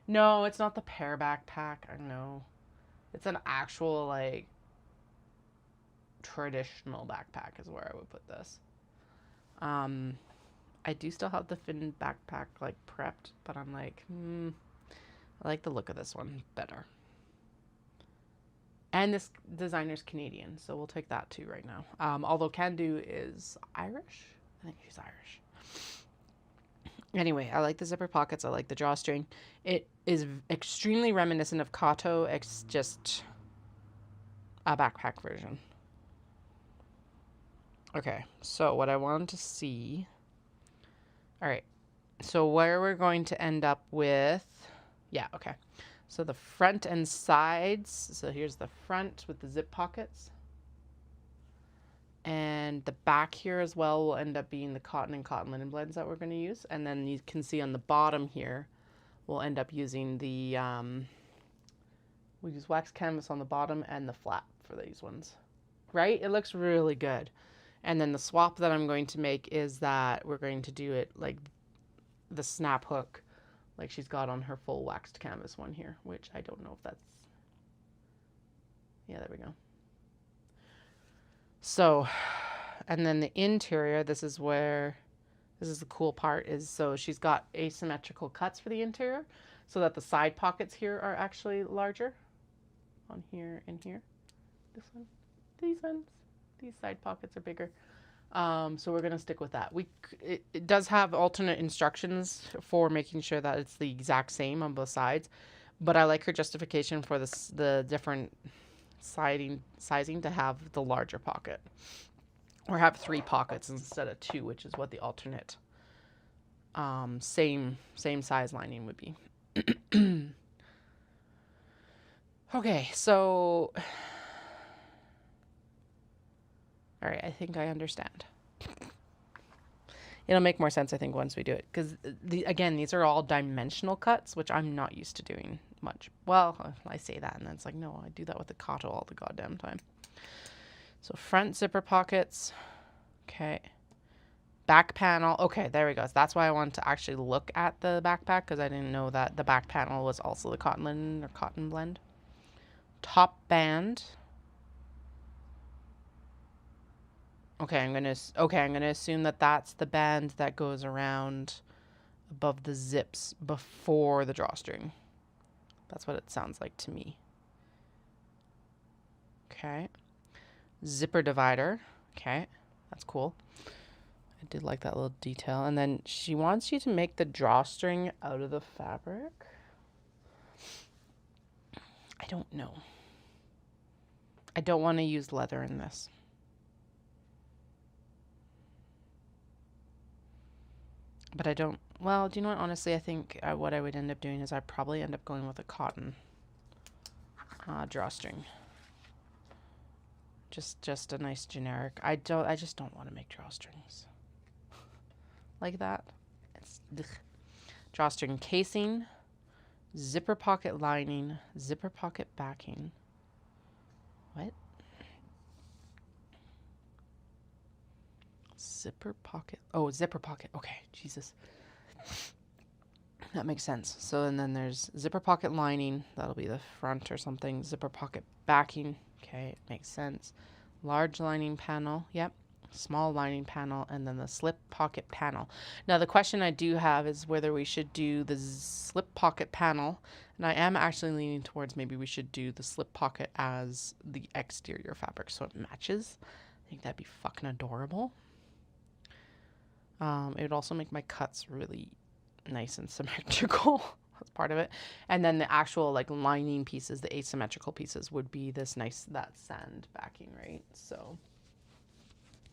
no, it's not the pear backpack, I know. It's an actual, like, traditional backpack is where I would put this. I do still have the Finn backpack, like, prepped, but I'm like, I like the look of this one better. And this designer's Canadian, so we'll take that too right now. Although Can-Do is Irish. I think she's Irish. Anyway, I like the zipper pockets. I like the drawstring. It is extremely reminiscent of Kato. It's just a backpack version. Okay, so what I wanted to see. All right, so where we're going to end up with, yeah, okay. So the front and sides. So here's the front with the zip pockets. And the back here as well will end up being the cotton and cotton linen blends that we're going to use. And then you can see on the bottom here, we'll end up using the, we'll use wax canvas on the bottom and the flap for these ones. right? It looks really good. And then the swap that I'm going to make is that we're going to do it like the snap hook like she's got on her full waxed canvas one here, which I don't know if that's, yeah, there we go. So, and then the interior, this is the cool part, is so she's got asymmetrical cuts for the interior so that the side pockets here are actually larger on here and here. This one, these ones, these side pockets are bigger. So we're going to stick with that. It does have alternate instructions for making sure that it's the exact same on both sides, but I like her justification for the different sizing to have the larger pocket, or have 3 pockets instead of 2, which is what the alternate same size lining would be. Okay, so all right, I think I understand. It'll make more sense, I think, once we do it. Because, again, these are all dimensional cuts, which I'm not used to doing much. Well, I say that, and then it's like, no, I do that with the Kato all the goddamn time. So front zipper pockets. Okay. Back panel. Okay, there we go. So that's why I wanted to actually look at the backpack, because I didn't know that the back panel was also the cotton linen or cotton blend. Top band. Okay, I'm gonna assume that that's the band that goes around above the zips before the drawstring. That's what it sounds like to me. Okay. Zipper divider. Okay, that's cool. I did like that little detail. And then she wants you to make the drawstring out of the fabric. I don't know. I don't want to use leather in this. But I don't, well, do you know what? Honestly, I think what I would end up doing is I'd probably end up going with a cotton drawstring. Just a nice generic. I just don't want to make drawstrings like that. It's ugh. Drawstring casing, zipper pocket lining, zipper pocket backing. What? Zipper pocket. Oh, zipper pocket. Okay, Jesus. That makes sense. So, and then there's zipper pocket lining. That'll be the front or something. Zipper pocket backing. Okay, it makes sense. Large lining panel. Yep. Small lining panel. And then the slip pocket panel. Now, the question I do have is whether we should do the slip pocket panel. And I am actually leaning towards maybe we should do the slip pocket as the exterior fabric so it matches. I think that'd be fucking adorable. It would also make my cuts really nice and symmetrical. That's part of it. And then the actual like lining pieces, the asymmetrical pieces, would be this nice, that sand backing, right? So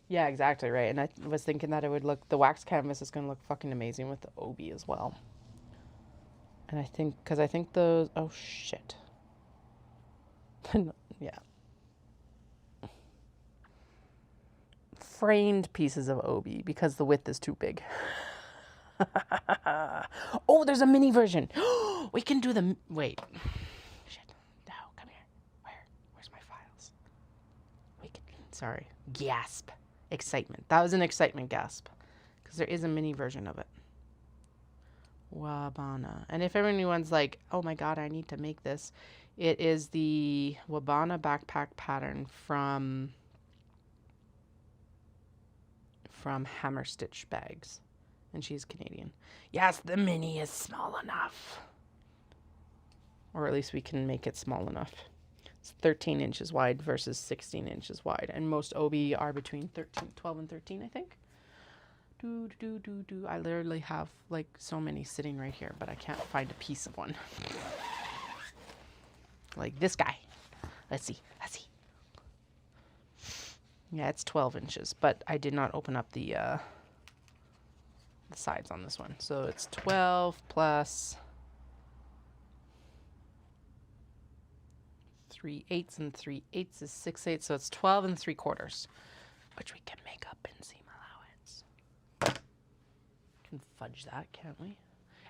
yeah, exactly, right. And I was thinking that it would look, the wax canvas is going to look fucking amazing with the obi as well. And I think, because I think those, oh shit. Yeah. Framed pieces of obi because the width is too big. Oh, there's a mini version. We can do the, wait. Shit. No, come here. Where's my files? We can, sorry. Gasp. Excitement. That was an excitement gasp. Because there is a mini version of it. Wabana. And if anyone's like, oh my god, I need to make this. It is the Wabana backpack pattern from Hammer Stitch Bags. And she's Canadian. Yes, the mini is small enough. Or at least we can make it small enough. It's 13 inches wide versus 16 inches wide. And most obi are between 12 and 13, I think. I literally have like so many sitting right here, but I can't find a piece of one. Like this guy. Let's see. Yeah, it's 12 inches, but I did not open up the sides on this one. So it's 12 plus 3/8 and 3/8 is 6/8. So it's 12 and 3/4, which we can make up in seam allowance. Can fudge that, can't we?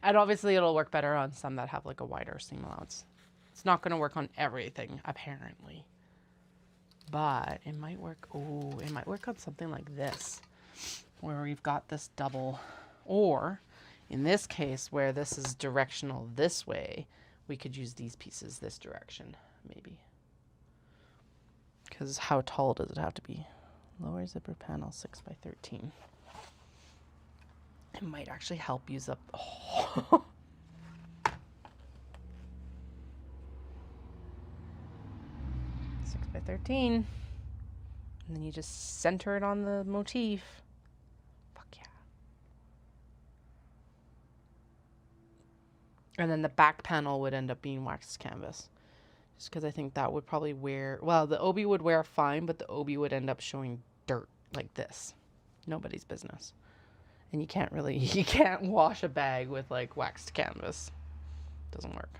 And obviously it'll work better on some that have like a wider seam allowance. It's not going to work on everything, apparently. but it might work. Oh, it might work on something like this, where we've got this double, or in this case where this is directional this way, we could use these pieces this direction, maybe. Because how tall does it have to be? Lower zipper panel 6x13. It might actually help use up. Oh. 6x13. And then you just center it on the motif. Fuck yeah. And then the back panel would end up being waxed canvas. Just because I think that would probably wear, well, the obi would wear fine, but the obi would end up showing dirt like this. Nobody's business. And you can't really, you can't wash a bag with like waxed canvas. Doesn't work.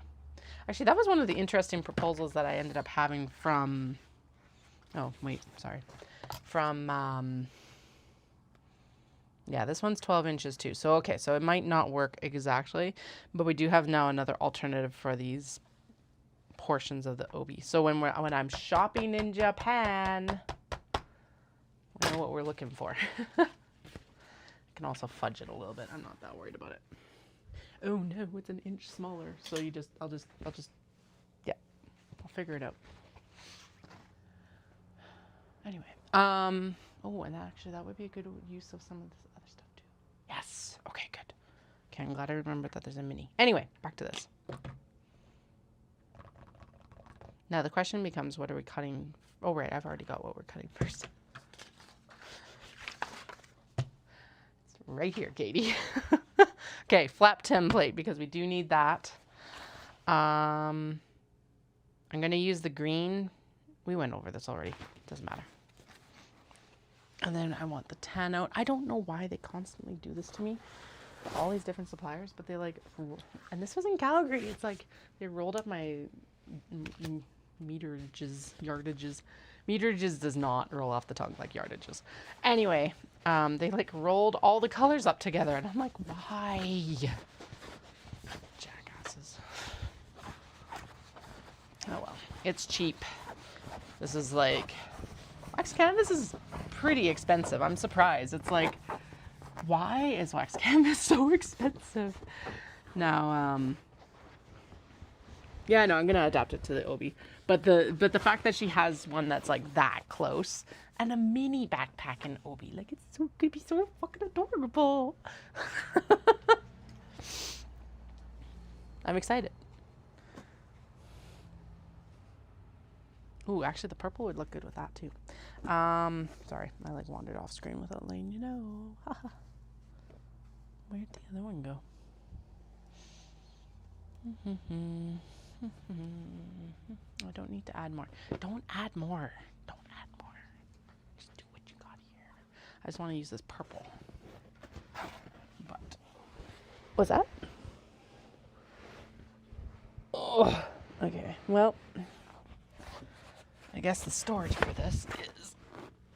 Actually, that was one of the interesting proposals that I ended up having from, oh, wait, sorry. From, yeah, this one's 12 inches too. So, okay, so it might not work exactly, but we do have now another alternative for these portions of the obi. So when I'm shopping in Japan, I know what we're looking for. I can also fudge it a little bit. I'm not that worried about it. Oh no, it's an inch smaller. So I'll just, yeah, I'll figure it out. Anyway, oh, and actually that would be a good use of some of this other stuff too. Yes. Okay, good. Okay, I'm glad I remembered that there's a mini. Anyway, back to this. Now the question becomes, what are we cutting? Oh, right, I've already got what we're cutting first. It's right here, Katie. Okay, flap template, because we do need that. I'm going to use the green. We went over this already. Doesn't matter. And then I want the tan out. I don't know why they constantly do this to me. All these different suppliers, but they like, and this was in Calgary. It's like they rolled up my yardages. Meterages does not roll off the tongue like yardages. Anyway, they like rolled all the colors up together, and I'm like, why? Jackasses. Oh well, it's cheap. This is like, wax canvas is pretty expensive. I'm surprised. It's like, why is wax canvas so expensive? Now, yeah, no, I'm gonna adapt it to the obi. But the fact that she has one that's like that close and a mini backpack in obi, like it's so could be so fucking adorable. I'm excited. Ooh, actually the purple would look good with that too. Sorry, I like wandered off screen without letting you know. Where'd the other one go? I don't need to add more. Don't add more. Don't add more. Just do what you got here. I just want to use this purple. But what's that? Oh, okay. Well, I guess the storage for this is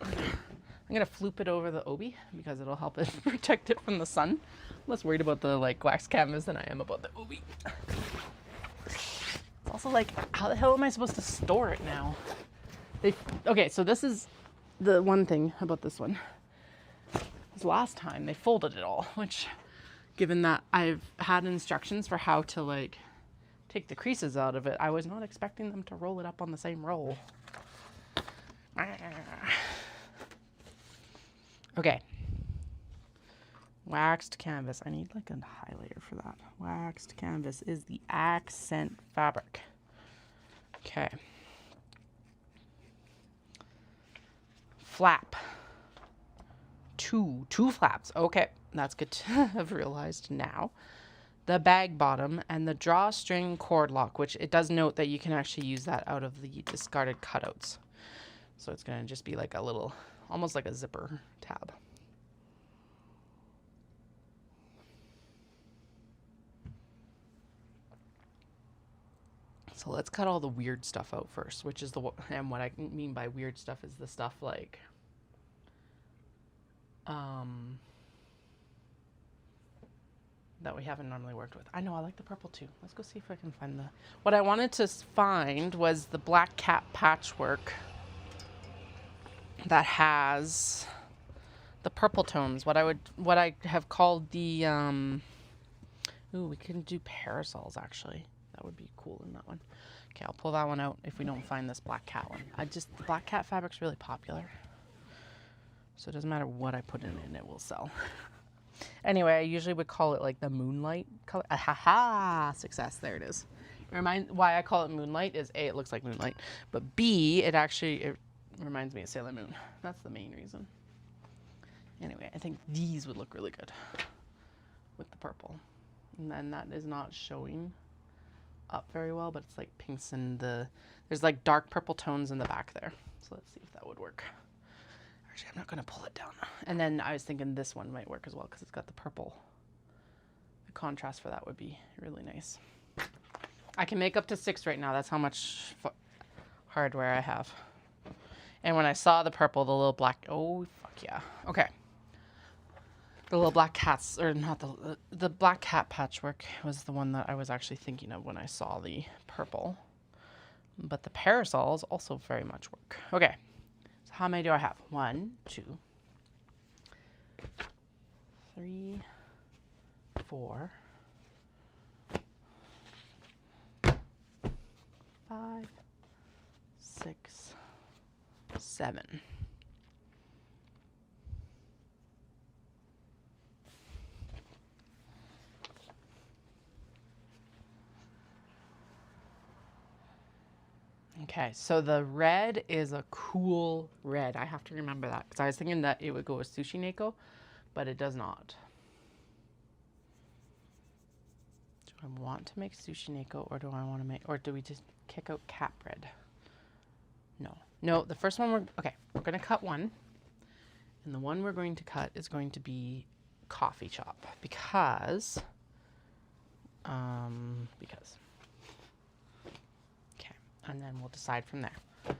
I'm gonna floop it over the obi because it'll help it protect it from the sun. I'm less worried about the like wax canvas than I am about the obi. It's also like, how the hell am I supposed to store it now? Okay, so this is the one thing about this one. This last time they folded it all, which, given that I've had instructions for how to like take the creases out of it, I was not expecting them to roll it up on the same roll. Okay. Waxed canvas. I need like a highlighter for that. Waxed canvas is the accent fabric. Okay. Flap. Two flaps. Okay, that's good to have realized now. The bag bottom and the drawstring cord lock, which it does note that you can actually use that out of the discarded cutouts. So it's going to just be like a little, almost like a zipper tab. So let's cut all the weird stuff out first, which is and what I mean by weird stuff is the stuff like, that we haven't normally worked with. I know, I like the purple too. Let's go see if I can find what I wanted to find was the black cat patchwork. that has the purple tones. What I have called the ooh, we can do parasols actually. That would be cool in that one. Okay, I'll pull that one out if we don't find this black cat one. The black cat fabric's really popular. So it doesn't matter what I put in it will sell. Anyway, I usually would call it like the moonlight color. Aha! Success. There it is. Why I call it moonlight is A, it looks like moonlight, but B, it reminds me of Sailor Moon. That's the main reason. Anyway, I think these would look really good with the purple. And then that is not showing up very well, but it's like pinks and there's like dark purple tones in the back there. So let's see if that would work. Actually, I'm not going to pull it down. And then I was thinking this one might work as well because it's got the purple. The contrast for that would be really nice. I can make up to 6 right now. That's how much hardware I have. And when I saw the purple, the little black, oh, fuck yeah. Okay. The little black cats, or not the black cat patchwork was the one that I was actually thinking of when I saw the purple. But the parasols also very much work. Okay. So how many do I have? 1, 2, 3, 4, 5, 6, 7. Okay, so the red is a cool red. I have to remember that because I was thinking that it would go with Sushi Neko, but it does not. Do I want to make Sushi Neko or do I want to make, or do we just kick out cat bread? No, the first one okay, we're going to cut one. And the one we're going to cut is going to be coffee shop because. Okay, and then we'll decide from there. We're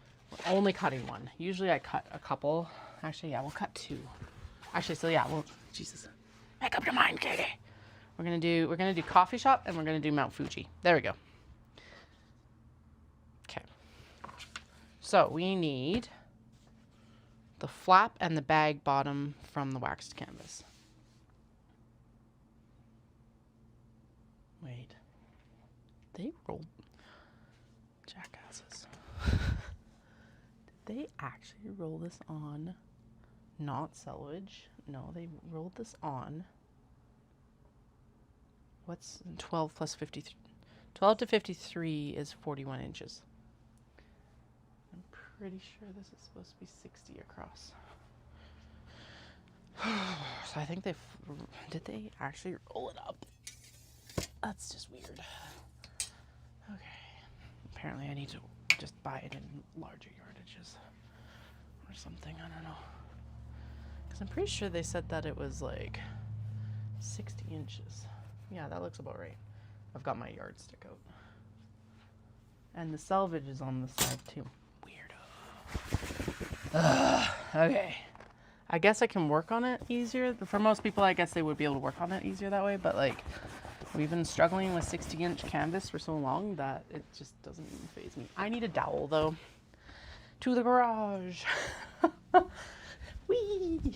only cutting one. Usually I cut a couple. Actually, yeah, we'll cut 2. Actually, so yeah, Jesus. Make up your mind, Katie. We're gonna do coffee shop and we're gonna do Mount Fuji. There we go. Okay. So we need the flap and the bag bottom from the waxed canvas. Wait. They rolled jackasses. Did they actually roll this on not selvage? No, they rolled this on. What's 12 plus 53? 12 to 53 is 41 inches. I'm pretty sure this is supposed to be 60 across. So I think did they actually roll it up? That's just weird. Okay. Apparently I need to just buy it in larger yardages or something. I don't know. Because I'm pretty sure they said that it was like 60 inches. Yeah, that looks about right. I've got my yardstick out. And the selvage is on the side too. Weirdo. Okay. I guess I can work on it easier. For most people, I guess they would be able to work on it easier that way. But like, we've been struggling with 60-inch canvas for so long that it just doesn't even faze me. I need a dowel though. To the garage. Whee!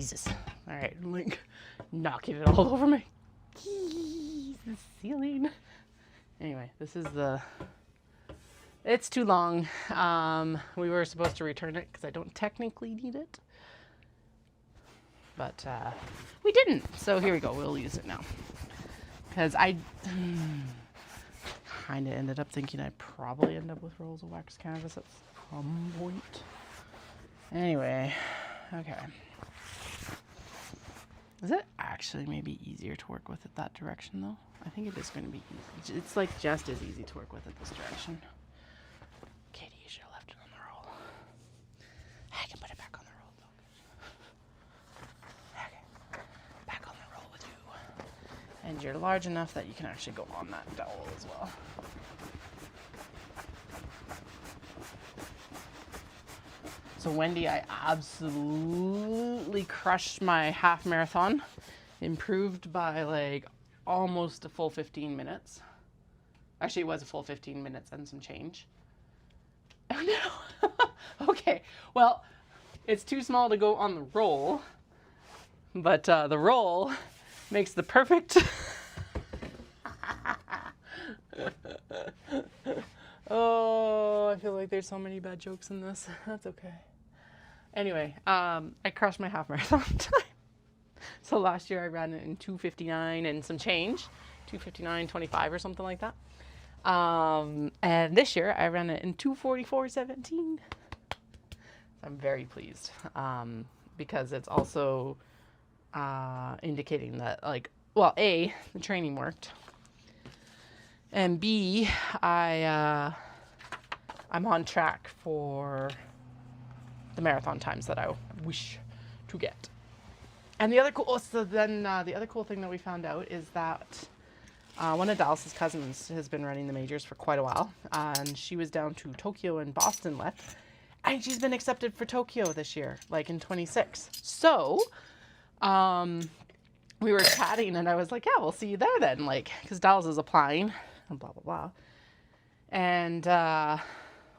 Jesus. All right, I'm like knocking it all over my keys, the ceiling. Anyway, this is it's too long. We were supposed to return it because I don't technically need it. But we didn't. So here we go. We'll use it now. Because I kind of ended up thinking I'd probably end up with rolls of wax canvas at some point. Anyway, okay. Is it actually maybe easier to work with it that direction though? I think it is going to be easy. It's like just as easy to work with it this direction. Katie, you should have left it on the roll. I can put it back on the roll though. Okay. Back on the roll with you. And you're large enough that you can actually go on that dowel as well. So Wendy, I absolutely crushed my half marathon. Improved by like almost a full 15 minutes. Actually, it was a full 15 minutes and some change. Oh no. Okay, well, it's too small to go on the roll, but the roll makes the perfect... Oh, I feel like there's so many bad jokes in this. That's okay. Anyway, I crushed my half marathon time. So last year I ran it in 2:59 and some change, 2:59:25 or something like that. And this year I ran it in 2:44:17. I'm very pleased because it's also indicating that, like, well, A, the training worked, and B, I'm on track for the marathon times that I wish to get. And the other cool thing that we found out is that one of Dallas's cousins has been running the majors for quite a while, and she was down to Tokyo and Boston left, and she's been accepted for Tokyo this year, like in 26. So, we were chatting, and I was like, yeah, we'll see you there then, like, because Dallas is applying, and blah, blah, blah. And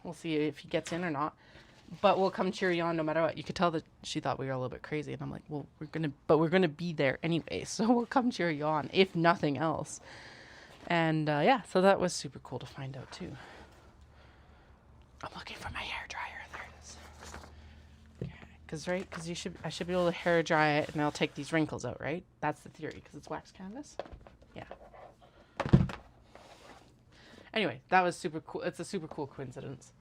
we'll see if he gets in or not. But we'll come cheer you on no matter what. You could tell that she thought we were a little bit crazy. And I'm like, well, we're gonna be there anyway. So we'll come cheer you on, if nothing else. And yeah, so that was super cool to find out too. I'm looking for my hair dryer. There it is. Okay. Because I should be able to hair dry it, and I'll take these wrinkles out, right? That's the theory, because it's wax canvas. Yeah. Anyway, that was super cool. It's a super cool coincidence.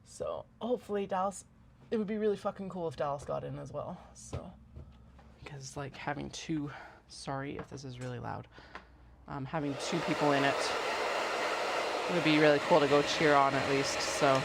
So hopefully Dallas, it would be really fucking cool if Dallas got in as well. So, because like having two, sorry if this is really loud, having two people in it would be really cool to go cheer on at least. So.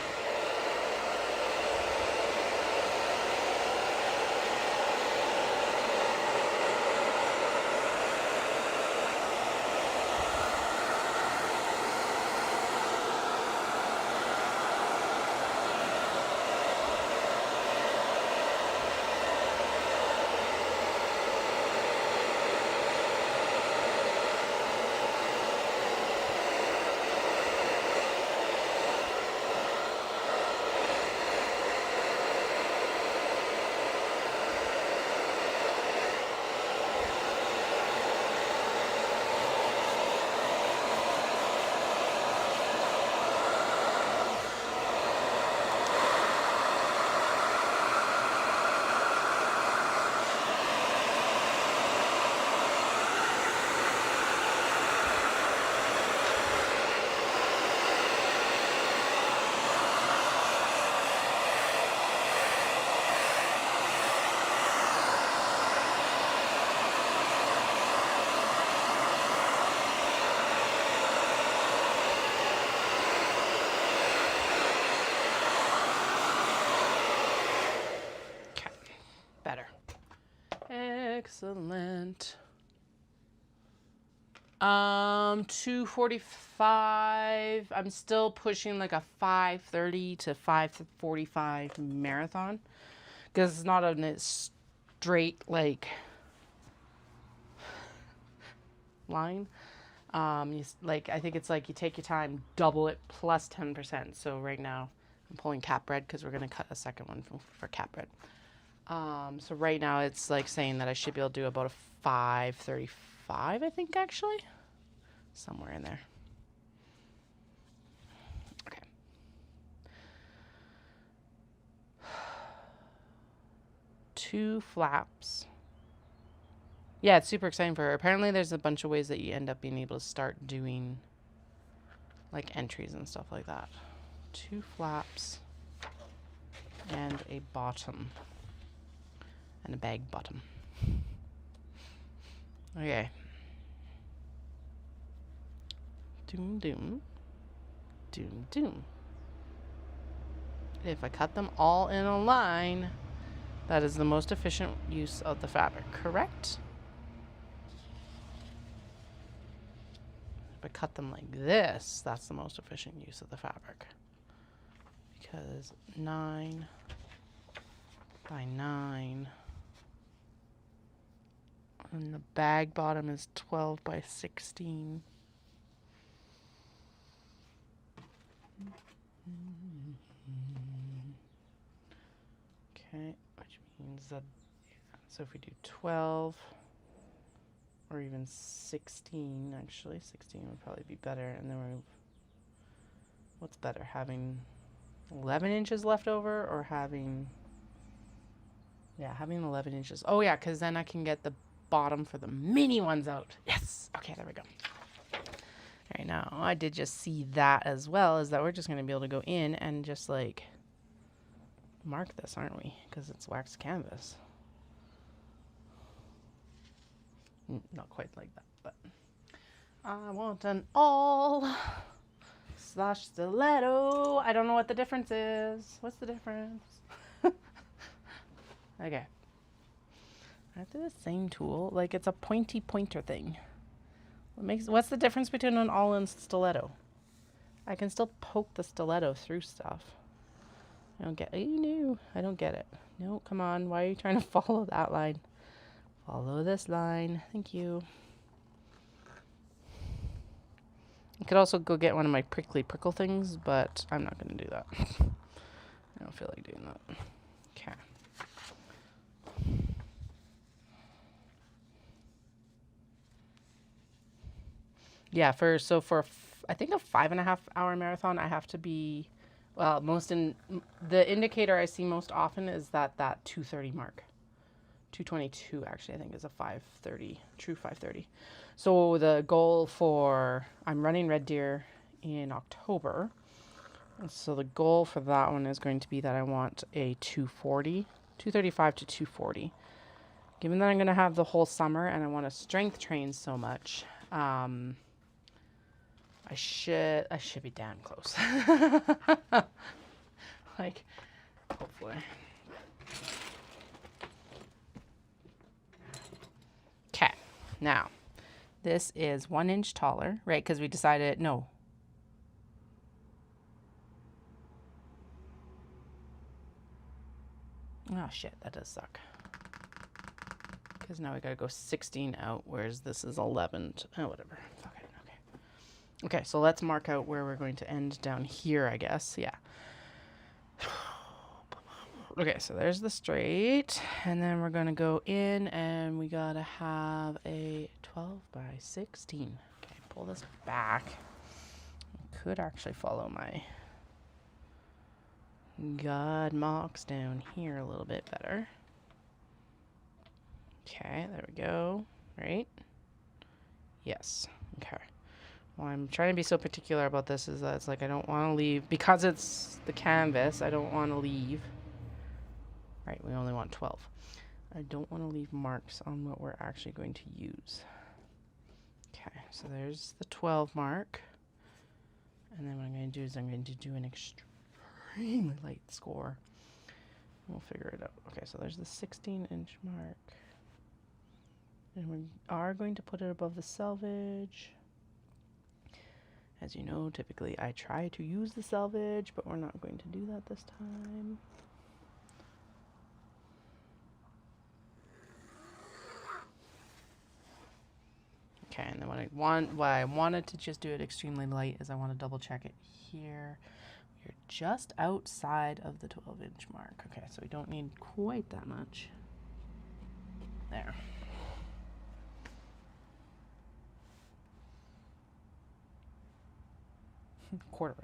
Excellent. 2:45. I'm still pushing like a 5:30 to 5:45 marathon because it's not a straight like line. I think it's like you take your time, double it plus 10%. So right now I'm pulling cat bread because we're gonna cut a second one for cat bread. So right now it's like saying that I should be able to do about a 535, I think, actually. Somewhere in there. Okay. Two flaps. Yeah, it's super exciting for her. Apparently there's a bunch of ways that you end up being able to start doing like entries and stuff like that. Two flaps and a bottom. And a bag bottom. Okay. Doom, doom. Doom, doom. If I cut them all in a line, that is the most efficient use of the fabric, correct? If I cut them like this, that's the most efficient use of the fabric. Because 9 by 9, and the bag bottom is 12 by 16. Okay, which means that, so if we do 12, or even 16, actually, 16 would probably be better, and then what's better, having 11 inches left over, or having 11 inches. Oh yeah, because then I can get the bottom for the mini ones out. Yes! Okay, there we go. All right, now, I did just see that as well, is that we're just going to be able to go in and just, like, mark this, aren't we? Because it's waxed canvas. Not quite like that, but I want an awl / stiletto. I don't know what the difference is. What's the difference? Okay. Aren't they the same tool? Like, it's a pointy pointer thing. What's the difference between an awl and stiletto? I can still poke the stiletto through stuff. I don't get it. No, I don't get it. No, come on. Why are you trying to follow that line? Follow this line. Thank you. I could also go get one of my prickly prickle things, but I'm not going to do that. I don't feel like doing that. Okay. Yeah, for I think a 5.5 hour marathon, I have to be, well, the indicator I see most often is that 2:30 mark. 2:22 actually, I think, is a 5:30, true 5:30. So the goal I'm running Red Deer in October. So the goal for that one is going to be that I want a 2:40, 2:35 to 2:40. Given that I'm going to have the whole summer and I want to strength train so much, I should be damn close. Like, hopefully. Okay, now, this is 1 inch taller, right? Because we decided, no. Oh, shit, that does suck. Because now we gotta go 16 out, whereas this is 11. Whatever. Fuck it. Okay. Okay, so let's mark out where we're going to end down here, I guess. Yeah. Okay, so there's the straight, and then we're gonna go in, and we gotta have a 12 by 16. Okay, pull this back. I could actually follow my God marks down here a little bit better. Okay, there we go. Right? Yes. Okay. Well, I'm trying to be so particular about this is that it's like I don't want to leave, because it's the canvas, I don't want to leave. Right, we only want 12. I don't want to leave marks on what we're actually going to use. Okay, so there's the 12 mark. And then what I'm going to do is I'm going to do an extremely light score. We'll figure it out. Okay, so there's the 16-inch mark. And we are going to put it above the selvage. As you know, typically I try to use the selvage, but we're not going to do that this time. Okay, and then what I wanted to just do it extremely light is I want to double check it here. You're just outside of the 12-inch mark. Okay, so we don't need quite that much. There. Quarter,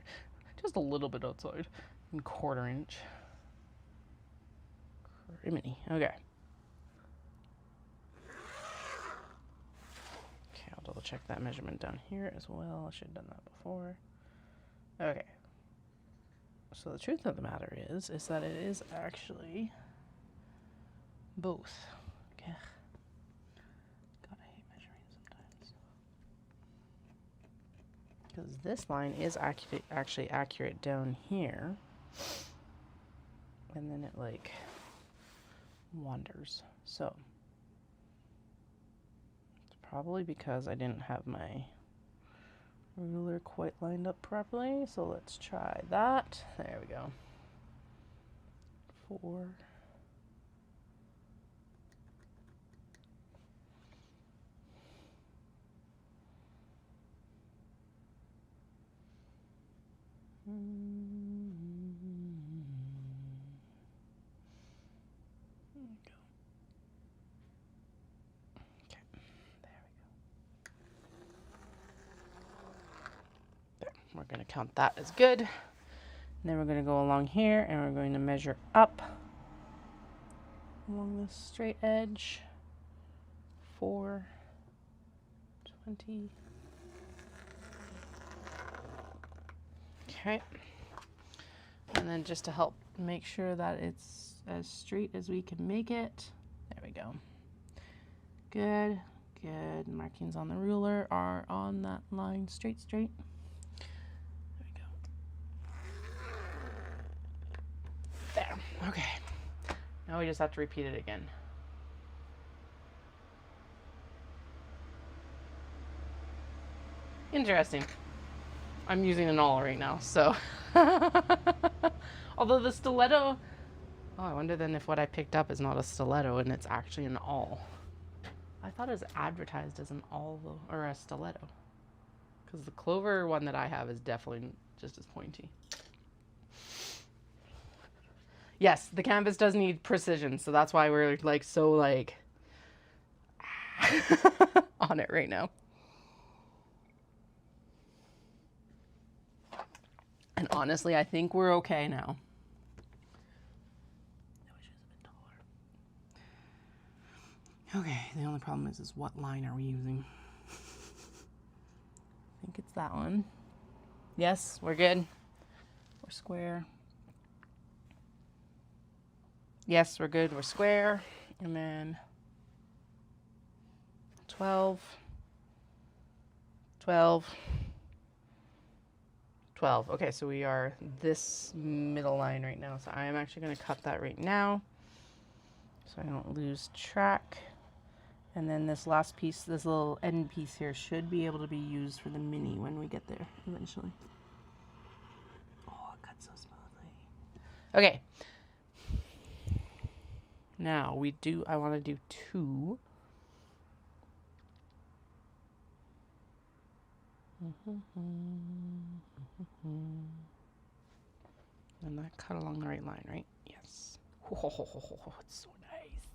just a little bit outside, and quarter inch. Criminy. Okay. Okay, I'll double check that measurement down here as well. I should have done that before. Okay. So the truth of the matter is that it is actually both. Okay. God, I hate measuring sometimes. Because this line is actually accurate down here. And then it like wanders. So it's probably because I didn't have my ruler quite lined up properly. So let's try that. There we go. 4. There we go. Okay, there we go. There, we're going to count that as good. And then we're going to go along here and we're going to measure up along this straight edge. 4, 20. Okay, and then just to help make sure that it's as straight as we can make it, there we go. Good, good. Markings on the ruler are on that line, straight. There we go. There, okay. Now we just have to repeat it again. Interesting. I'm using an awl right now, so. Although the stiletto, oh, I wonder then if what I picked up is not a stiletto and it's actually an awl. I thought it was advertised as an awl though, or a stiletto. Because the clover one that I have is definitely just as pointy. Yes, the canvas does need precision, so that's why we're like so like on it right now. And honestly, I think we're okay now. I wish it was a bit taller. Okay, the only problem is what line are we using? I think it's that one. Yes, we're good. We're square. Yes, we're good. We're square. And then 12, 12, 12. Okay, so we are this middle line right now. So I am actually going to cut that right now so I don't lose track. And then this last piece, this little end piece here, should be able to be used for the mini when we get there eventually. Oh, it cuts so smoothly. Okay. Now I want to do 2. And that cut along the right line, right? Yes. It's so nice.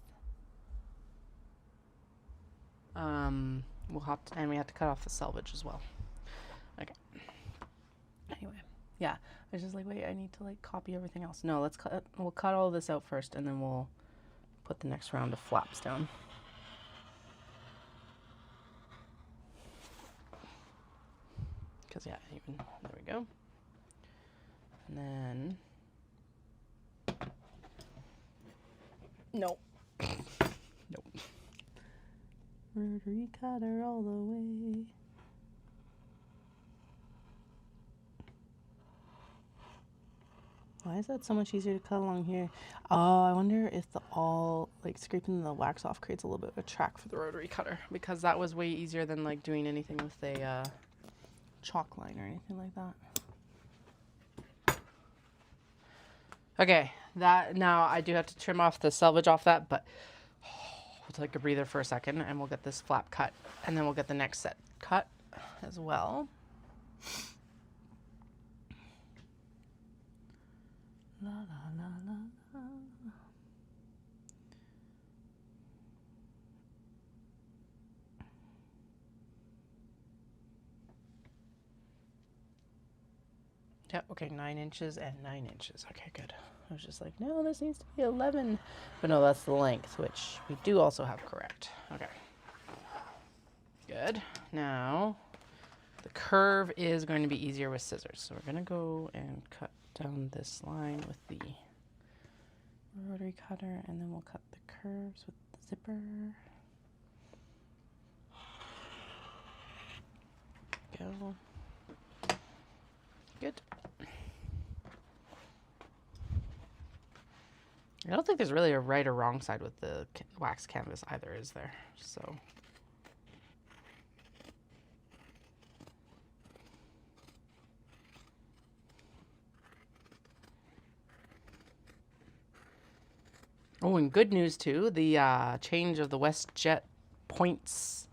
We'll have to, and we have to cut off the selvage as well. Okay. Anyway, yeah. I was just like, wait, I need to like copy everything else. No, we'll cut all this out first, and then we'll put the next round of flaps down. Because yeah, even there we go. And then nope. Nope. Rotary cutter all the way. Why is that so much easier to cut along here? Oh, I wonder if like scraping the wax off creates a little bit of a track for the rotary cutter, because that was way easier than like doing anything with a chalk line or anything like that. Okay, now I do have to trim off the selvage off that, but we'll take a breather for a second and we'll get this flap cut, and then we'll get the next set cut as well. La la la la la. Yeah, okay, 9 inches and 9 inches. Okay, good. I was just like, no, this needs to be 11. But no, that's the length, which we do also have correct. Okay. Good. Now, the curve is going to be easier with scissors. So we're going to go and cut down this line with the rotary cutter, and then we'll cut the curves with the zipper. Go. Good. I don't think there's really a right or wrong side with the wax canvas either, is there? So. Oh, and good news too, the change of the WestJet points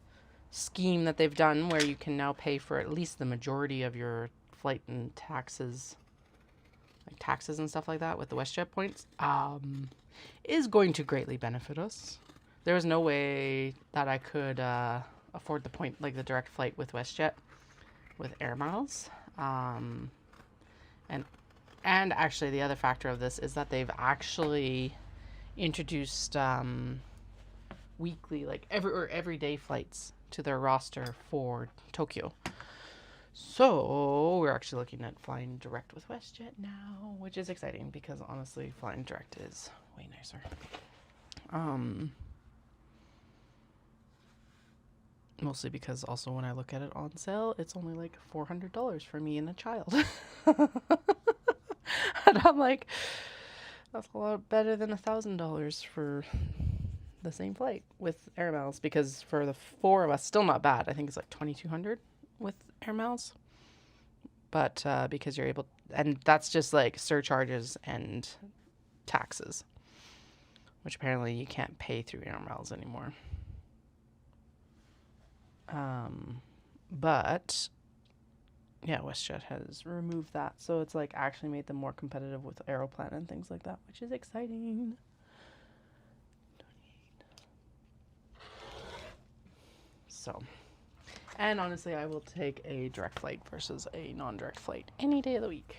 scheme that they've done, where you can now pay for at least the majority of your flight and taxes, like taxes and stuff like that with the WestJet points, is going to greatly benefit us. There was no way that I could afford the point, like the direct flight with WestJet with air miles. And actually the other factor of this is that they've actually introduced weekly, like everyday flights to their roster for Tokyo. So we're actually looking at flying direct with WestJet now, which is exciting because honestly, flying direct is way nicer. Mostly because also when I look at it on sale, it's only like $400 for me and a child. And I'm like, that's a lot better than $1,000 for the same flight with air miles, because for the 4 of us, still not bad. I think it's like $2,200 with air miles. But because you're able, and that's just like surcharges and taxes, which apparently you can't pay through air miles anymore. But yeah, WestJet has removed that, so it's like actually made them more competitive with Aeroplan and things like that, which is exciting. So, and honestly, I will take a direct flight versus a non-direct flight any day of the week.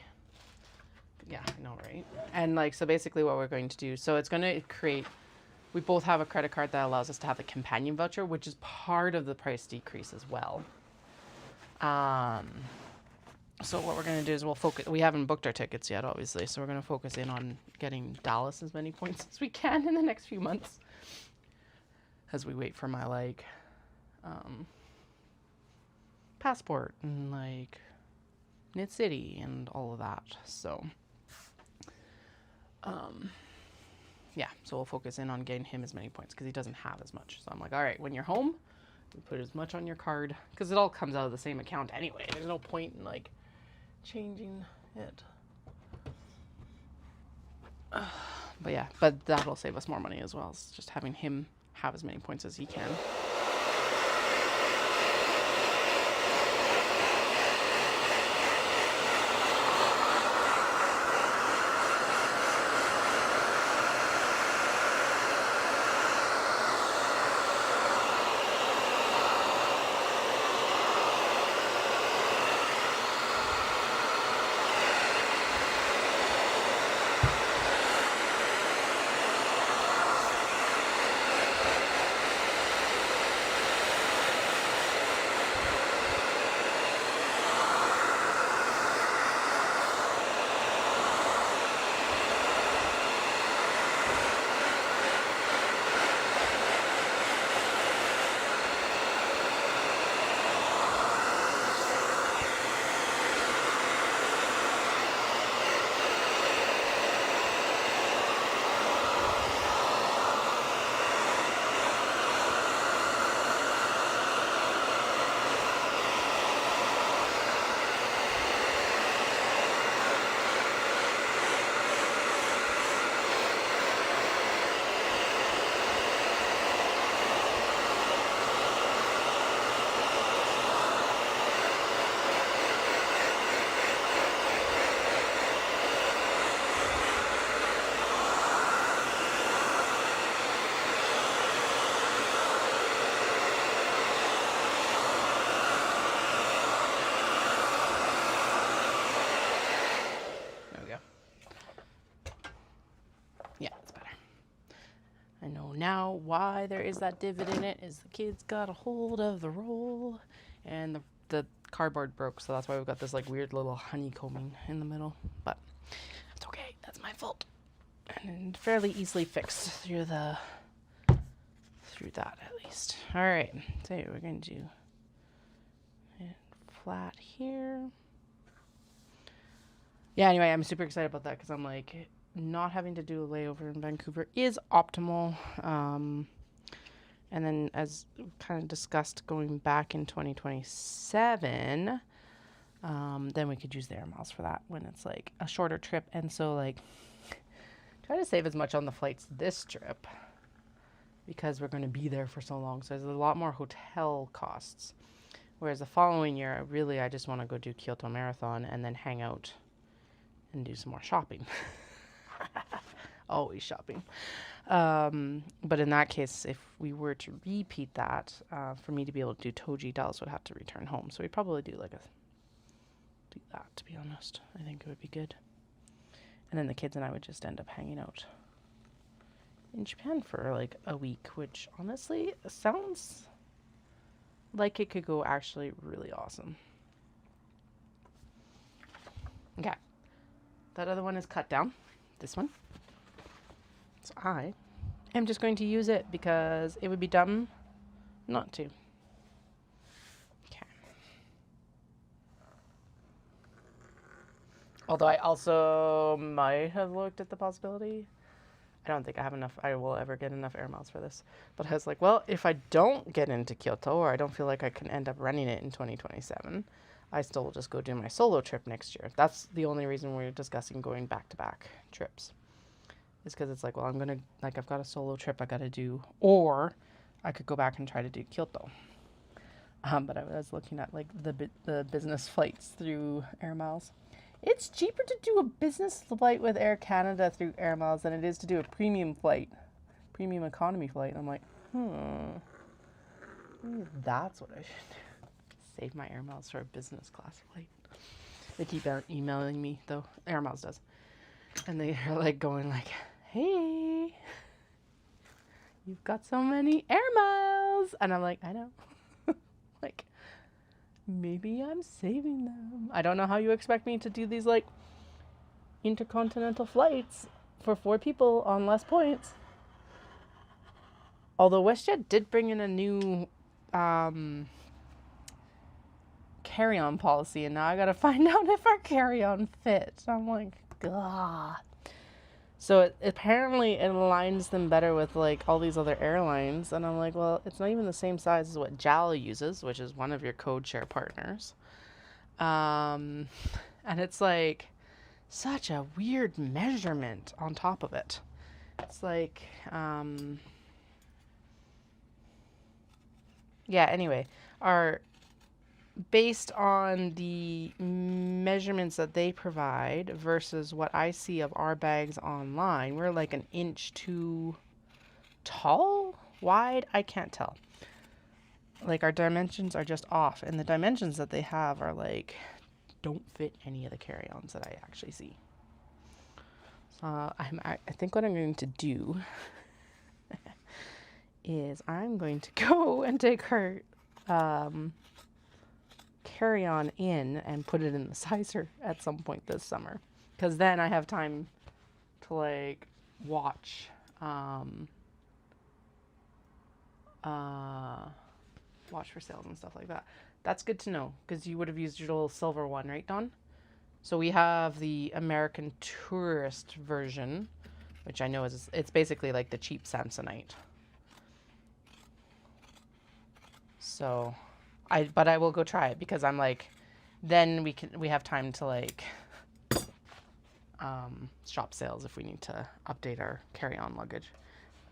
Yeah, I know, right? And like, so basically what we're going to do, so it's going to create, we both have a credit card that allows us to have the companion voucher, which is part of the price decrease as well. So what we're going to do is we'll focus, we haven't booked our tickets yet, obviously, so we're going to focus in on getting Dallas as many points as we can in the next few months as we wait for my, like, passport and, like, Knit City and all of that. So, yeah, so we'll focus in on getting him as many points because he doesn't have as much. So I'm like, all right, when you're home, you put as much on your card because it all comes out of the same account anyway. There's no point in, like, changing it. But yeah, but that'll save us more money as well. It's just having him have as many points as he can. now why there is that divot in it is the kids got a hold of the roll and the cardboard broke, so that's why we've got this like weird little honeycombing in the middle, but it's okay, that's my fault. And fairly easily fixed through that at least. All right, so we're going to do it flat here. Yeah, anyway, I'm super excited about that because I'm like, not having to do a layover in Vancouver is optimal. And then as kind of discussed, going back in 2027, then we could use the air miles for that when it's like a shorter trip. And so like try to save as much on the flights this trip because we're going to be there for so long. So there's a lot more hotel costs. Whereas the following year, I just want to go do Kyoto Marathon and then hang out and do some more shopping. Always shopping. But in that case, if we were to repeat that, for me to be able to do Toji, Dallas would have to return home. So we'd probably do that, to be honest. I think it would be good. And then the kids and I would just end up hanging out in Japan for like a week, which honestly sounds like it could go actually really awesome. Okay. That other one is cut down. This one. So I am just going to use it because it would be dumb not to. Okay. Although I also might have looked at the possibility. I don't think I will ever get enough air miles for this. But I was like, well, if I don't get into Kyoto or I don't feel like I can end up running it in 2027, I still will just go do my solo trip next year. That's the only reason we're discussing going back-to-back trips. Is because it's like, well, I've got a solo trip I got to do, or I could go back and try to do Kyoto. But I was looking at like the business flights through Air Miles. It's cheaper to do a business flight with Air Canada through Air Miles than it is to do a premium economy flight. And I'm like, maybe that's what I should do. Save my Air Miles for a business class flight. They keep emailing me though. Air Miles does. And they are like going like, hey, you've got so many air miles. And I'm like, I know. Like, maybe I'm saving them. I don't know how you expect me to do these like intercontinental flights for 4 people on less points. Although WestJet did bring in a new carry-on policy, and now I gotta find out if our carry-on fits. I'm like, God. So apparently it aligns them better with like all these other airlines, and I'm like, well, it's not even the same size as what JAL uses, which is one of your code share partners. And it's like such a weird measurement on top of it. It's like, yeah, anyway, based on the measurements that they provide versus what I see of our bags online, we're like an inch too tall, wide, I can't tell. Like our dimensions are just off, and the dimensions that they have are like, don't fit any of the carry-ons that I actually see. So I think what I'm going to do is I'm going to go and take her carry-on in and put it in the sizer at some point this summer, because then I have time to like watch for sales and stuff like that. That's good to know, because you would have used your little silver one, right, Dawn? So we have the American Tourist version, which I know it's basically like the cheap Samsonite. So but I will go try it, because I'm like, then we have time to like shop sales if we need to update our carry-on luggage.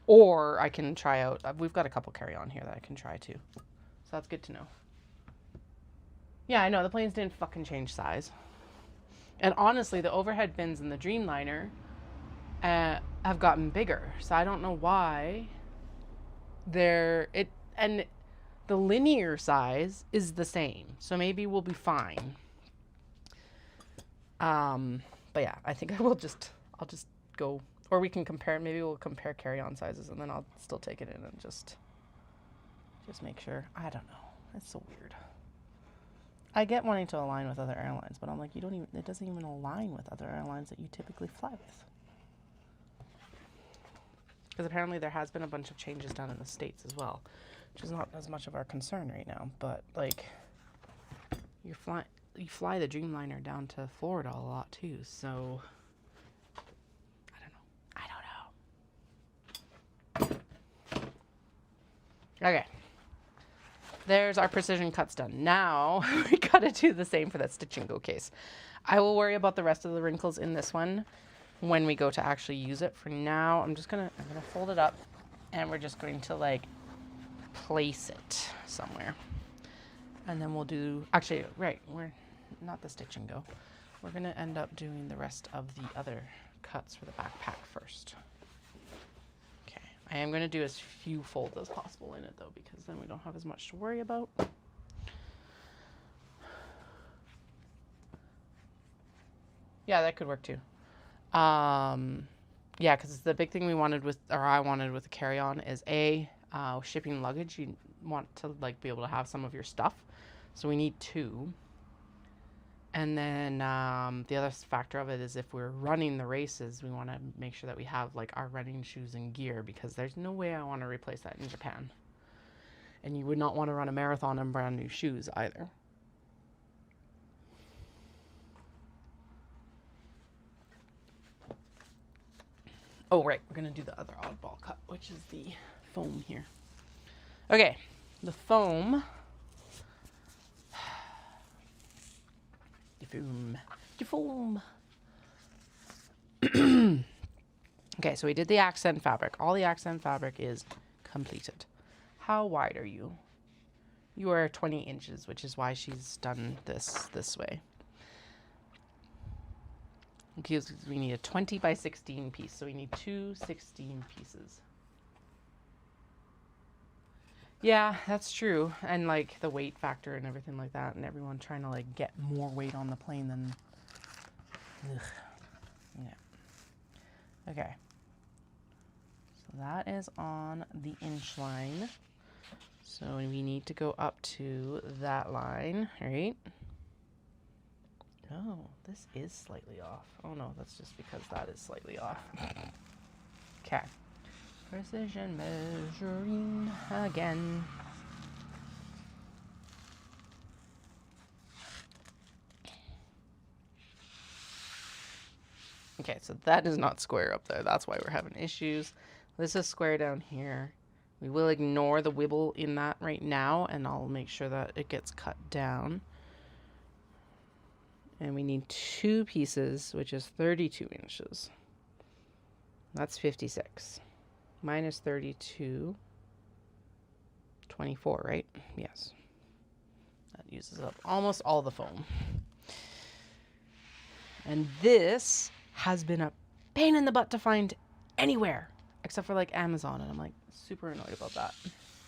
Or I can try out, we've got a couple carry-on here that I can try too. So that's good to know. Yeah, I know, the planes didn't fucking change size. And honestly, the overhead bins in the Dreamliner have gotten bigger. So I don't know why and the linear size is the same. So maybe we'll be fine. But yeah, I think I'll just go Or we can compare, maybe we'll compare carry-on sizes and then I'll still take it in and just make sure. I don't know. It's so weird. I get wanting to align with other airlines, but I'm like, it doesn't even align with other airlines that you typically fly with. Because apparently there has been a bunch of changes down in the States as well, which is not as much of our concern right now, but like, you fly the Dreamliner down to Florida a lot too, so I don't know. Okay. There's our precision cuts done. Now we gotta do the same for that stitch and go case. I will worry about the rest of the wrinkles in this one when we go to actually use it. For now, I'm gonna fold it up and we're just going to like place it somewhere. And then we'll do, actually, right, we're not the stitch and go. We're gonna end up doing the rest of the other cuts for the backpack first. Okay, I am gonna do as few folds as possible in it though, because then we don't have as much to worry about. Yeah, that could work too. Yeah, because the big thing I wanted with the carry-on is shipping luggage. You want to like be able to have some of your stuff, so we need 2. And then the other factor of it is if we're running the races, we want to make sure that we have like our running shoes and gear, because there's no way I want to replace that in Japan. And you would not want to run a marathon in brand new shoes either. Oh, right, we're going to do the other oddball cut, which is the foam here. Okay, the foam. The foam. Okay, so we did the accent fabric. All the accent fabric is completed. How wide are you? You are 20 inches, which is why she's done this way. Because we need a 20 by 16 piece, so we need 2 16 pieces. Yeah, that's true. And like the weight factor and everything like that, and everyone trying to like get more weight on the plane than. Ugh. Yeah. Okay. So that is on the inch line. So we need to go up to that line, right? No, this is slightly off. Oh no, that's just because that is slightly off. Okay. Precision measuring again. Okay, so that is not square up there. That's why we're having issues. This is square down here. We will ignore the wibble in that right now, and I'll make sure that it gets cut down. And we need 2 pieces, which is 32 inches. That's 56. Minus 32. 24, right? Yes. That uses up almost all the foam. And this has been a pain in the butt to find anywhere, except for like Amazon. And I'm like super annoyed about that.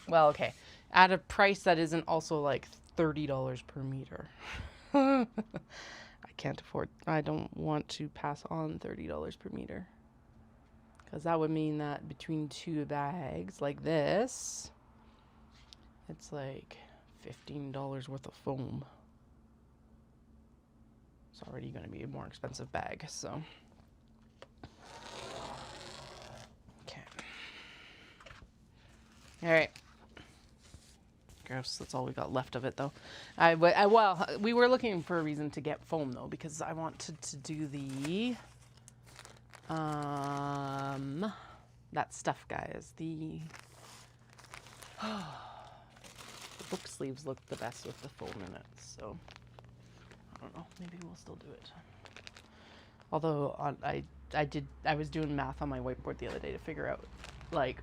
Well, okay. At a price that isn't also like $30 per meter. I don't want to pass on $30 per meter. Because that would mean that between 2 bags like this, it's like $15 worth of foam. It's already going to be a more expensive bag, so. Okay. All right. Gross. That's all we got left of it, though. Well, we were looking for a reason to get foam, though, because I wanted to do the that stuff, guys. The book sleeves look the best with the foam in it, so I don't know. Maybe we'll still do it. Although I was doing math on my whiteboard the other day to figure out like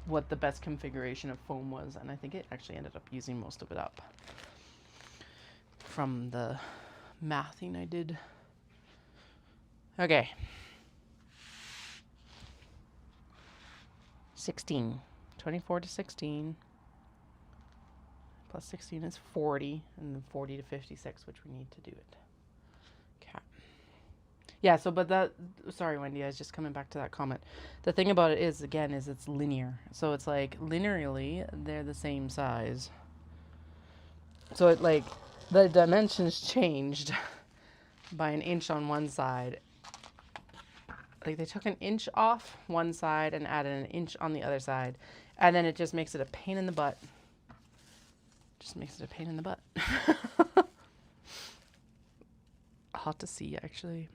what the best configuration of foam was, and I think it actually ended up using most of it up from the mathing I did. Okay. 16. 24 to 16. Plus 16 is 40, and then 40 to 56, which we need to do it. Okay. Yeah, so but that, sorry Wendy, I was just coming back to that comment. The thing about it is, again, is it's linear. So it's like linearly they're the same size. So it like the dimensions changed by an inch on one side. Like they took an inch off one side and added an inch on the other side. And then it just makes it a pain in the butt. Just makes it a pain in the butt. Hot to see, actually.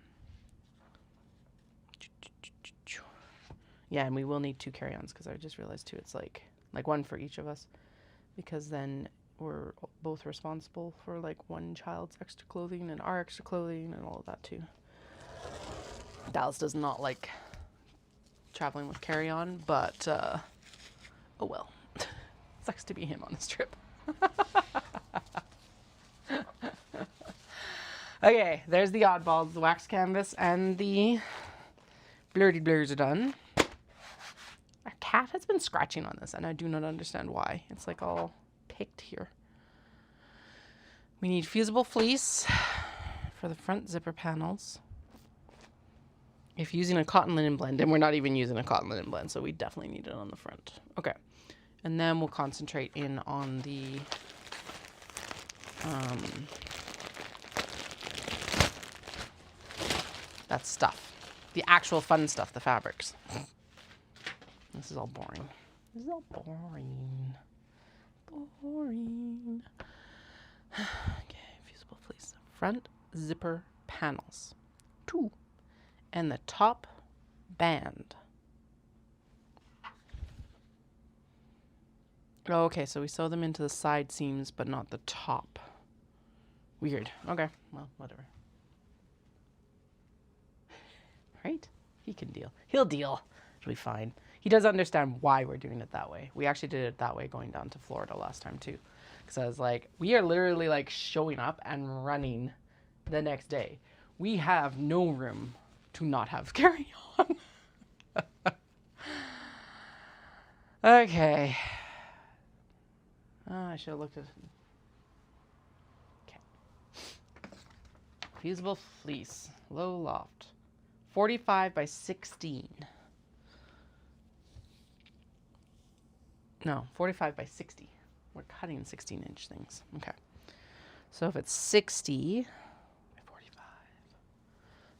Yeah, and we will need 2 carry-ons because I just realized too, it's like one for each of us, because then we're both responsible for like one child's extra clothing and our extra clothing and all of that too. Dallas does not like traveling with carry-on, but oh well. Sucks to be him on this trip. Okay, there's the oddballs. The wax canvas and the blurry blurs are done. Our cat has been scratching on this, and I do not understand why. It's like all picked here. We need fusible fleece for the front zipper panels. If using a cotton linen blend, and we're not even using a cotton linen blend, so we definitely need it on the front. Okay, and then we'll concentrate in on the that stuff, the actual fun stuff, the fabrics. This is all boring. This is all boring. Boring. Okay, fusible fleece. Front zipper panels. 2. And the top band. Oh, okay, so we sew them into the side seams, but not the top. Weird. Okay, well, whatever. Right? He can deal. He'll deal. It'll be fine. He does understand why we're doing it that way. We actually did it that way going down to Florida last time too. Because I was like, we are literally like showing up and running the next day. We have no room to not have carry on. Okay. Oh, I should have looked at it. Okay. Fusible fleece. Low loft. 45 by 16. No, 45 by 60. We're cutting 16-inch things. Okay. So if it's 60, 45,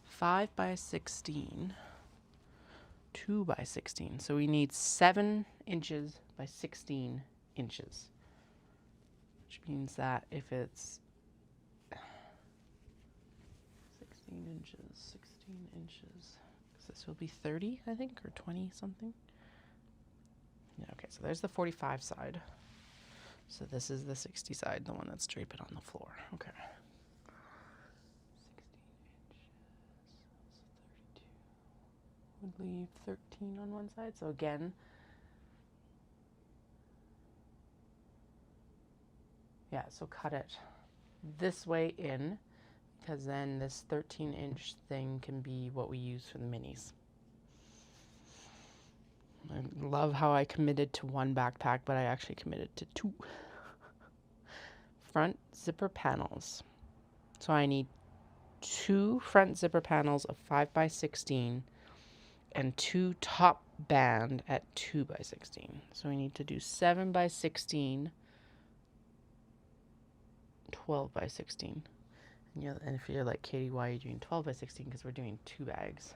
5 by 16, 2 by 16. So we need 7 inches by 16 inches. Which means that if it's 16 inches, 16 inches, this will be 30, I think, or 20 something. Yeah, okay, so there's the 45 side. So this is the 60 side, the one that's draped on the floor. Okay. 16 inches, so 32. Would leave 13 on one side. So again, yeah, so cut it this way in, because then this 13-inch thing can be what we use for the minis. I love how I committed to 1 backpack, but I actually committed to 2. Front zipper panels. So I need 2 front zipper panels of 5 by 16 and 2 top band at 2 by 16. So we need to do 7 by 16, 12 by 16. And if you're like, Katie, why are you doing 12 by 16? Because we're doing 2 bags.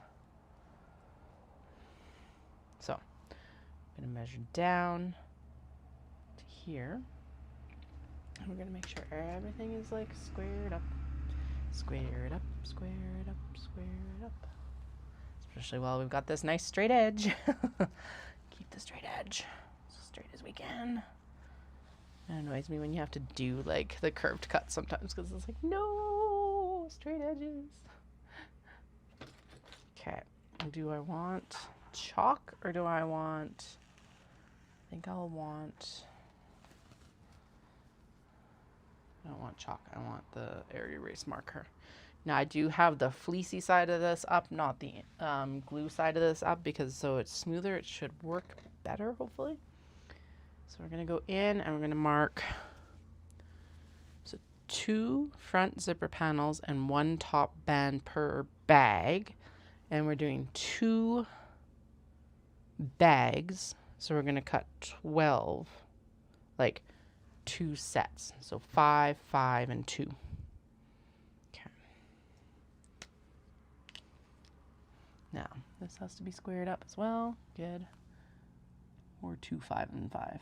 So I'm going to measure down to here. And we're going to make sure everything is like squared up. Squared up, squared up, squared up. Especially while we've got this nice straight edge. Keep the straight edge as straight as we can. It annoys me when you have to do like the curved cut sometimes, because it's like, no, straight edges. Okay, do I want chalk or do I want, I think I'll want, I don't want chalk, I want the area erase marker. Now I do have the fleecy side of this up, not the glue side of this up, because so it's smoother, it should work better hopefully. So we're going to go in and we're going to mark, so 2 front zipper panels and 1 top band per bag. And we're doing 2 bags. So we're going to cut 12, like 2 sets. So 5, 5, and 2. Okay. Now, this has to be squared up as well. Good. Or 2, 5, and 5.